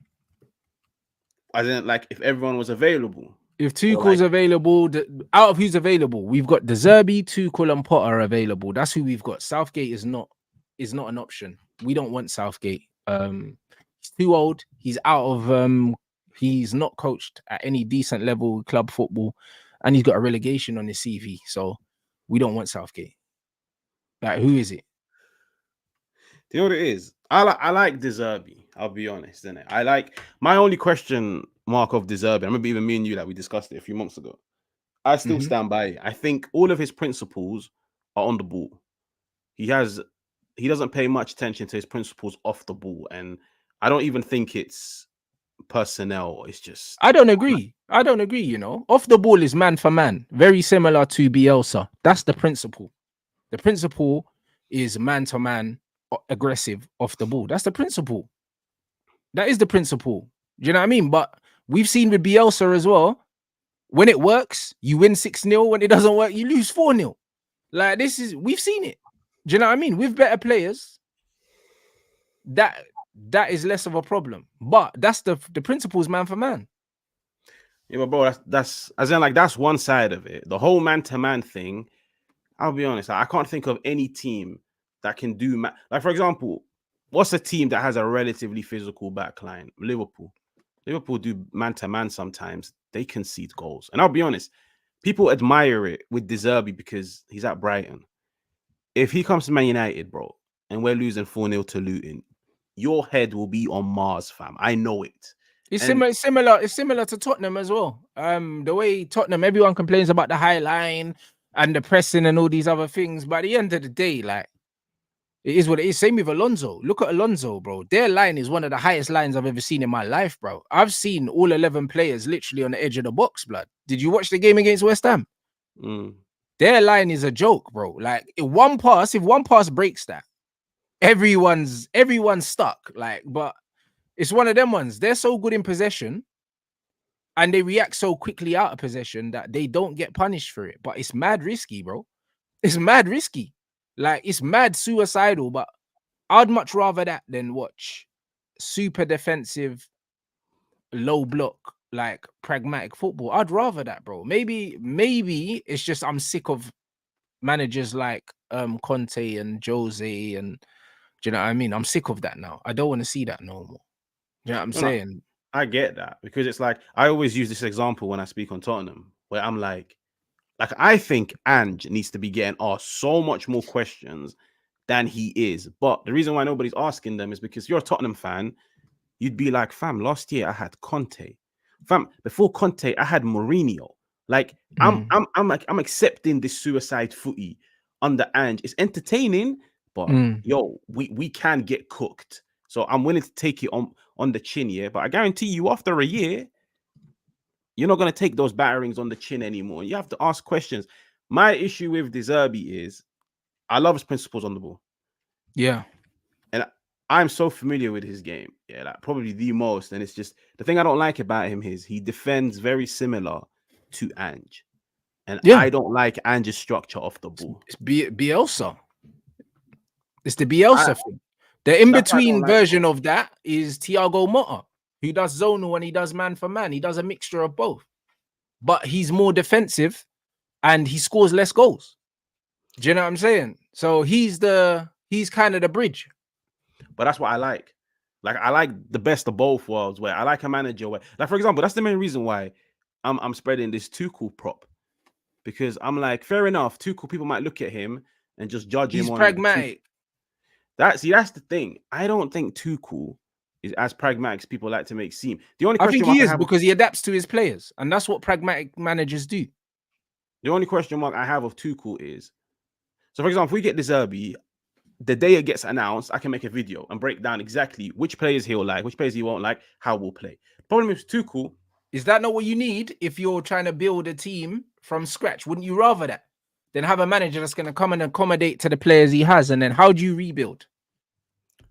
I didn't like if everyone was available. If Or Tuchel's like, available, out of who's available, we've got De Zerbi, Tuchel, and Potter available. That's who we've got. Southgate is not an option. We don't want Southgate. He's too old. He's out of he's not coached at any decent level club football, and he's got a relegation on his CV. So we don't want Southgate. Like, who is it? do you know what it is? I like De Zerbi. I'll be honest, innit? I like my only question mark of De Zerbi. I remember even me and you, like we discussed it a few months ago. I still stand by it. I think all of his principles are on the ball. He doesn't pay much attention to his principles off the ball, and I don't even think it's personnel. It's just I don't agree. You know, off the ball is man for man, very similar to Bielsa. That's the principle. The principle is man to man, aggressive off the ball. That's the principle. That is the principle. Do you know what I mean? But we've seen with Bielsa as well. When it works, you win 6-0. When it doesn't work, you lose 4-0. Like, we've seen it. Do you know what I mean? With better players, that is less of a problem. But that's the principles man for man. yeah, but bro, that's as in like that's one side of it. The whole man-to-man thing, I'll be honest, I can't think of any team that can do like, for example, what's a team that has a relatively physical backline? Liverpool. Liverpool do man-to-man sometimes. They concede goals. And I'll be honest, people admire it with De Zerbi because he's at Brighton. If he comes to Man United, bro, and we're losing 4-0 to Luton, your head will be on Mars, fam. I know it. It's And similar. It's similar to Tottenham as well. The way Tottenham, everyone complains about the high line and the pressing and all these other things. But at the end of the day, like, it is what it is. Same with Alonso. Look at Alonso, bro. Their line is one of the highest lines I've ever seen in my life, bro. I've seen all 11 players literally on the edge of the box, blood. Did you watch the game against West Ham? Their line is a joke, bro. Like, if one pass breaks that, everyone's stuck. Like, but it's one of them ones. They're so good in possession and they react so quickly out of possession that they don't get punished for it. But it's mad risky, bro. It's mad risky. Like, it's mad suicidal, but I'd much rather that than watch super defensive, low block, like pragmatic football. I'd rather that, bro. Maybe it's just I'm sick of managers like Conte and Jose, and do you know what I mean? I'm sick of that now. I don't want to see that no more. Do you know what I'm saying? I get that because it's like I always use this example when I speak on Tottenham, where I'm like I think Ange needs to be getting asked so much more questions than he is. But the reason why nobody's asking them is because you're a Tottenham fan, you'd be like, fam, last year I had Conte. Fam, before Conte, I had Mourinho. Like, I'm accepting this suicide footy under Ange. It's entertaining, but yo, we can get cooked. So I'm willing to take it on the chin, yeah. But I guarantee you, after a year, you're not gonna take those batterings on the chin anymore. You have to ask questions. My issue with De Zerbi is I love his principles on the ball. Yeah. And I'm so familiar with his game. Yeah, like probably the most. And it's just the thing I don't like about him is he defends very similar to Ange. And I don't like Ange's structure off the ball. It's Bielsa. It's the Bielsa thing. The in-between version of that is Thiago Motta, who does zonal and he does man for man. He does a mixture of both. But he's more defensive and he scores less goals. Do you know what I'm saying? So he's kind of the bridge. But that's what I like. Like, I like the best of both worlds, where I like a manager where, like, for example, that's the main reason why I'm spreading this Tuchel prop. Because I'm like, fair enough, Tuchel, people might look at him and just judge him on pragmatic. That's the thing. I don't think Tuchel is as pragmatic as people like to make seem. The only I question think mark he I is have, because he adapts to his players, and that's what pragmatic managers do. the only question mark I have of Tuchel is, so for example, if we get De Zerbi, the day it gets announced, I can make a video and break down exactly which players he'll like, which players he won't like, how we'll play. The problem is Tuchel. Is that not what you need if you're trying to build a team from scratch? Wouldn't you rather that than have a manager that's going to come and accommodate to the players he has? And then how do you rebuild?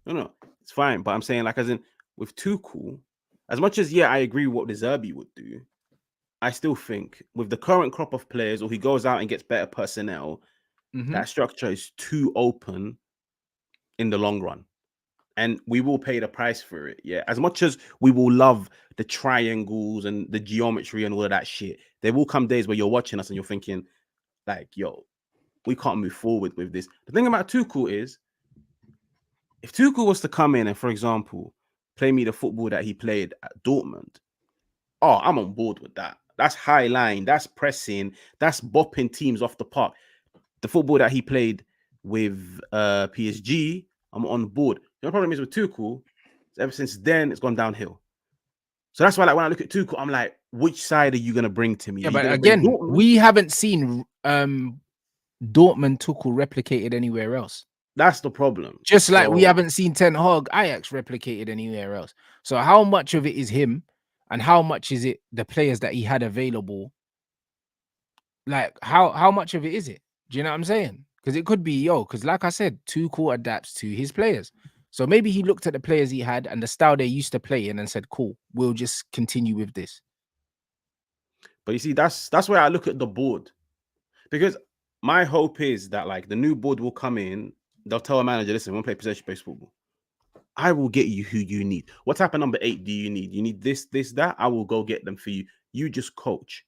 No, it's fine. But I'm saying, like, as in with Tuchel, as much as, yeah, I agree with what De Zerbi would do, I still think with the current crop of players, or he goes out and gets better personnel, that structure is too open in the long run. And we will pay the price for it. Yeah. As much as we will love the triangles and the geometry and all of that shit, there will come days where you're watching us and you're thinking, like, yo, we can't move forward with this. The thing about Tuchel is, if Tuchel was to come in and, for example, play me the football that he played at Dortmund, oh, I'm on board with that. That's high line, that's pressing, that's bopping teams off the park. The football that he played with PSG, I'm on board. The only problem is with Tuchel, ever since then, it's gone downhill. So that's why, like, when I look at Tuchel, I'm like, which side are you going to bring to me? Yeah, Are you but going to bring again, Dortmund? we haven't seen Dortmund Tuchel replicated anywhere else. That's the problem. Just like we haven't seen Ten Hag Ajax replicated anywhere else. So how much of it is him and how much is it the players that he had available? Like how much of it is it? Do you know what I'm saying? Because it could be, because like I said, Tuchel adapts to his players. So maybe he looked at the players he had and the style they used to play in and said, cool, we'll just continue with this. But you see, that's where I look at the board. Because my hope is that, like, the new board will come in, they'll tell a manager, listen, we want to play possession-based football. I will get you who you need. What type of number 8 do you need? You need this, that? I will go get them for you. You just coach.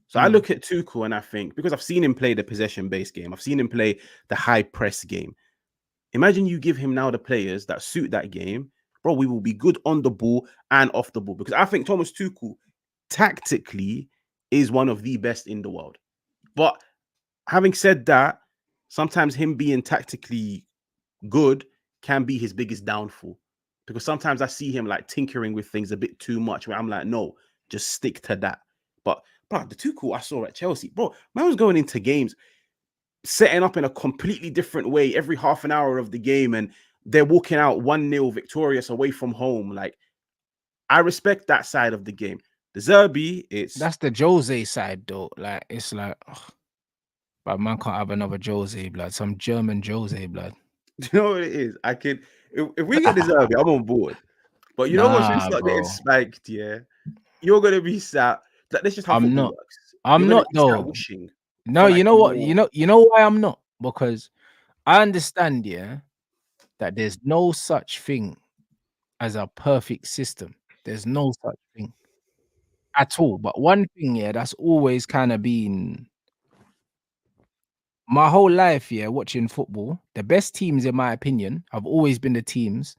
So I look at Tuchel and I think, because I've seen him play the possession-based game, I've seen him play the high press game. Imagine you give him now the players that suit that game, bro, we will be good on the ball and off the ball. Because I think Thomas Tuchel, tactically, is one of the best in the world. But having said that, sometimes him being tactically good can be his biggest downfall. Because sometimes I see him, like, tinkering with things a bit too much, where I'm like, no, just stick to that. But, bro, the Tuchel I saw at Chelsea, bro, man was going into games, setting up in a completely different way every half an hour of the game, and they're walking out 1-0 victorious away from home. Like, I respect that side of the game. The Zerbi, that's the Jose side, though. Like, it's like, but man can't have another Jose blood, some German Jose blood. Do you know what it is? I can, if we get the Zerbi, I'm on board. But you know what's going to start getting spiked, yeah? You're going to be sat. Like, that's just how football works. I'm not, though. Wishing no, you know what? You know why I'm not? Because I understand, yeah, that there's no such thing as a perfect system. There's no such thing at all. But one thing, yeah, that's always kind of been my whole life, yeah, watching football, the best teams, in my opinion, have always been the teams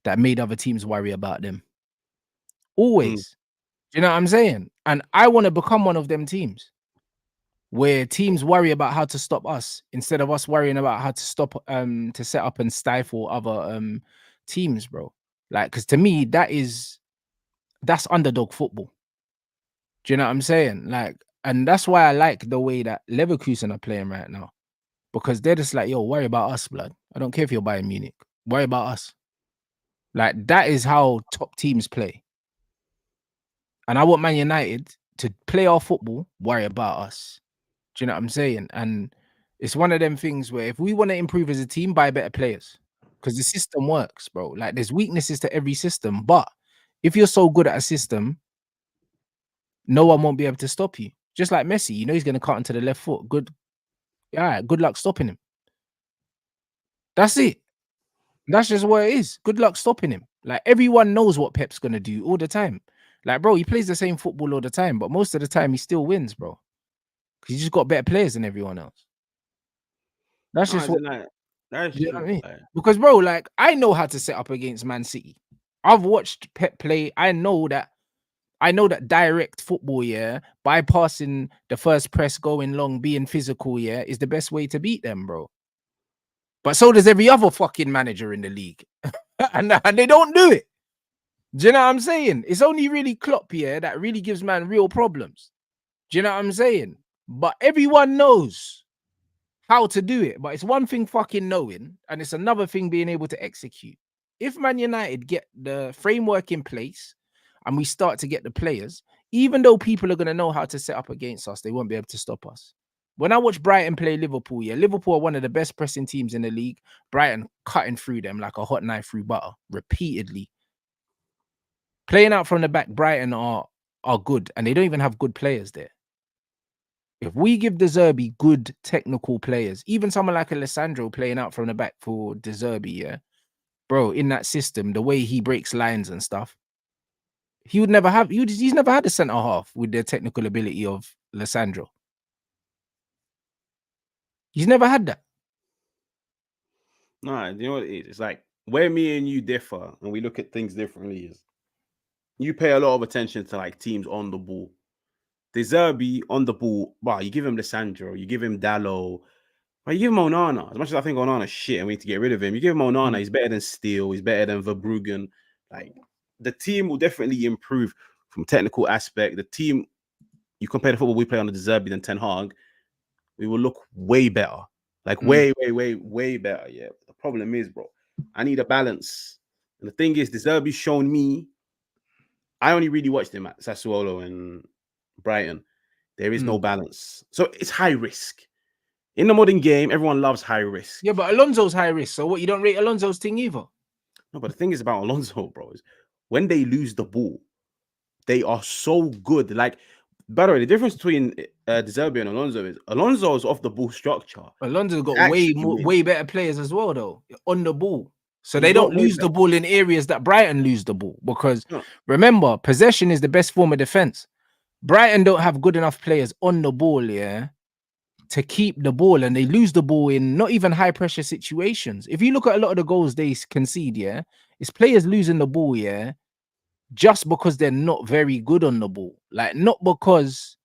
that made other teams worry about them. Always. Do you know what I'm saying? And I want to become one of them teams where teams worry about how to stop us instead of us worrying about how to stop to set up and stifle other teams, bro. Like, because to me, that's underdog football. Do you know what I'm saying? Like, and that's why I like the way that Leverkusen are playing right now. Because they're just like, yo, worry about us, blood. I don't care if you're Bayern Munich. Worry about us. Like, that is how top teams play. And I want Man United to play our football, worry about us. Do you know what I'm saying? And it's one of them things where if we want to improve as a team, buy better players. Because the system works, bro. Like, there's weaknesses to every system. But if you're so good at a system, no one won't be able to stop you. Just like Messi, you know he's going to cut into the left foot. Good. Yeah, good luck stopping him. That's it. That's just what it is. Good luck stopping him. Like, everyone knows what Pep's going to do all the time. Like, bro, he plays the same football all the time, but most of the time he still wins, bro. Because he's just got better players than everyone else. That's just what. That's You know true. what I mean? Because, bro, like, I know how to set up against Man City. I've watched Pep play. I know that direct football, yeah, bypassing the first press, going long, being physical, yeah, is the best way to beat them, bro. But so does every other fucking manager in the league. and they don't do it. Do you know what I'm saying? It's only really Klopp, yeah, that really gives man real problems. Do you know what I'm saying? But everyone knows how to do it. But it's one thing fucking knowing, and it's another thing being able to execute. If Man United get the framework in place and we start to get the players, even though people are going to know how to set up against us, they won't be able to stop us. When I watch Brighton play Liverpool, yeah, Liverpool are one of the best pressing teams in the league. Brighton cutting through them like a hot knife through butter repeatedly. Playing out from the back, Brighton are good, and they don't even have good players there. If we give De Zerbi good technical players, even someone like Alessandro playing out from the back for De Zerbi, yeah, bro, in that system, the way he breaks lines and stuff, he would never have. He's never had a centre half with the technical ability of Alessandro. He's never had that. Nah, you know what it is? It's like where me and you differ and we look at things differently is you pay a lot of attention to like teams on the ball. De Zerbi on the ball, wow, you give him Lissandro, you give him Dallo, but you give him Onana. As much as I think Onana's shit and we need to get rid of him, you give him Onana, he's better than Steele, he's better than Verbruggen. Like the team will definitely improve from technical aspect. The team, you compare the football we play on the De Zerbi than Ten Hag, we will look way better. Like way better. Yeah. But the problem is, bro, I need a balance. And the thing is, De Zerbi's shown me. I only really watched him at Sassuolo and Brighton. There is no balance. So it's high risk. In the modern game, everyone loves high risk. Yeah, but Alonso's high risk. So what, you don't rate Alonso's thing either? No, but the thing is about Alonso, bro, is when they lose the ball, they are so good. Like, by the way, the difference between De Zerbi and Alonso is Alonso's off the ball structure. Alonso's got way better players as well, though, on the ball. So they don't lose the ball in areas that Brighton lose the ball. Because remember, possession is the best form of defense. Brighton don't have good enough players on the ball, yeah, to keep the ball, and they lose the ball in not even high pressure situations. If you look at a lot of the goals they concede, yeah, it's players losing the ball, yeah, just because they're not very good on the ball. Like, not because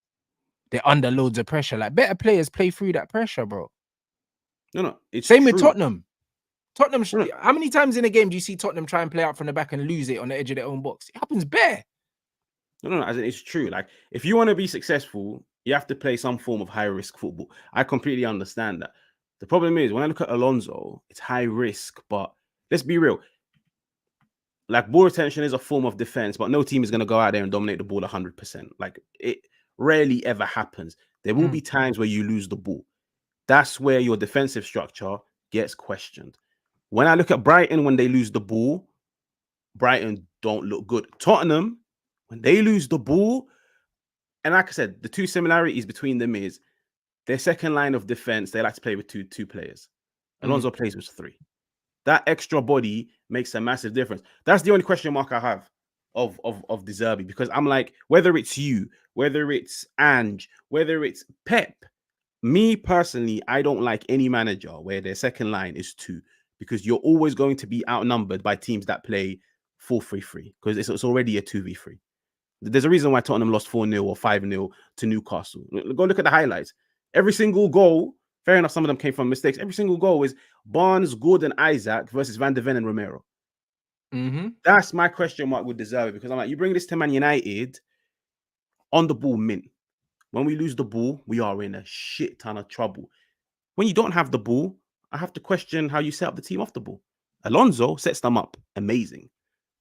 they're under loads of pressure. Like, better players play through that pressure, bro. No, it's same with Tottenham. Tottenham, how many times in a game do you see Tottenham try and play out from the back and lose it on the edge of their own box? It happens bare. No, as in, it's true. Like, if you want to be successful, you have to play some form of high risk football. I completely understand that. The problem is when I look at Alonso, it's high risk, but let's be real. Like, ball retention is a form of defense, but no team is going to go out there and dominate the ball 100%. Like, it rarely ever happens. There will be times where you lose the ball. That's where your defensive structure gets questioned. When I look at Brighton, when they lose the ball, Brighton don't look good. Tottenham, when they lose the ball, and like I said, the two similarities between them is their second line of defense, they like to play with two players. Alonso plays with three. That extra body makes a massive difference. That's the only question mark I have of De Zerbi, because I'm like, whether it's you, whether it's Ange, whether it's Pep, me personally, I don't like any manager where their second line is two, because you're always going to be outnumbered by teams that play 4-3-3, because it's already a 2v3. There's a reason why Tottenham lost 4-0 or 5-0 to Newcastle. Go look at the highlights. Every single goal, fair enough, some of them came from mistakes. Every single goal is Barnes, Gordon, Isaac versus Van de Ven and Romero. That's my question mark with De Zerbi, because I'm like, you bring this to Man United on the ball mint. When we lose the ball, we are in a shit ton of trouble. When you don't have the ball, I have to question how you set up the team off the ball. Alonso sets them up amazing.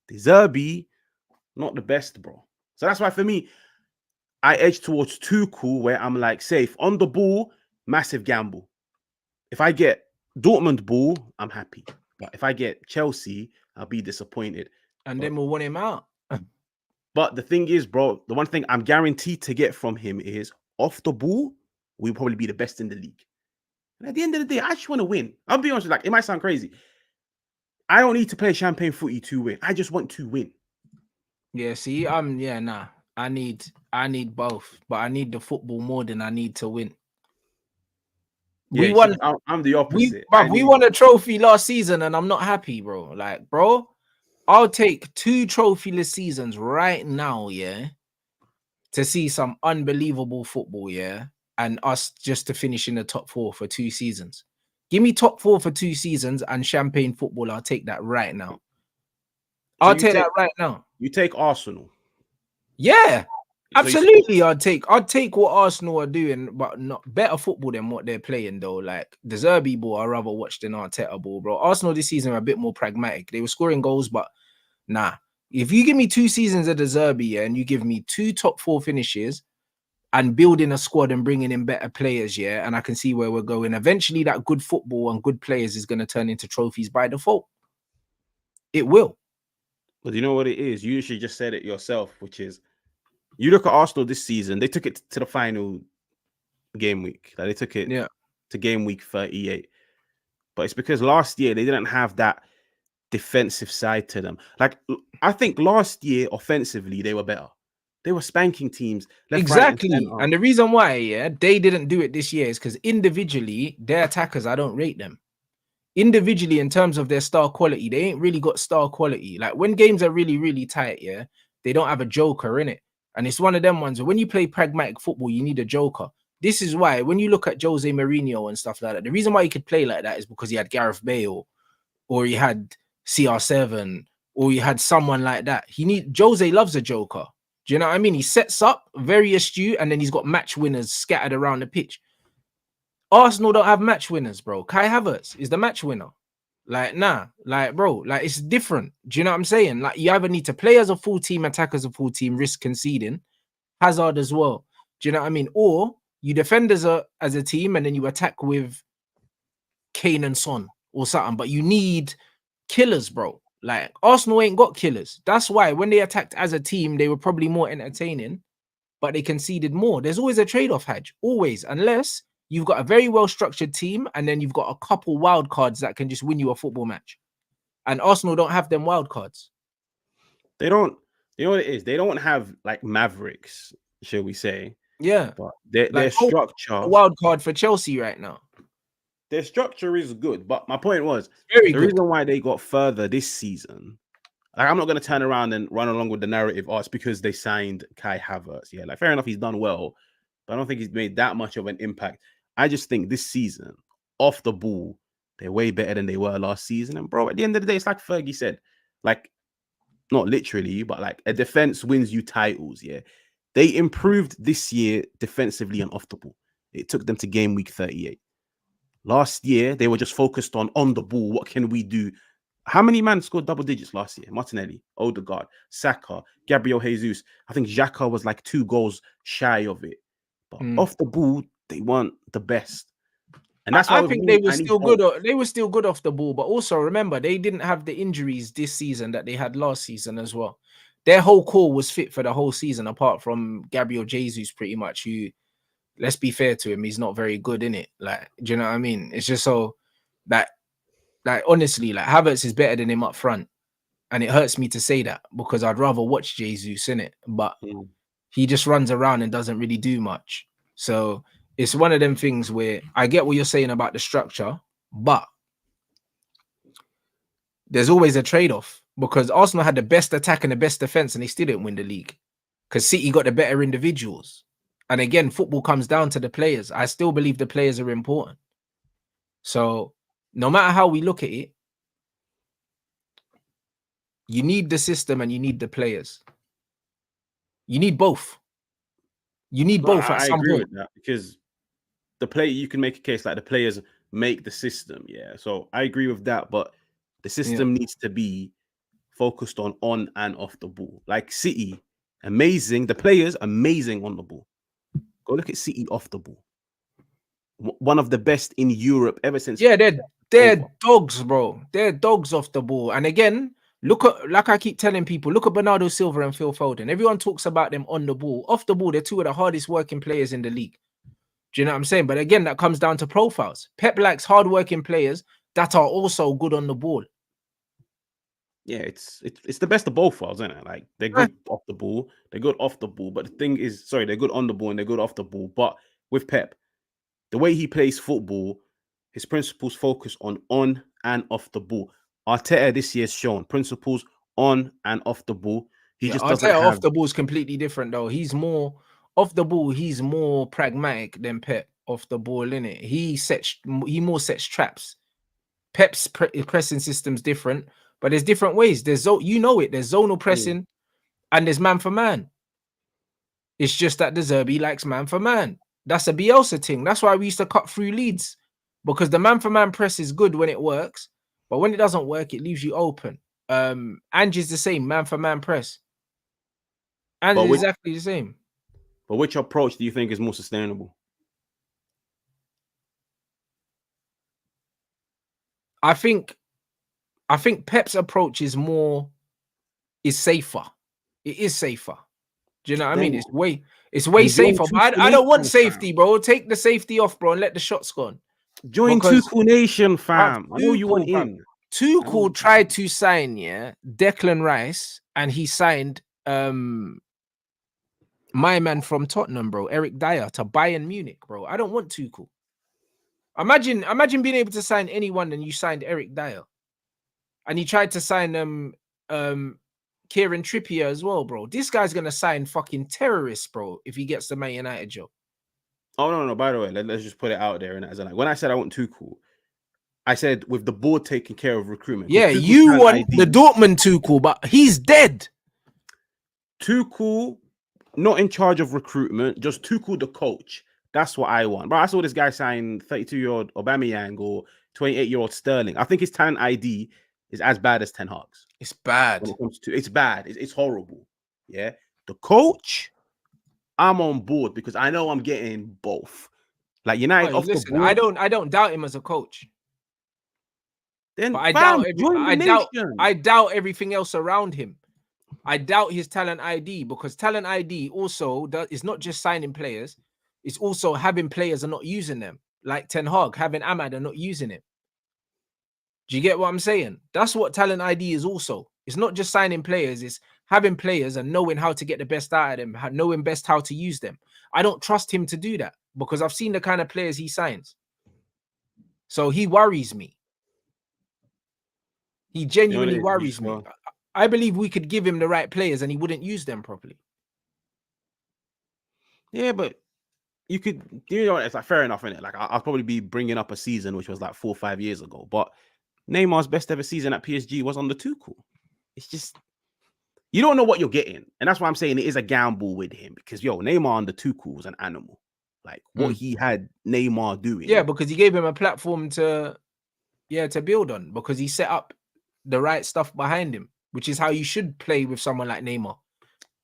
De Zerbi, not the best, bro. So that's why for me, I edge towards Tuchel, where I'm like, safe on the ball, massive gamble. If I get Dortmund ball, I'm happy. But if I get Chelsea, I'll be disappointed. And then we'll want him out. But the thing is, bro, the one thing I'm guaranteed to get from him is off the ball, we'll probably be the best in the league. And at the end of the day, I just want to win. I'll be honest, like, it might sound crazy. I don't need to play champagne footy to win. I just want to win. Yeah, see, I need both, but I need the football more than I need to win. Yeah, I'm the opposite. We won a trophy last season and I'm not happy, bro. Like, bro, I'll take 2 trophyless seasons right now, yeah, to see some unbelievable football, yeah, and us just to finish in the top 4 for 2 seasons. Give me top 4 for 2 seasons and champagne football. I'll take that right now. I'll take that right now. You take Arsenal. Yeah, So absolutely. I'd take what Arsenal are doing, but not better football than what they're playing though. Like the Zerbi ball, I rather watch than Arteta ball, bro. Arsenal this season are a bit more pragmatic. They were scoring goals, but nah. If you give me 2 seasons of the Zerbi, yeah, and you give me 2 top 4 finishes and building a squad and bringing in better players, yeah, and I can see where we're going. Eventually, that good football and good players is going to turn into trophies by default. It will. But you know what it is? You usually just said it yourself, which is you look at Arsenal this season, they took it to the final game week. Like they took it to game week 38. But it's because last year they didn't have that defensive side to them. Like I think last year offensively they were better. They were spanking teams left, Exactly. right, and center. And the reason why, yeah, they didn't do it this year is because individually, their attackers, I don't rate them. Individually, in terms of their star quality, they ain't really got star quality. Like when games are really, really tight, yeah, they don't have a joker in it. And it's one of them ones where when you play pragmatic football, you need a joker. This is why when you look at Jose Mourinho and stuff like that, the reason why he could play like that is because he had Gareth Bale or he had CR7 or he had someone like that. Jose loves a joker. Do you know what I mean? He sets up very astute and then he's got match winners scattered around the pitch. Arsenal don't have match winners, bro. Kai Havertz is the match winner. Like, nah, like, bro, like it's different. Do you know what I'm saying? Like, you either need to play as a full team, attack as a full team, risk conceding, Hazard as well. Do you know what I mean? Or you defend as a team and then you attack with Kane and Son or something, but you need killers, bro. Like Arsenal ain't got killers. That's why when they attacked as a team, they were probably more entertaining, but they conceded more. There's always a trade-off, Hadj. Always, unless you've got a very well-structured team and then you've got a couple wild cards that can just win you a football match. And Arsenal don't have them wild cards. They don't. You know what it is? They don't have like Mavericks, shall we say? Yeah, but their like structure, a wild card for Chelsea right now. Their structure is good, but my point was very the good. reason why they got further this season. Like, I'm not going to turn around and run along with the narrative. Oh, it's because they signed Kai Havertz. Yeah, like fair enough, he's done well, but I don't think he's made that much of an impact. I just think this season, off the ball, they're way better than they were last season. And bro, at the end of the day, it's like Fergie said, like not literally, but like a defense wins you titles. Yeah, they improved this year defensively and off the ball. It took them to game week 38. Last year, they were just focused on the ball. What can we do? How many men scored double digits last year? Martinelli, Odegaard, Saka, Gabriel Jesus. I think Xhaka was like 2 goals shy of it. But off the ball, they weren't the best. And that's why I think they were still good. They were still good off the ball, but also remember they didn't have the injuries this season that they had last season as well. Their whole core was fit for the whole season, apart from Gabriel Jesus, pretty much. Who, let's be fair to him, he's not very good in it. Like, do you know what I mean? It's just so that, like, honestly, like Havertz is better than him up front, and it hurts me to say that because I'd rather watch Jesus in it, but he just runs around and doesn't really do much. So it's one of them things where I get what you're saying about the structure, but there's always a trade-off because Arsenal had the best attack and the best defense and they still didn't win the league because City got the better individuals. And again, football comes down to the players. I still believe the players are important. So no matter how we look at it, you need the system and you need the players. You need both. You need both at some point. I agree with that because you can make a case like the players make the system. Yeah. So I agree with that, but the system needs to be focused on and off the ball. Like City, amazing. The players, amazing on the ball. Go look at City off the ball. One of the best in Europe ever since. Yeah, they're dogs, bro. They're dogs off the ball. And again, look at, like I keep telling people, look at Bernardo Silva and Phil Foden. Everyone talks about them on the ball. Off the ball, they're 2 of the hardest working players in the league. Do you know what I'm saying? But again, that comes down to profiles. Pep likes hard-working players that are also good on the ball. Yeah, it's the best of both worlds, isn't it? Like they're good off the ball, they're good off the ball. But the thing is, they're good on the ball and they're good off the ball. But with Pep, the way he plays football, his principles focus on and off the ball. Arteta this year's shown principles on and off the ball. He just doesn't have... off the ball is completely different though. He's more off the ball. He's more pragmatic than Pep off the ball, innit? He more sets traps. Pep's pressing system's different, but there's different ways. There's there's zonal pressing, and there's man for man. It's just that the Zerbi likes man for man. That's a Bielsa thing. That's why we used to cut through leads, because the man for man press is good when it works, but when it doesn't work, it leaves you open. Angie's the same, man for man press. And it's exactly the same. But which approach do you think is more sustainable? I think Pep's approach is safer. It is safer. Do you know what I mean? It's way safer. But I don't want safety, bro. Take the safety off, bro, and let the shots go on. Join Tuchel Nation, fam. I know you want in. Tuchel tried to sign, Declan Rice, and he signed my man from Tottenham, bro, Eric Dyer, to Bayern Munich, bro. I don't want Tuchel. Imagine being able to sign anyone, and you signed Eric Dyer. And he tried to sign Kieran Trippier as well, bro. This guy's gonna sign fucking terrorists, bro, if he gets the Man United job. Oh no! By the way, let's just put it out there. And as like, when I said I want Tuchel, I said with the board taking care of recruitment. Yeah, you want the Dortmund Tuchel, but he's dead. Tuchel, not in charge of recruitment, just Tuchel the coach. That's what I want. But I saw this guy sign 32-year-old Aubameyang or 28-year-old Sterling. I think his talent ID is as bad as Ten Hag's. It's bad. It's bad. It's horrible. Yeah. The coach, I'm on board because I know I'm getting both. Like United off the board. I don't doubt him as a coach. Then but I doubt everything else around him. I doubt his talent ID, because talent ID also is not just signing players, it's also having players and not using them. Like Ten Hag having Ahmad and not using him. Do you get what I'm saying? That's what talent ID is also. It's not just signing players, it's having players and knowing how to get the best out of them, knowing best how to use them. I don't trust him to do that because I've seen the kind of players he signs. So he worries me. He genuinely worries me. I believe we could give him the right players and he wouldn't use them properly. Yeah, but you could, it's like fair enough, innit? Like I'll probably be bringing up a season which was like 4 or 5 years ago, but Neymar's best ever season at PSG was on the Tuchel. It's just, you don't know what you're getting. And that's why I'm saying it is a gamble with him, because Neymar on the Tuchel was an animal. Like what he had Neymar doing. Yeah, because he gave him a platform to build on, because he set up the right stuff behind him, which is how you should play with someone like Neymar.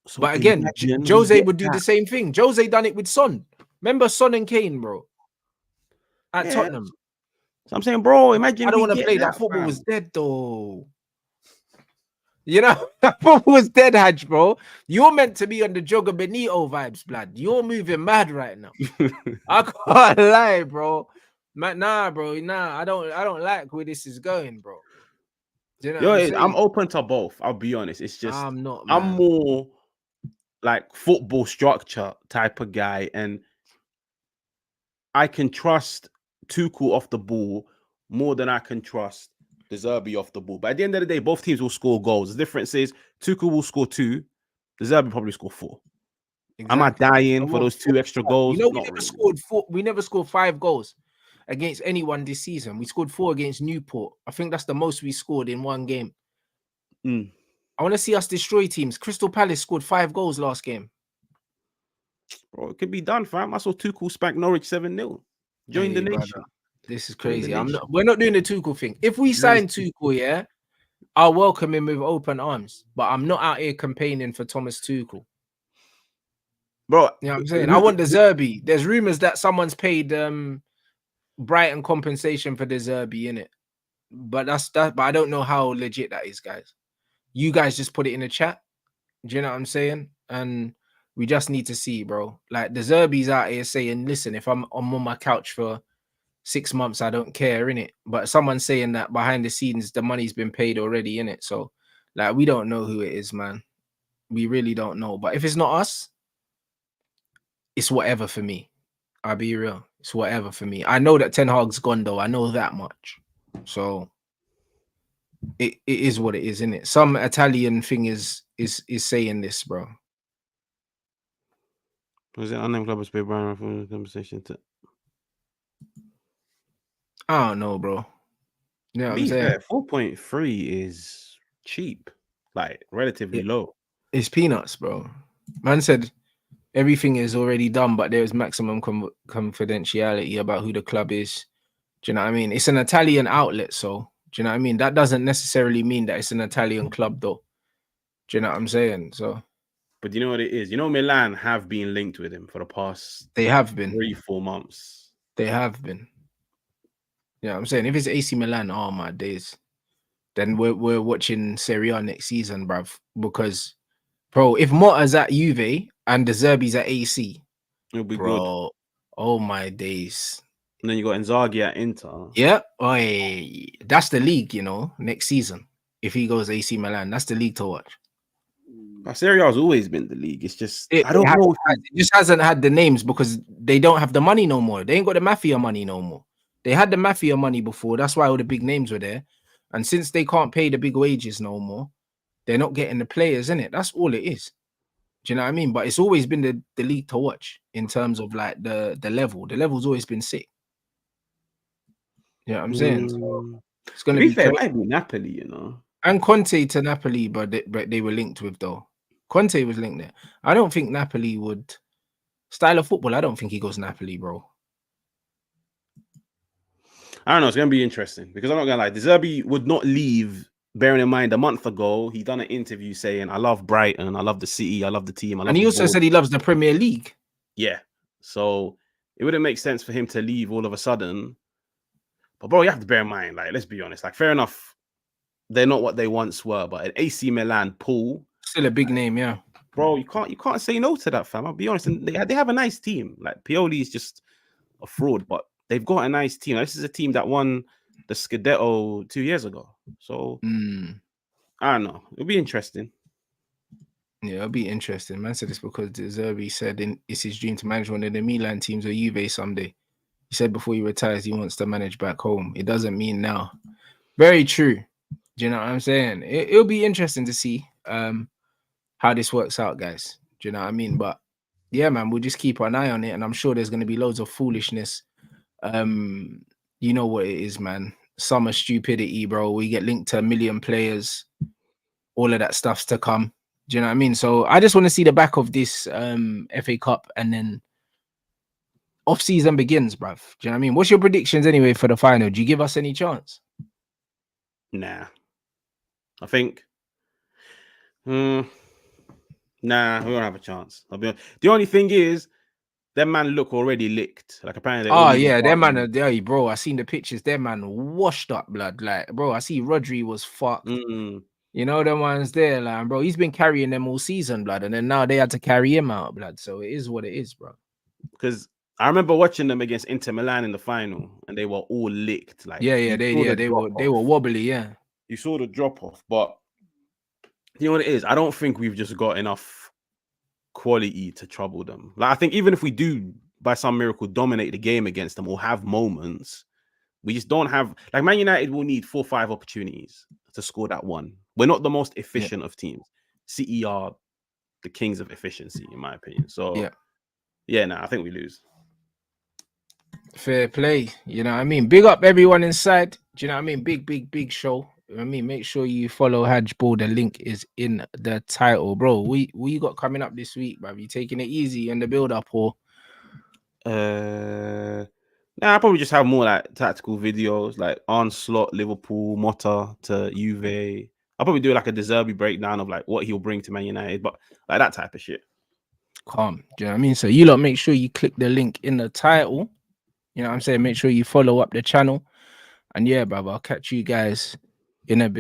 So but again, Jose would do the same thing. Jose done it with Son. Remember Son and Kane, bro? At Tottenham. So I'm saying, bro, imagine I don't want to play that. Football was dead, though. You know, that football was dead, Haj, bro. You're meant to be on the Joga Benito vibes, blood. You're moving mad right now. I can't lie, bro. Nah, bro. Nah, I don't like where this is going, bro. Do you know I'm open to both. I'll be honest. It's just I'm not. Man. I'm more like football structure type of guy, and I can trust Tuchel off the ball more than I can trust De Zerbi off the ball. But at the end of the day, both teams will score goals. The difference is Tuchel will score 2, De Zerbi probably score 4. Exactly. Am I dying for those 2 extra goals? You know, we never scored 5 goals against anyone this season. We scored 4 against Newport. I think that's the most we scored in one game. I want to see us destroy teams. Crystal Palace scored 5 goals last game. Bro, it could be done, fam. I saw Tuchel spank Norwich 7-0. Join the nation. Brother. This is crazy. We're not doing the Tuchel thing. If we sign Tuchel, I'll welcome him with open arms. But I'm not out here campaigning for Thomas Tuchel. Bro, you know what I'm saying? I want De Zerbi. There's rumors that someone's paid Brighton compensation for De Zerbi, innit? But but I don't know how legit that is, guys. You guys just put it in the chat. Do you know what I'm saying? And we just need to see, bro. Like De Zerbi's out here saying, listen, if I'm on my couch for 6 months, I don't care, innit? But someone's saying that behind the scenes, the money's been paid already, innit? So, like, we don't know who it is, man. We really don't know. But if it's not us, it's whatever for me. I'll be real. It's whatever for me. I know that Ten Hag's gone, though. I know that much. So it is what it is, isn't it? Some Italian thing is saying this, bro. Was it unnamed club paid Brian for the conversation? I don't know, bro. You know what I'm saying? 4.3 is cheap, like relatively low. It's peanuts, bro. Man said everything is already done, but there's maximum confidentiality about who the club is. Do you know what I mean? It's an Italian outlet, so do you know what I mean? That doesn't necessarily mean that it's an Italian club, though. Do you know what I'm saying? So, but you know what it is? You know, Milan have been linked with him for the past they have been. 3-4 months. They have been. Yeah, I'm saying if it's AC Milan, oh my days, then we're watching Serie A next season, bruv. Because, bro, if Motta's at Juve and the Zerbi's at AC, It'll be good. bro, oh my days. And then you got Inzaghi at Inter. Yeah, that's the league, you know, next season. If he goes AC Milan, that's the league to watch. Serie A has always been the league. It's just It just hasn't had the names because they don't have the money no more. They ain't got the mafia money no more. They had the mafia money before. That's why all the big names were there. And since they can't pay the big wages no more, they're not getting the players in it. That's all it is. Do you know what I mean? But it's always been the league to watch in terms of like the level. The level's always been sick. You know what I'm saying? So it's gonna be fair, it might be Napoli, you know. And Conte to Napoli, but they were linked with though. Conte was linked there. I don't think Napoli would style of football. I don't think he goes Napoli, bro. I don't know. It's gonna be interesting because I'm not gonna lie. De Zerbi would not leave. Bearing in mind, a month ago he done an interview saying, "I love Brighton. I love the city. I love the team." And he also said he loves the Premier League. Yeah, so it wouldn't make sense for him to leave all of a sudden. But bro, you have to bear in mind, like, let's be honest. Like, fair enough, they're not what they once were, but an AC Milan pool, still a big name, yeah. Bro, you can't say no to that, fam. I'll be honest. And they have a nice team. Like Pioli is just a fraud, but they've got a nice team. This is a team that won the Scudetto 2 years ago. So I don't know. It'll be interesting. Yeah, it'll be interesting. Man said this because De Zerbi said it's his dream to manage one of the Milan teams or Juve someday. He said before he retires, he wants to manage back home. It doesn't mean now. Very true. Do you know what I'm saying? It'll be interesting to see how this works out, guys. Do you know what I mean? But yeah, man, we'll just keep an eye on it. And I'm sure there's going to be loads of foolishness. You know what it is, man. Summer stupidity, bro. We get linked to 1 million players. All of that stuff's to come. Do you know what I mean? So I just want to see the back of this FA Cup and then off-season begins, bruv. Do you know what I mean? What's your predictions anyway for the final? Do you give us any chance? Nah. I think nah, we don't have a chance. The only thing is them man look already licked. Like apparently. Oh yeah, them man are there, bro. I seen the pictures. Them man washed up, blood. Like, bro, I see Rodri was fucked. You know, them ones there, like, bro. He's been carrying them all season, blood, and then now they had to carry him out, blood. So it is what it is, bro. Because I remember watching them against Inter Milan in the final, and they were all licked. Like they were wobbly, yeah. You saw the drop off, but you know what it is? I don't think we've just got enough quality to trouble them. Like I think even if we do, by some miracle, dominate the game against them or have moments, we just don't have. Like Man United will need 4 or 5 opportunities to score that one. We're not the most efficient of teams. City are the kings of efficiency, in my opinion. So I think we lose. Fair play. You know what I mean? Big up everyone inside. Do you know what I mean? Big show. I mean, make sure you follow Hajball. The link is in the title, bro. We you got coming up this week, bro? You taking it easy in the build up or? I'll probably just have more like tactical videos, like Onslaught, Liverpool, Motta to Juve. I'll probably do like a De Zerbi breakdown of like what he'll bring to Man United, but like that type of shit. Calm. Do you know what I mean? So you lot make sure you click the link in the title. You know what I'm saying? Make sure you follow up the channel. And yeah, brother, I'll catch you guys in a bit.